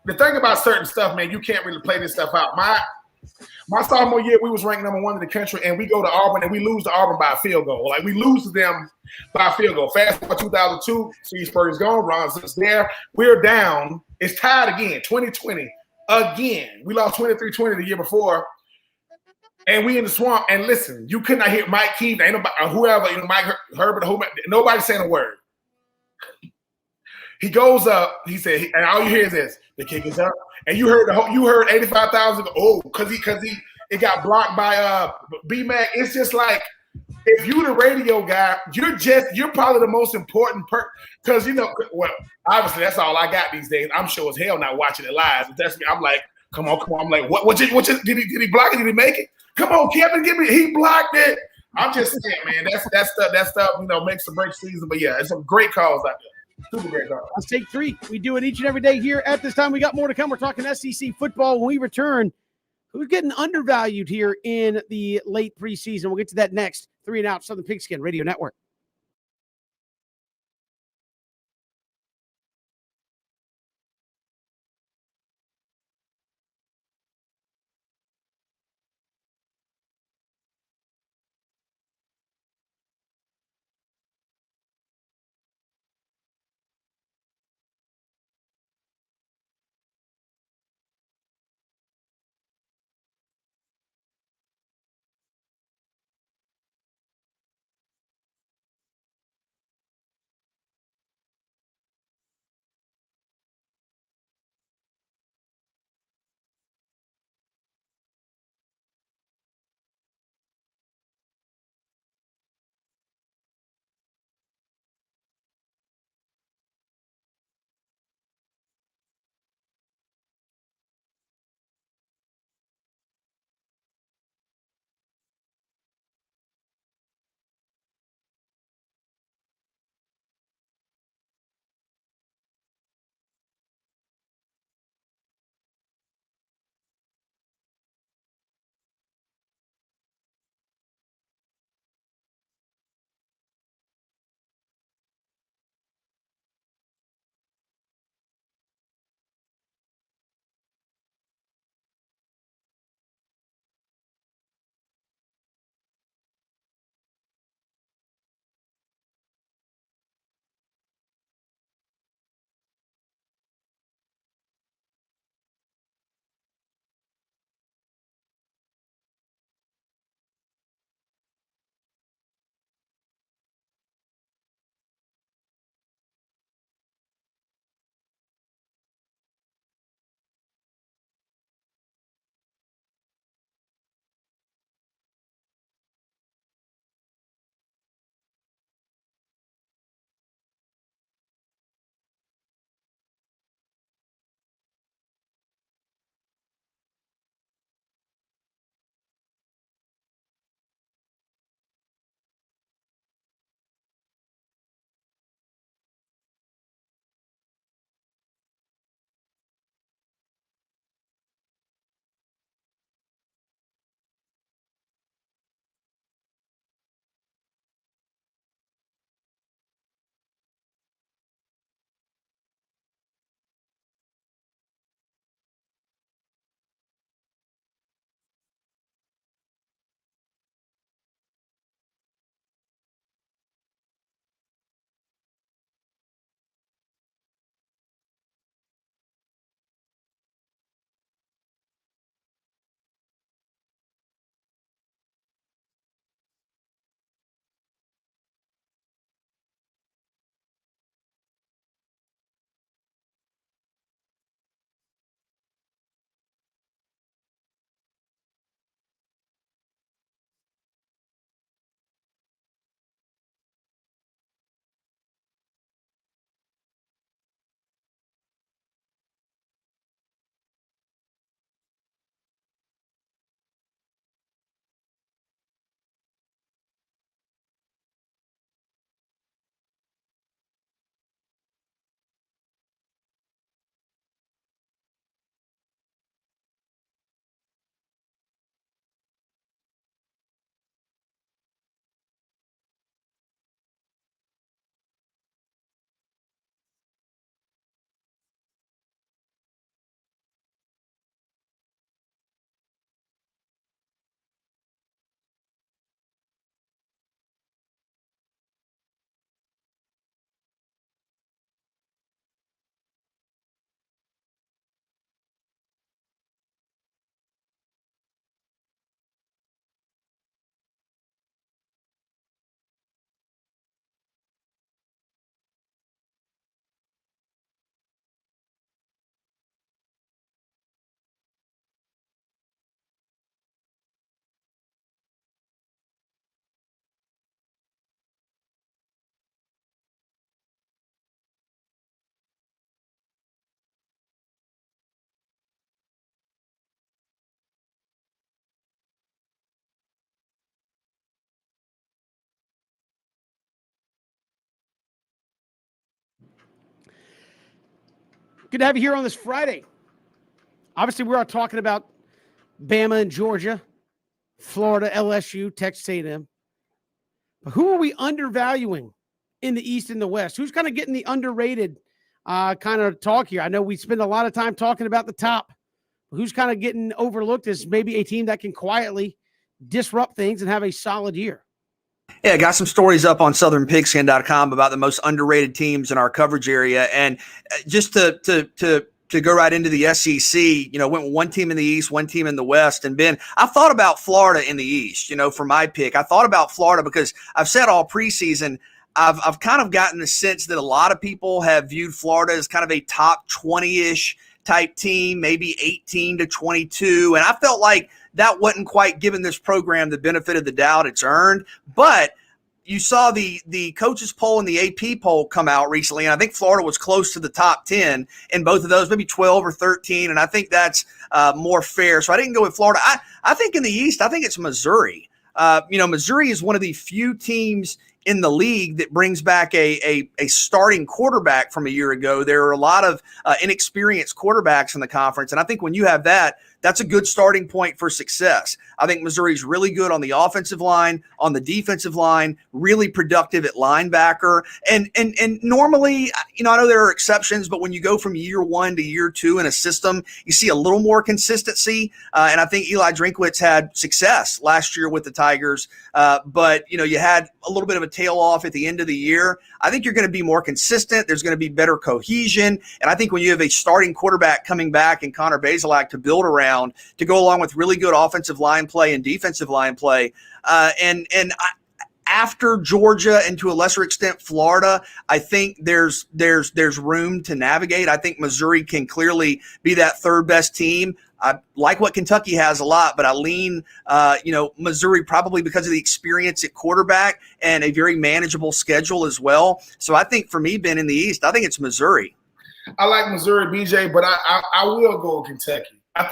[SPEAKER 2] The thing about certain stuff, man, you can't really play this stuff out. My sophomore year, we was ranked number 1 in the country, and we go to Auburn and we lose to Auburn by a field goal. Like we lose to them by a field goal. Fast forward 2002, Steve Spurrier's gone. Ron Since there, we're down. It's tied again. 2020 again. We lost 23-20 the year before. And we in the swamp, and listen, you could not hear Mike Keith, ain't nobody, or whoever, Mike Herbert, nobody saying a word. He goes up, he said, and all you hear is this: the kick is up, and you heard 85,000. Oh, because it got blocked by B-Mac. It's just like if you the radio guy, you're probably the most important because well, obviously that's all I got these days. I'm sure as hell not watching it live. If that's me, I'm like, come on. I'm like, what did he block it? Did he make it? Come on, Kevin, give me. He blocked it. I'm just saying, man. That stuff. Makes or breaks season. But yeah, it's some great calls out there. Super great calls.
[SPEAKER 1] Let's take 3. We do it each and every day here at this time. We got more to come. We're talking SEC football when we return. Who's getting undervalued here in the late preseason? We'll get to that next. 3 and Out, Southern Pigskin Radio Network. Good to have you here on this Friday. Obviously, we're all talking about Bama and Georgia, Florida, LSU, Texas A&M. But who are we undervaluing in the East and the West? Who's kind of getting the underrated kind of talk here? I know we spend a lot of time talking about the top. Who's kind of getting overlooked as maybe a team that can quietly disrupt things and have a solid year?
[SPEAKER 3] Yeah, got some stories up on southernpigskin.com about the most underrated teams in our coverage area. And just to go right into the SEC, went with one team in the East, one team in the West. And Ben, I thought about Florida in the East, for my pick. I thought about Florida because I've said all preseason, I've kind of gotten the sense that a lot of people have viewed Florida as kind of a top 20-ish type team, maybe 18 to 22. And I felt like that wasn't quite giving this program the benefit of the doubt it's earned. But you saw the coaches poll and the AP poll come out recently, and I think Florida was close to the top 10 in both of those, maybe 12 or 13, and I think that's more fair. So I didn't go with Florida. I think in the East, I think it's Missouri. Missouri is one of the few teams in the league that brings back a starting quarterback from a year ago. There are a lot of inexperienced quarterbacks in the conference, and I think when you have that, that's a good starting point for success. I think Missouri's really good on the offensive line, on the defensive line, really productive at linebacker. And normally, I know there are exceptions, but when you go from year one to year two in a system, you see a little more consistency. And I think Eli Drinkwitz had success last year with the Tigers. But you had a little bit of a tail off at the end of the year. I think you're going to be more consistent. There's going to be better cohesion. And I think when you have a starting quarterback coming back in Connor Bazelak to build around, to go along with really good offensive line play and defensive line play. After Georgia and to a lesser extent Florida, I think there's room to navigate. I think Missouri can clearly be that third best team. I like what Kentucky has a lot, but I lean, Missouri probably because of the experience at quarterback and a very manageable schedule as well. So I think for me, Ben, in the East, I think it's Missouri.
[SPEAKER 2] I like Missouri, BJ, but I will go with Kentucky. I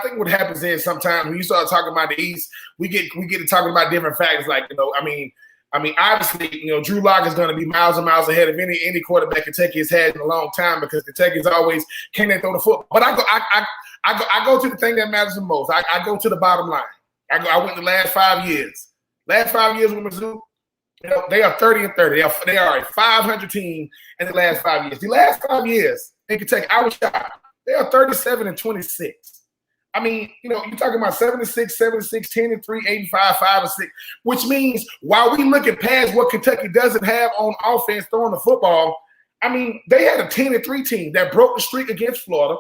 [SPEAKER 2] think what happens is sometimes when you start talking about the East, we get to talking about different factors. Like obviously, Drew Lock is going to be miles and miles ahead of any quarterback Kentucky has had in a long time because Kentucky's always can they throw the football. But I go to the thing that matters the most. I go to the bottom line. I went the last 5 years. Last 5 years with Mizzou, they are 30-30. They are a 500 team in the last 5 years. The last 5 years in Kentucky, I was shocked. They are 37-26. You're talking about 76, 10-3, 85, 5-6, which means while we look at past what Kentucky doesn't have on offense throwing the football, they had a 10-3 team that broke the streak against Florida.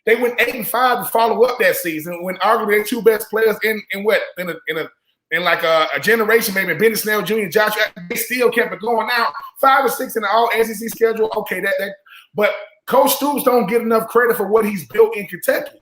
[SPEAKER 2] They went 8-5 to follow up that season when arguably their two best players in a generation, maybe Benny Snell Jr. and Josh, they still kept it going. Now 5 or 6 in the all SEC schedule. Okay, but Coach Stoops don't get enough credit for what he's built in Kentucky.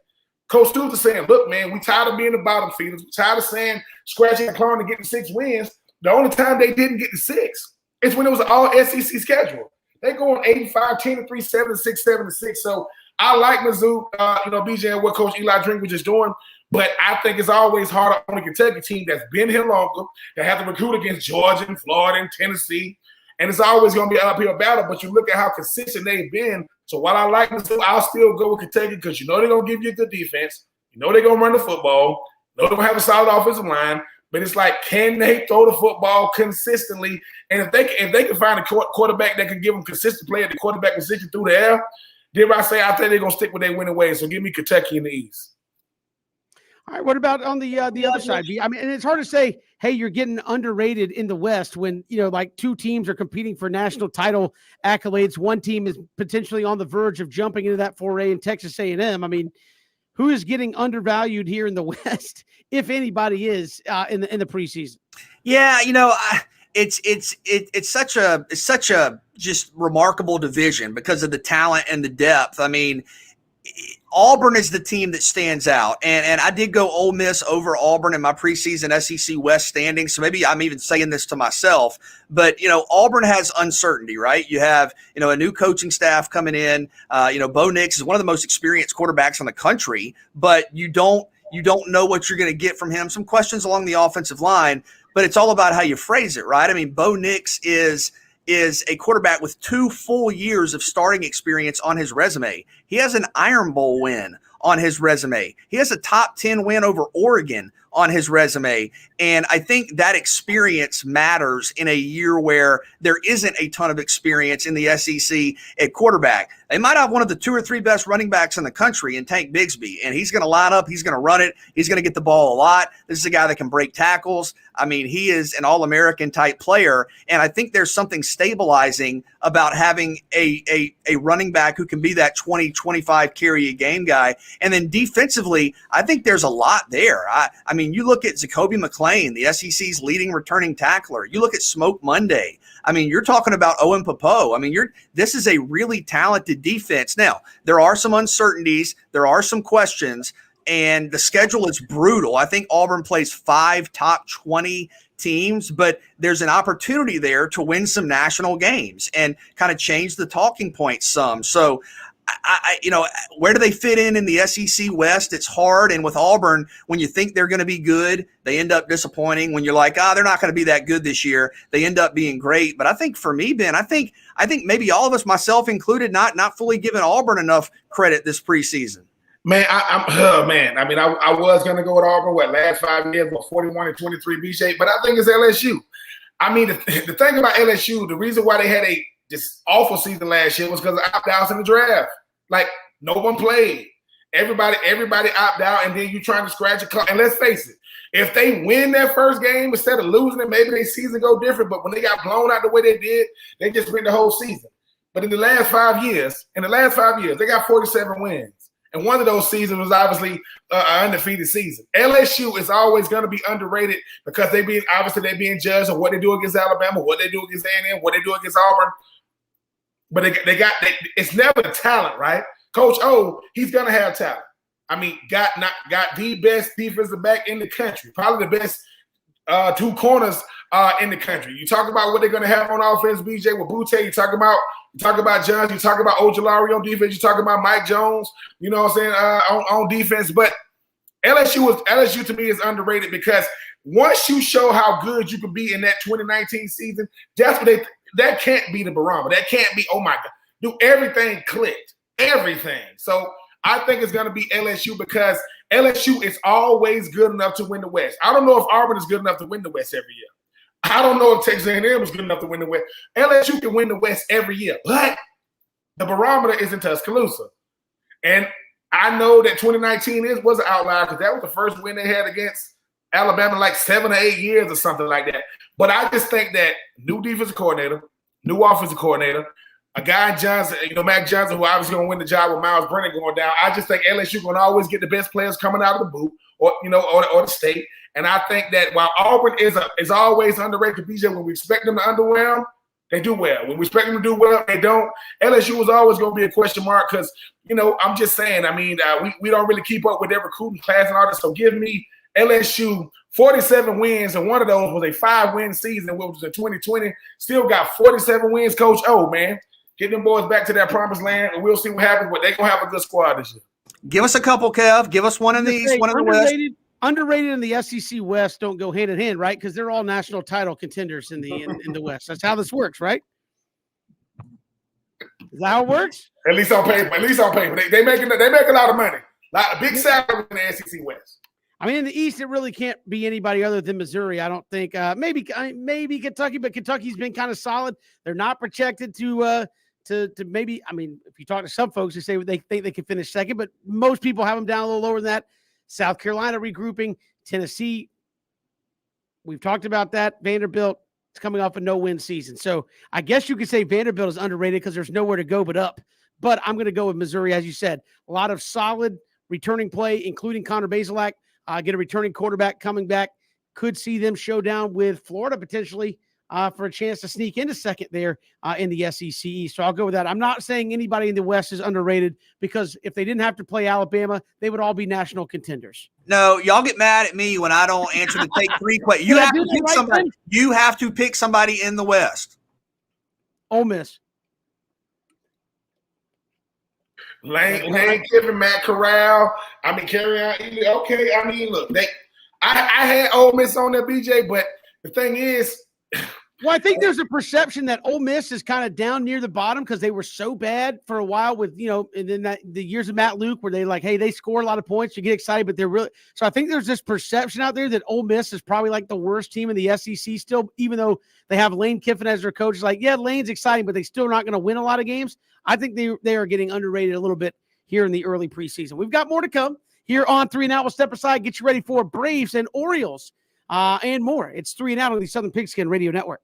[SPEAKER 2] Coach Stoops is saying, look, man, we tired of being the bottom feeders. We tired of saying scratching and clawing to get the 6 wins. The only time they didn't get the 6 is when it was an all SEC schedule. They go on 85, 10-3, 7-6, 7-6. So I like Mizzou, BJ, and what Coach Eli Drinkwitz is doing. But I think it's always harder on a Kentucky team that's been here longer, that have to recruit against Georgia and Florida and Tennessee. And it's always going to be an uphill battle. But you look at how consistent they've been. So while I like Mizzou, I'll still go with Kentucky because they're going to give you a good defense. They're going to run the football. They're going to have a solid offensive line. But it's like, can they throw the football consistently? And if they can find a quarterback that can give them consistent play at the quarterback position through the air, dare I say, I think they're going to stick with their winning ways. So give me Kentucky in the East.
[SPEAKER 1] All right, what about on the other side? And it's hard to say, hey, you're getting underrated in the West when, like 2 teams are competing for national title accolades. One team is potentially on the verge of jumping into that foray in Texas A&M. Who is getting undervalued here in the West, if anybody is, in the preseason?
[SPEAKER 3] Yeah, it's such a just remarkable division because of the talent and the depth. Auburn is the team that stands out. And I did go Ole Miss over Auburn in my preseason SEC West standings. So maybe I'm even saying this to myself. But, Auburn has uncertainty, right? You have, a new coaching staff coming in. Bo Nix is one of the most experienced quarterbacks in the country. But you don't know what you're going to get from him. Some questions along the offensive line. But it's all about how you phrase it, right? Bo Nix is is a quarterback with 2 full years of starting experience on his resume. He has an Iron Bowl win on his resume. He has a top 10 win over Oregon on his resume. And I think that experience matters in a year where there isn't a ton of experience in the SEC at quarterback. They might have one of the 2 or 3 best running backs in the country in Tank Bigsby, and he's going to line up, he's going to run it, he's going to get the ball a lot. This is a guy that can break tackles. I mean, he is an All-American type player, and I think there's something stabilizing about having a running back who can be that 20, 25 carry a game guy. And then defensively, I think there's a lot there. I mean, you look at Zacoby McClain, the SEC's leading returning tackler. You look at Smoke Monday. I mean, you're talking about Owen Popo. I mean, this is a really talented defense. Now, there are some uncertainties. There are some questions, and the schedule is brutal. I think Auburn plays 5 top 20 teams, but there's an opportunity there to win some national games and kind of change the talking points some. So, where do they fit in the SEC West? It's hard. And with Auburn, when you think they're going to be good, they end up disappointing. When you're like, they're not going to be that good this year, they end up being great. But I think for me, Ben, I think maybe all of us, myself included, not fully giving Auburn enough credit this preseason.
[SPEAKER 2] Man, I was going to go with Auburn, last 5 years, 41-23 BJ, but I think it's LSU. I mean, the thing about LSU, the reason why they had this awful season last year was because of opt-outs in the draft. Like, no one played. Everybody opt out, and then you trying to scratch a clock. And let's face it, if they win that first game instead of losing it, maybe their season go different. But when they got blown out the way they did, they just win the whole season. But in the last 5 years, they got 47 wins. And one of those seasons was obviously an undefeated season. LSU is always going to be underrated because they're being judged on what they do against Alabama, what they do against A&M, what they do against Auburn. But it's never the talent, right? Coach O, he's going to have talent. I mean, got the best defensive back in the country, probably the best 2 corners in the country. You talk about what they're going to have on offense, BJ, with Butte. You talk about Jones. You talk about Ojulari on defense. You talk about Mike Jones. You know what I'm saying on defense. But LSU to me is underrated because once you show how good you can be in that 2019 season, that can't be the barometer. That can't be, oh my God, do everything clicked, everything. So I think it's going to be LSU because LSU is always good enough to win the West. I don't know if Auburn is good enough to win the West every year. I don't know if Texas A&M is good enough to win the West. LSU can win the West every year, but the barometer is in Tuscaloosa. And I know that 2019 was an outlier because that was the first win they had against Alabama in like 7 or 8 years or something like that. But I just think that new defensive coordinator, new offensive coordinator, a guy Johnson, Mac Johnson, who obviously going to win the job with Miles Brennan going down. I just think LSU going to always get the best players coming out of the boot or the state. And I think that while Auburn is always underrated, BJ, when we expect them to underwhelm, they do well. When we expect them to do well, they don't. LSU was always going to be a question mark because, I'm just saying, I mean, we don't really keep up with their recruiting class and all that. So give me LSU 47 wins, and one of those was a 5-win season, which was in 2020. Still got 47 wins, Coach O, man. Get them boys back to that promised land, and we'll see what happens. But they're going to have a good squad this year.
[SPEAKER 3] Give us a couple, Kev. Give us one in the East, one in the West.
[SPEAKER 1] Underrated in the SEC West don't go hand in hand, right? Because they're all national title contenders in the West. That's how this works, right? Is that how it works?
[SPEAKER 2] At least on paper. They make a lot of money. A big salary in the SEC West.
[SPEAKER 1] I mean, in the East, it really can't be anybody other than Missouri. I don't think. Maybe Kentucky, but Kentucky's been kind of solid. They're not projected to maybe. I mean, if you talk to some folks, they say they think they can finish second, but most people have them down a little lower than that. South Carolina regrouping, Tennessee. We've talked about that. Vanderbilt is coming off a no-win season. So I guess you could say Vanderbilt is underrated because there's nowhere to go but up. But I'm going to go with Missouri, as you said. A lot of solid returning play, including Connor Bazelak. Get a returning quarterback coming back. Could see them show down with Florida potentially for a chance to sneak into second there in the SEC East. So I'll go with that. I'm not saying anybody in the West is underrated because if they didn't have to play Alabama, they would all be national contenders.
[SPEAKER 3] No, y'all get mad at me when I don't answer the take 3 questions. You have to pick somebody. You have to pick somebody in the West.
[SPEAKER 1] Ole Miss.
[SPEAKER 2] Lane Kiffin, Matt Corral. I mean, Kerryon. Okay, I mean, look, I had Ole Miss on there, BJ, but the thing is,
[SPEAKER 1] Well, I think there's a perception that Ole Miss is kind of down near the bottom because they were so bad for a while with, and then the years of Matt Luke where they like, hey, they score a lot of points, you get excited, but they're really – so I think there's this perception out there that Ole Miss is probably like the worst team in the SEC still, even though they have Lane Kiffin as their coach. It's like, yeah, Lane's exciting, but they still not going to win a lot of games. I think they are getting underrated a little bit here in the early preseason. We've got more to come here on 3 and Out. We'll step aside, get you ready for Braves and Orioles and more. It's 3 and Out on the Southern Pigskin Radio Network.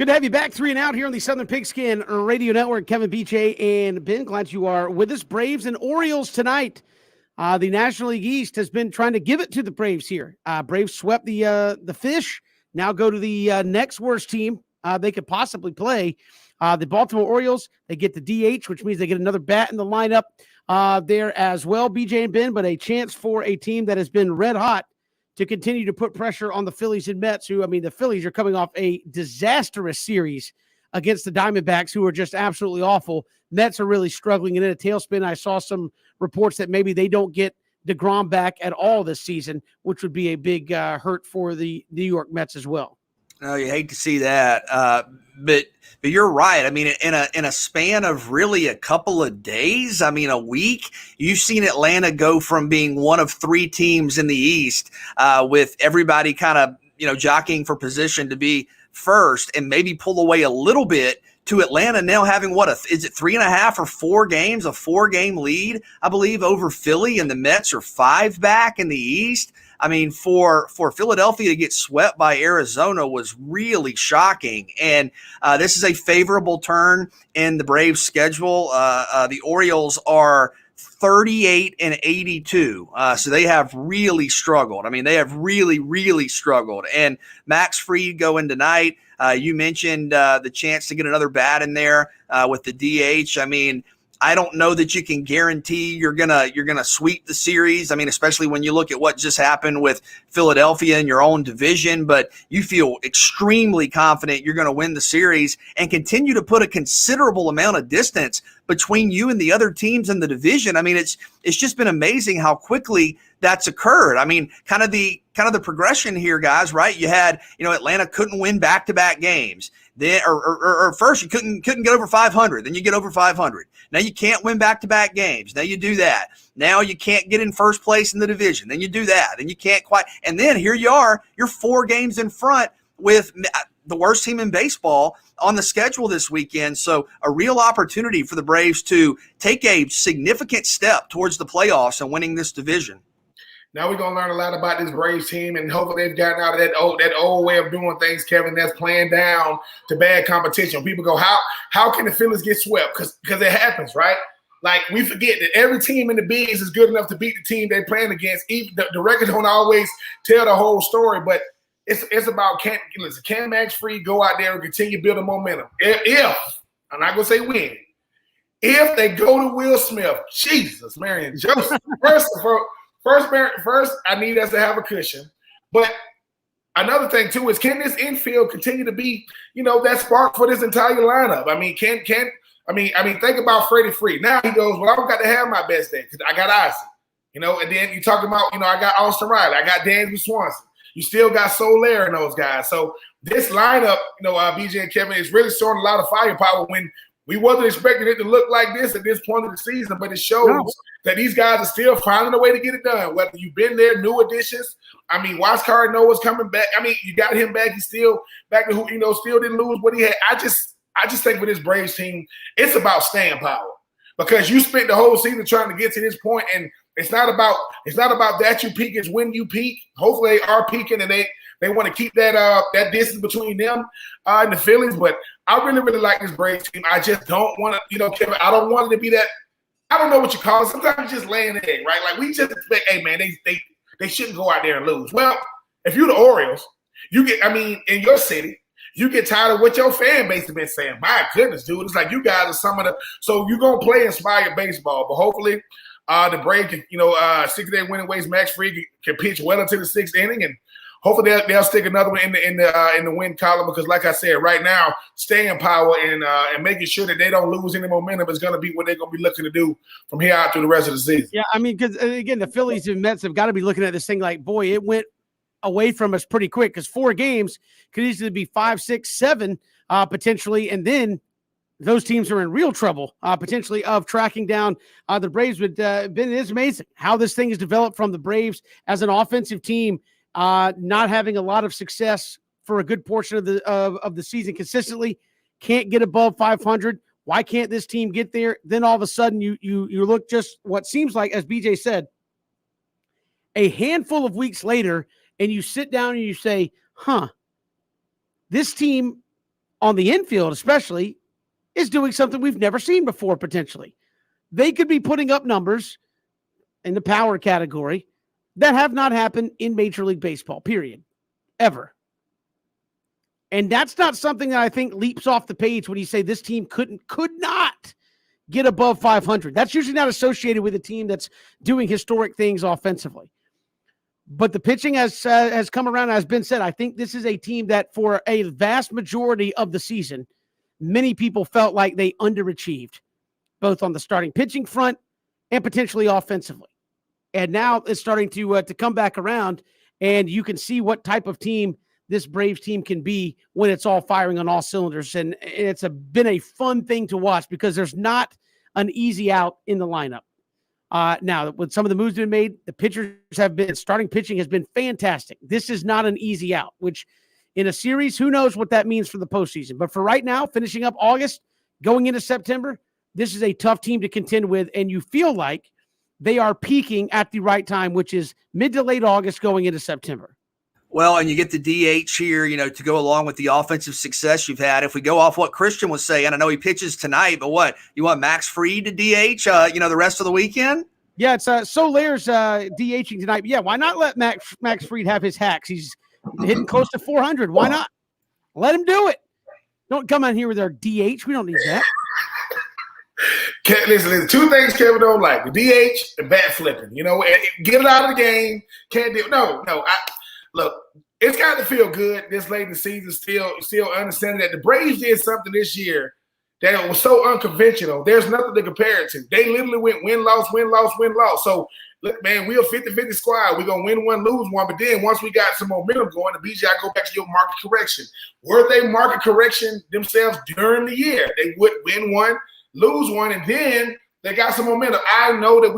[SPEAKER 1] Good to have you back, 3 and Out, here on the Southern Pigskin Radio Network. Kevin, BJ, and Ben, glad you are with us. Braves and Orioles tonight. The National League East has been trying to give it to the Braves here. Braves swept the Fish. Now go to the next worst team they could possibly play. The Baltimore Orioles, they get the DH, which means they get another bat in the lineup there as well, BJ and Ben, but a chance for a team that has been red hot to continue to put pressure on the Phillies and Mets, who, I mean, the Phillies are coming off a disastrous series against the Diamondbacks, who are just absolutely awful. Mets are really struggling and in a tailspin. I saw some reports that maybe they don't get DeGrom back at all this season, which would be a big hurt for the New York Mets as well.
[SPEAKER 3] No, you hate to see that, but you're right. I mean, in a span of really a couple of days, I mean, a week, you've seen Atlanta go from being one of 3 teams in the East, with everybody kind of jockeying for position to be first, and maybe pull away a little bit, to Atlanta now having is it 3.5 or 4 games, a 4-game lead, I believe, over Philly, and the Mets are 5 back in the East. I mean, for Philadelphia to get swept by Arizona was really shocking. And this is a favorable turn in the Braves' schedule. The Orioles are 38 and 82. So they have really struggled. I mean, they have really, really struggled. And Max Fried going tonight. You mentioned the chance to get another bat in there with the DH. I mean, I don't know that you can guarantee you're gonna sweep the series. I mean, especially when you look at what just happened with Philadelphia in your own division, but you feel extremely confident you're going to win the series and continue to put a considerable amount of distance between you and the other teams in the division. I mean, it's just been amazing how quickly that's occurred. I mean, kind of the progression here, guys, right? You had, Atlanta couldn't win back-to-back games. Then, or first you couldn't get over 500. Then you get over 500. Now you can't win back-to-back games. Now you do that. Now you can't get in first place in the division. Then you do that. Then you can't quite. And then here you are. You're 4 games in front with the worst team in baseball on the schedule this weekend. So a real opportunity for the Braves to take a significant step towards the playoffs and winning this division.
[SPEAKER 2] Now we're gonna learn a lot about this Braves team, and hopefully they've gotten out of that old way of doing things, Kevin. That's playing down to bad competition. People go, how can the Phillies get swept? Because it happens, right? Like, we forget that every team in the B's is good enough to beat the team they're playing against. Even the record don't always tell the whole story, but it's about can Max Fried go out there and continue building momentum? If I'm not gonna say when, if they go to Will Smith, Jesus, Marion Joseph, First, I need us to have a cushion. But another thing, too, is can this infield continue to be, that spark for this entire lineup? I mean, think about Freddie Freed. Now he goes, well, I've got to have my best day because I got Isaac. And then you talk about, I got Austin Riley. I got Dansby Swanson. You still got Soler and those guys. So this lineup, BJ and Kevin, is really showing a lot of firepower when we wasn't expecting it to look like this at this point of the season, but it shows that these guys are still finding a way to get it done. Whether you've been there, new additions. I mean, Huascar Noah's coming back. I mean, you got him back. He's still back to who, still didn't lose what he had. I just think with this Braves team, it's about staying power because you spent the whole season trying to get to this point, and it's not about that you peak. It's when you peak. Hopefully they are peaking, and they want to keep that distance between them and the Phillies. But I really, really like this Braves team. I just don't want to, Kevin, I don't want it to be that. I don't know what you call it. Sometimes just laying an egg, right? Like, we just expect, hey, man, they shouldn't go out there and lose. Well, if you're the Orioles, in your city, you get tired of what your fan base has been saying. My goodness, dude. It's like you guys are some of the – so you're going to play inspired baseball. But hopefully the Braves can, 6-day winning ways, Max Fried can pitch well into the 6th inning, and hopefully they'll stick another one in the win column because, like I said, right now, staying power and making sure that they don't lose any momentum is going to be what they're going to be looking to do from here out through the rest of the season.
[SPEAKER 1] Yeah, I mean, because, again, the Phillies and Mets have got to be looking at this thing like, boy, it went away from us pretty quick because 4 games could easily be 5, 6, 7 potentially, and then those teams are in real trouble potentially of tracking down the Braves. But Ben, it is amazing how this thing has developed from the Braves as an offensive team, not having a lot of success for a good portion of the season consistently, can't get above 500. Why can't this team get there? Then all of a sudden you look just what seems like, as BJ said, a handful of weeks later, and you sit down and you say, this team on the infield especially, is doing something we've never seen before potentially. They could be putting up numbers in the power category that have not happened in Major League Baseball, period, ever. And that's not something that I think leaps off the page when you say this team could not get above 500. That's usually not associated with a team that's doing historic things offensively. But the pitching has come around, as Ben said. I think this is a team that for a vast majority of the season, many people felt like they underachieved, both on the starting pitching front and potentially offensively. And now it's starting to come back around, and you can see what type of team this Braves team can be when it's all firing on all cylinders. And it's been a fun thing to watch because there's not an easy out in the lineup. Now, with some of the moves been made, the pitchers have been, starting pitching has been fantastic. This is not an easy out, which in a series, who knows what that means for the postseason. But for right now, finishing up August, going into September, this is a tough team to contend with, and you feel like they are peaking at the right time, which is mid to late August going into September.
[SPEAKER 3] Well, and you get the DH here, to go along with the offensive success you've had. If we go off what Christian was saying, I know he pitches tonight, but what? You want Max Fried to DH, the rest of the weekend?
[SPEAKER 1] Yeah, it's Solaire's DHing tonight. Yeah, why not let Max Fried have his hacks? He's hitting close to 400. Why not? Let him do it. Don't come on here with our DH. We don't need that.
[SPEAKER 2] Listen, two things Kevin don't like: the DH and bat flipping. Get it out of the game. Can't do. No. Look, it's got to feel good this late in the season. Still understanding that the Braves did something this year that was so unconventional. There's nothing to compare it to. They literally went win-loss, win-loss, win-loss. So, look, man, we're a 50-50 squad. We're going to win one, lose one. But then once we got some momentum going, the BJ, I go back to your market correction. Were they market correction themselves during the year? They would win one, lose one, and then they got some momentum. I know that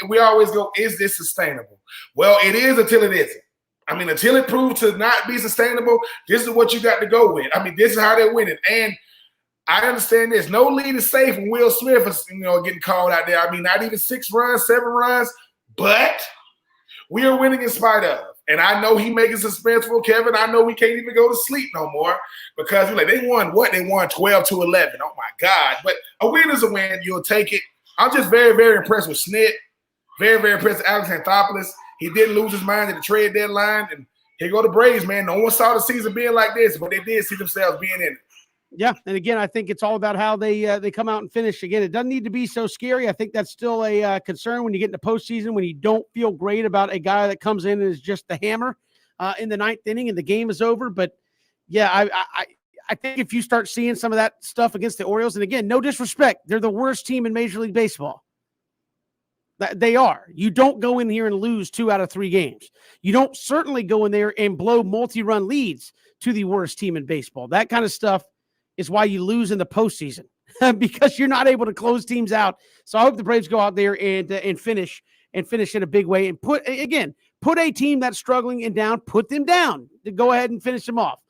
[SPEAKER 2] we always go, is this sustainable? Well, it is until it isn't. Until it proves to not be sustainable, this is what you got to go with. This is how they're winning. And I understand this. No lead is safe when Will Smith is, getting called out there. Not even 6 runs, 7 runs, but we are winning in spite of. And I know he making suspenseful, Kevin. I know we can't even go to sleep no more because they won what? They won 12-11. Oh, my God. But a win is a win. You'll take it. I'm just very, very impressed with Snit. Very, very impressed with Alex Anthopoulos. He didn't lose his mind at the trade deadline. And here go the Braves, man. No one saw the season being like this, but they did see themselves being in it.
[SPEAKER 1] Yeah, and again, I think it's all about how they come out and finish. Again, it doesn't need to be so scary. I think that's still a concern when you get into postseason, when you don't feel great about a guy that comes in and is just the hammer in the 9th inning and the game is over. But, yeah, I think if you start seeing some of that stuff against the Orioles, and again, no disrespect, they're the worst team in Major League Baseball. They are. You don't go in here and lose 2 out of 3 games. You don't certainly go in there and blow multi-run leads to the worst team in baseball. That kind of stuff is why you lose in the postseason because you're not able to close teams out. So I hope the Braves go out there and finish in a big way and put a team that's struggling and down, put them down to go ahead and finish them off.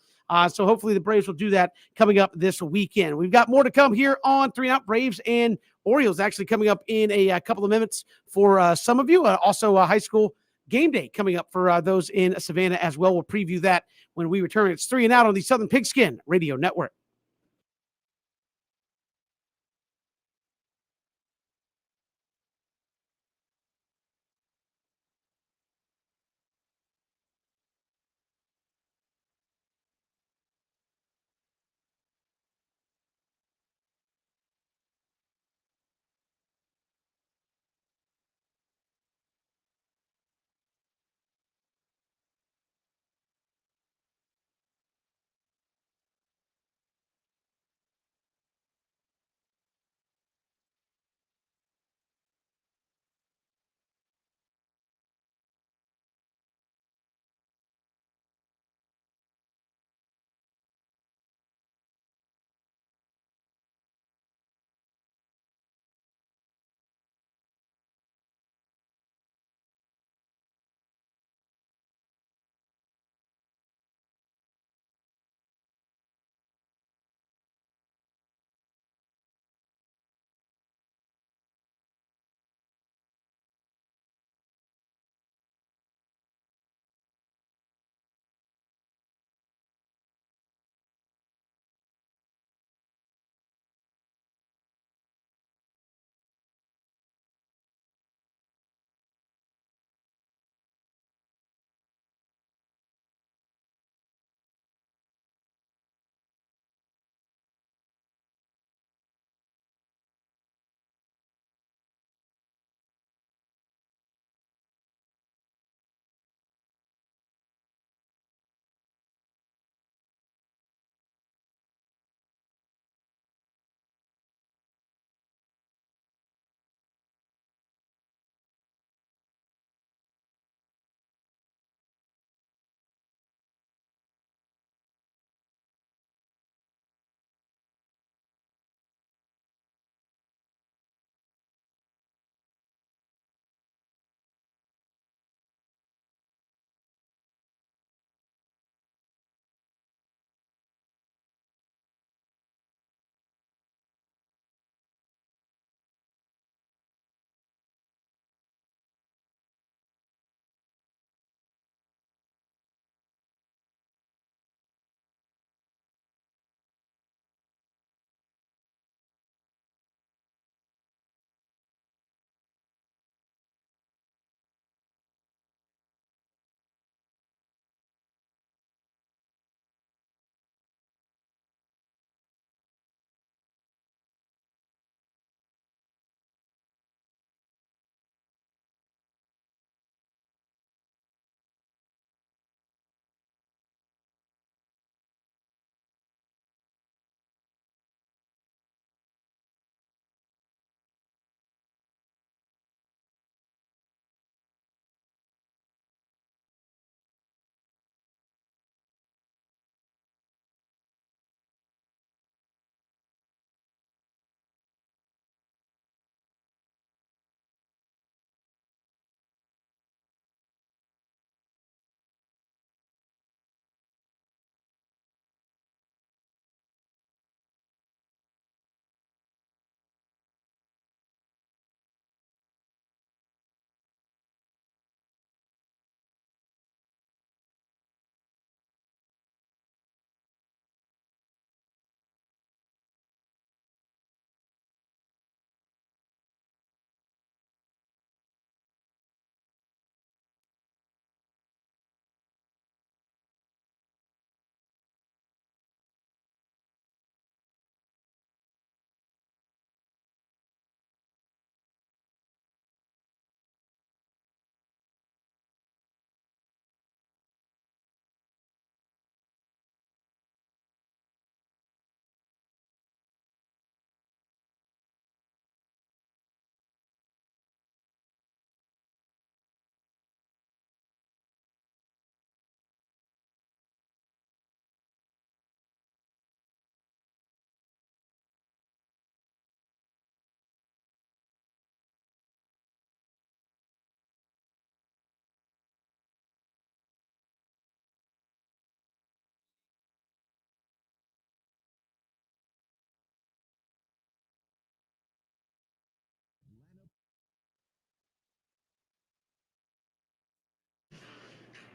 [SPEAKER 1] So hopefully the Braves will do that coming up this weekend. We've got more to come here on 3 Out. Braves and Orioles actually coming up in a couple of minutes for some of you. Also a high school game day coming up for those in Savannah as well. We'll preview that when we return. It's 3 and Out on the Southern Pigskin Radio Network.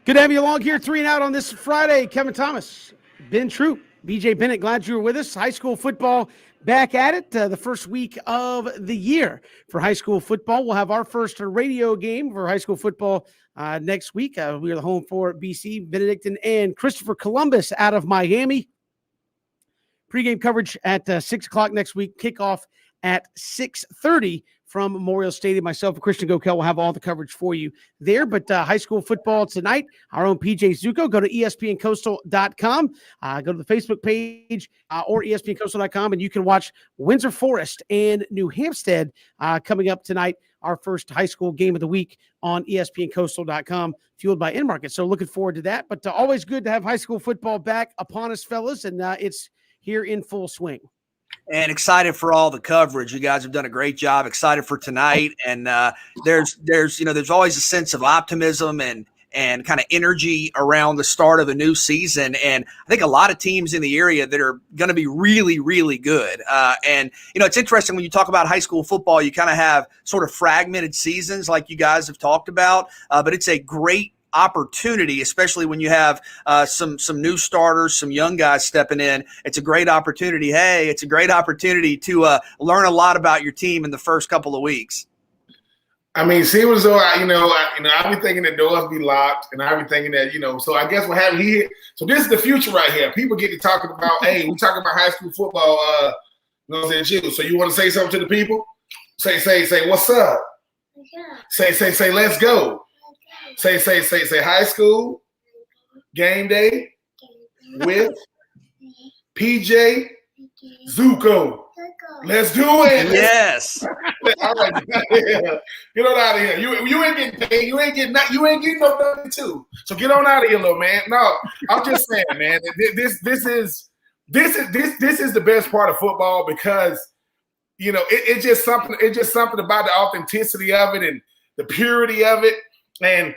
[SPEAKER 1] Good to have you along here, 3 and Out on this Friday. Kevin Thomas, Ben Troop, BJ Bennett, glad you were with us. High school football back at it, the first week of the year for high school football. We'll have our first radio game for high school football next week. We are the home for BC, Benedictine, and Christopher Columbus out of Miami. Pre-game coverage at 6 o'clock next week. Kickoff at 6:30 from Memorial Stadium. Myself and Christian Gokel will have all the coverage for you there. But high school football tonight, our own PJ Zuko. Go to ESPNCoastal.com. Go to the Facebook page or ESPNCoastal.com, and you can watch Windsor Forest and New Hampstead coming up tonight. Our first high school game of the week on ESPNCoastal.com, fueled by InMarket. So looking forward to that. But always good to have high school football back upon us, fellas, and it's here in full swing.
[SPEAKER 3] And excited for all the coverage. You guys have done a great job. Excited for tonight. And there's always a sense of optimism and kind of energy around the start of a new season. And I think a lot of teams in the area that are going to be really, really good. And it's interesting when you talk about high school football, you kind of have sort of fragmented seasons like you guys have talked about. But it's a great opportunity, especially when you have some new starters, some young guys stepping in. It's a great opportunity. Hey, it's a great opportunity to learn a lot about your team in the first couple of weeks.
[SPEAKER 2] I mean, seems as though I be thinking the doors be locked, and I be thinking that So I guess what happened here. So this is the future right here. People get to talking about, hey, we talking about high school football. So you want to say something to the people? Say, what's up? Say, let's go. Say, high school game day with PJ Zuko. Let's do it.
[SPEAKER 3] Yes.
[SPEAKER 2] All right. Get on out of here. You ain't getting paid. You ain't getting no W-2. So get on out of here, little man. No, I'm just saying, man. This is the best part of football because it's just something. It's just something about the authenticity of it and the purity of it. And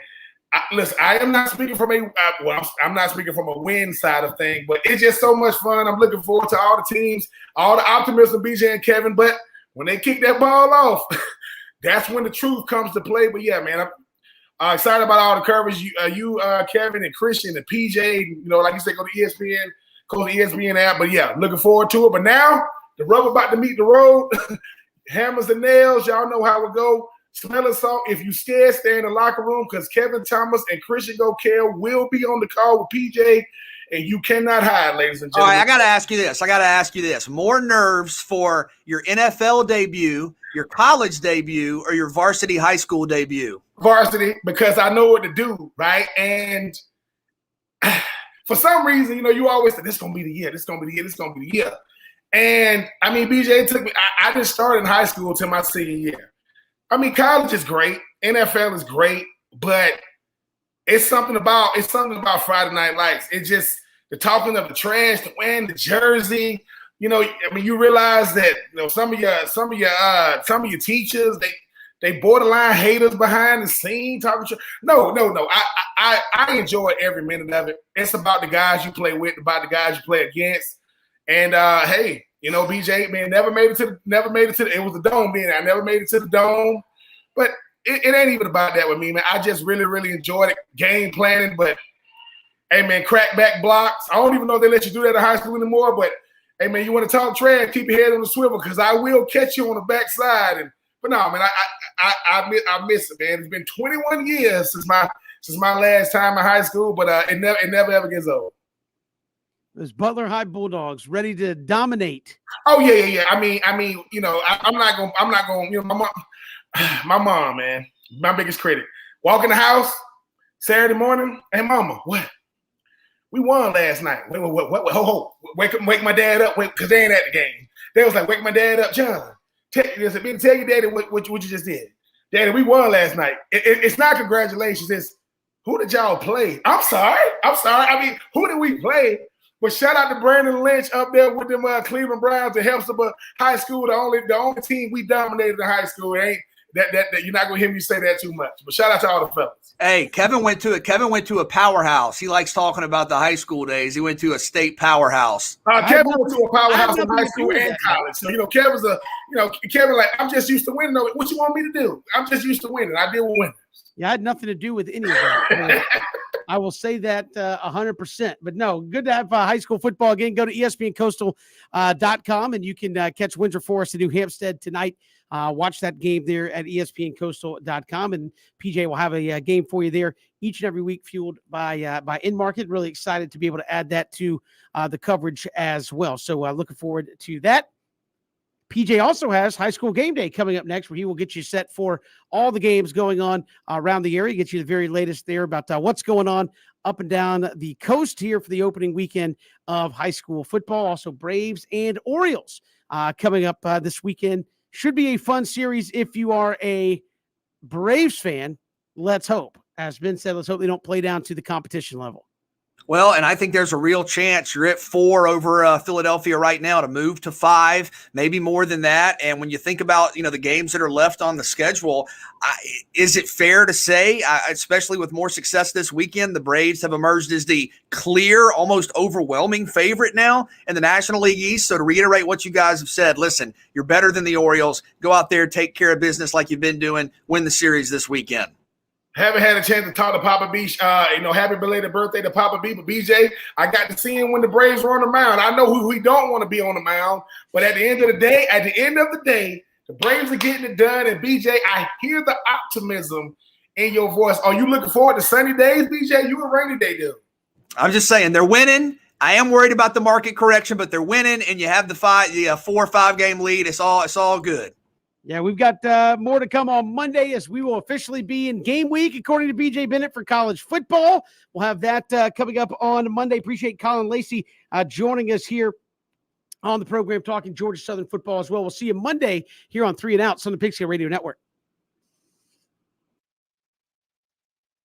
[SPEAKER 2] listen, I am not speaking from I'm not speaking from a win side of things, but it's just so much fun. I'm looking forward to all the teams, all the optimism, BJ and Kevin. But when they kick that ball off, that's when the truth comes to play. But yeah, man, I'm excited about all the coverage. You, Kevin, and Christian and PJ. Like you said, go to ESPN app. But yeah, looking forward to it. But now the rubber about to meet the road. Hammers and nails. Y'all know how it go. Smell us salt. If you scared, stay in the locker room because Kevin Thomas and Christian Gokel will be on the call with PJ, and you cannot hide, ladies and gentlemen.
[SPEAKER 3] All right, I got to ask you this. More nerves for your NFL debut, your college debut, or your varsity high school debut?
[SPEAKER 2] Varsity, because I know what to do, right? And for some reason, you always say, this is going to be the year, this is going to be the year, this is going to be the year. And, I mean, BJ took me – I didn't start in high school until my senior year. I mean, college is great, NFL is great, but it's something about Friday Night Lights. It's just the talking of the trash, the wearing the jersey. You realize that some of your teachers they borderline haters behind the scene talking. No. I enjoy every minute of it. It's about the guys you play with, about the guys you play against, and hey. BJ, man, never made it to it was the dome being there. I never made it to the dome. But it ain't even about that with me, man. I just really, really enjoyed it. Game planning, but hey man, crack back blocks. I don't even know if they let you do that in high school anymore, but hey man, you want to talk trash, keep your head on the swivel because I will catch you on the backside. But no, man, I miss it, man. It's been 21 years since my last time in high school, but it never ever gets old.
[SPEAKER 1] Those Butler High Bulldogs ready to dominate.
[SPEAKER 2] Oh yeah. I mean, I'm not going. My mom, man, my biggest critic. Walk in the house Saturday morning. Hey, mama, what? We won last night. What? Wake my dad up. Because they ain't at the game. They was like, wake my dad up, John. Tell your daddy what you just did. Daddy, we won last night. It's not congratulations. It's who did y'all play? I'm sorry. I mean, who did we play? But shout out to Brandon Lynch up there with them Cleveland Browns at Hepzibah High School, the only team we dominated in high school. It ain't that you're not gonna hear me say that too much. But shout out to all the fellas.
[SPEAKER 3] Hey, Kevin went to a powerhouse. He likes talking about the high school days. He went to a state powerhouse.
[SPEAKER 2] Kevin went to a powerhouse in high school and college. So Kevin's Kevin like, I'm just used to winning. What you want me to do? I'm just used to winning. I deal with winners.
[SPEAKER 1] Yeah, I had nothing to do with any of that. I will say that 100%. But no, good to have high school football again. Go to ESPNCoastal.com and you can catch Windsor Forest and New Hampstead tonight. Watch that game there at ESPNCoastal.com, and PJ will have a game for you there each and every week, fueled by InMarket. Really excited to be able to add that to the coverage as well. So looking forward to that. PJ also has High School Game Day coming up next, where he will get you set for all the games going on around the area, get you the very latest there about what's going on up and down the coast here for the opening weekend of high school football. Also Braves and Orioles coming up this weekend. Should be a fun series if you are a Braves fan. Let's hope. As Ben said, let's hope they don't play down to the competition level.
[SPEAKER 3] Well, and I think there's a real chance you're at 4 over Philadelphia right now to move to 5, maybe more than that. And when you think about, the games that are left on the schedule, is it fair to say, especially with more success this weekend, the Braves have emerged as the clear, almost overwhelming favorite now in the National League East? So to reiterate what you guys have said, listen, you're better than the Orioles. Go out there, take care of business like you've been doing, win the series this weekend.
[SPEAKER 2] Haven't had a chance to talk to Papa B. Happy belated birthday to Papa B. But BJ, I got to see him when the Braves were on the mound. I know who we don't want to be on the mound, but at the end of the day, the Braves are getting it done. And BJ, I hear the optimism in your voice. Are you looking forward to sunny days, BJ? You a rainy day dude.
[SPEAKER 3] I'm just saying they're winning. I am worried about the market correction, but they're winning, and you have the 4 or 5 game lead. It's all good.
[SPEAKER 1] Yeah, we've got more to come on Monday as we will officially be in game week, according to BJ Bennett, for college football. We'll have that coming up on Monday. Appreciate Colin Lacey joining us here on the program, talking Georgia Southern football as well. We'll see you Monday here on 3 and Out, on the Pigskin Radio Network.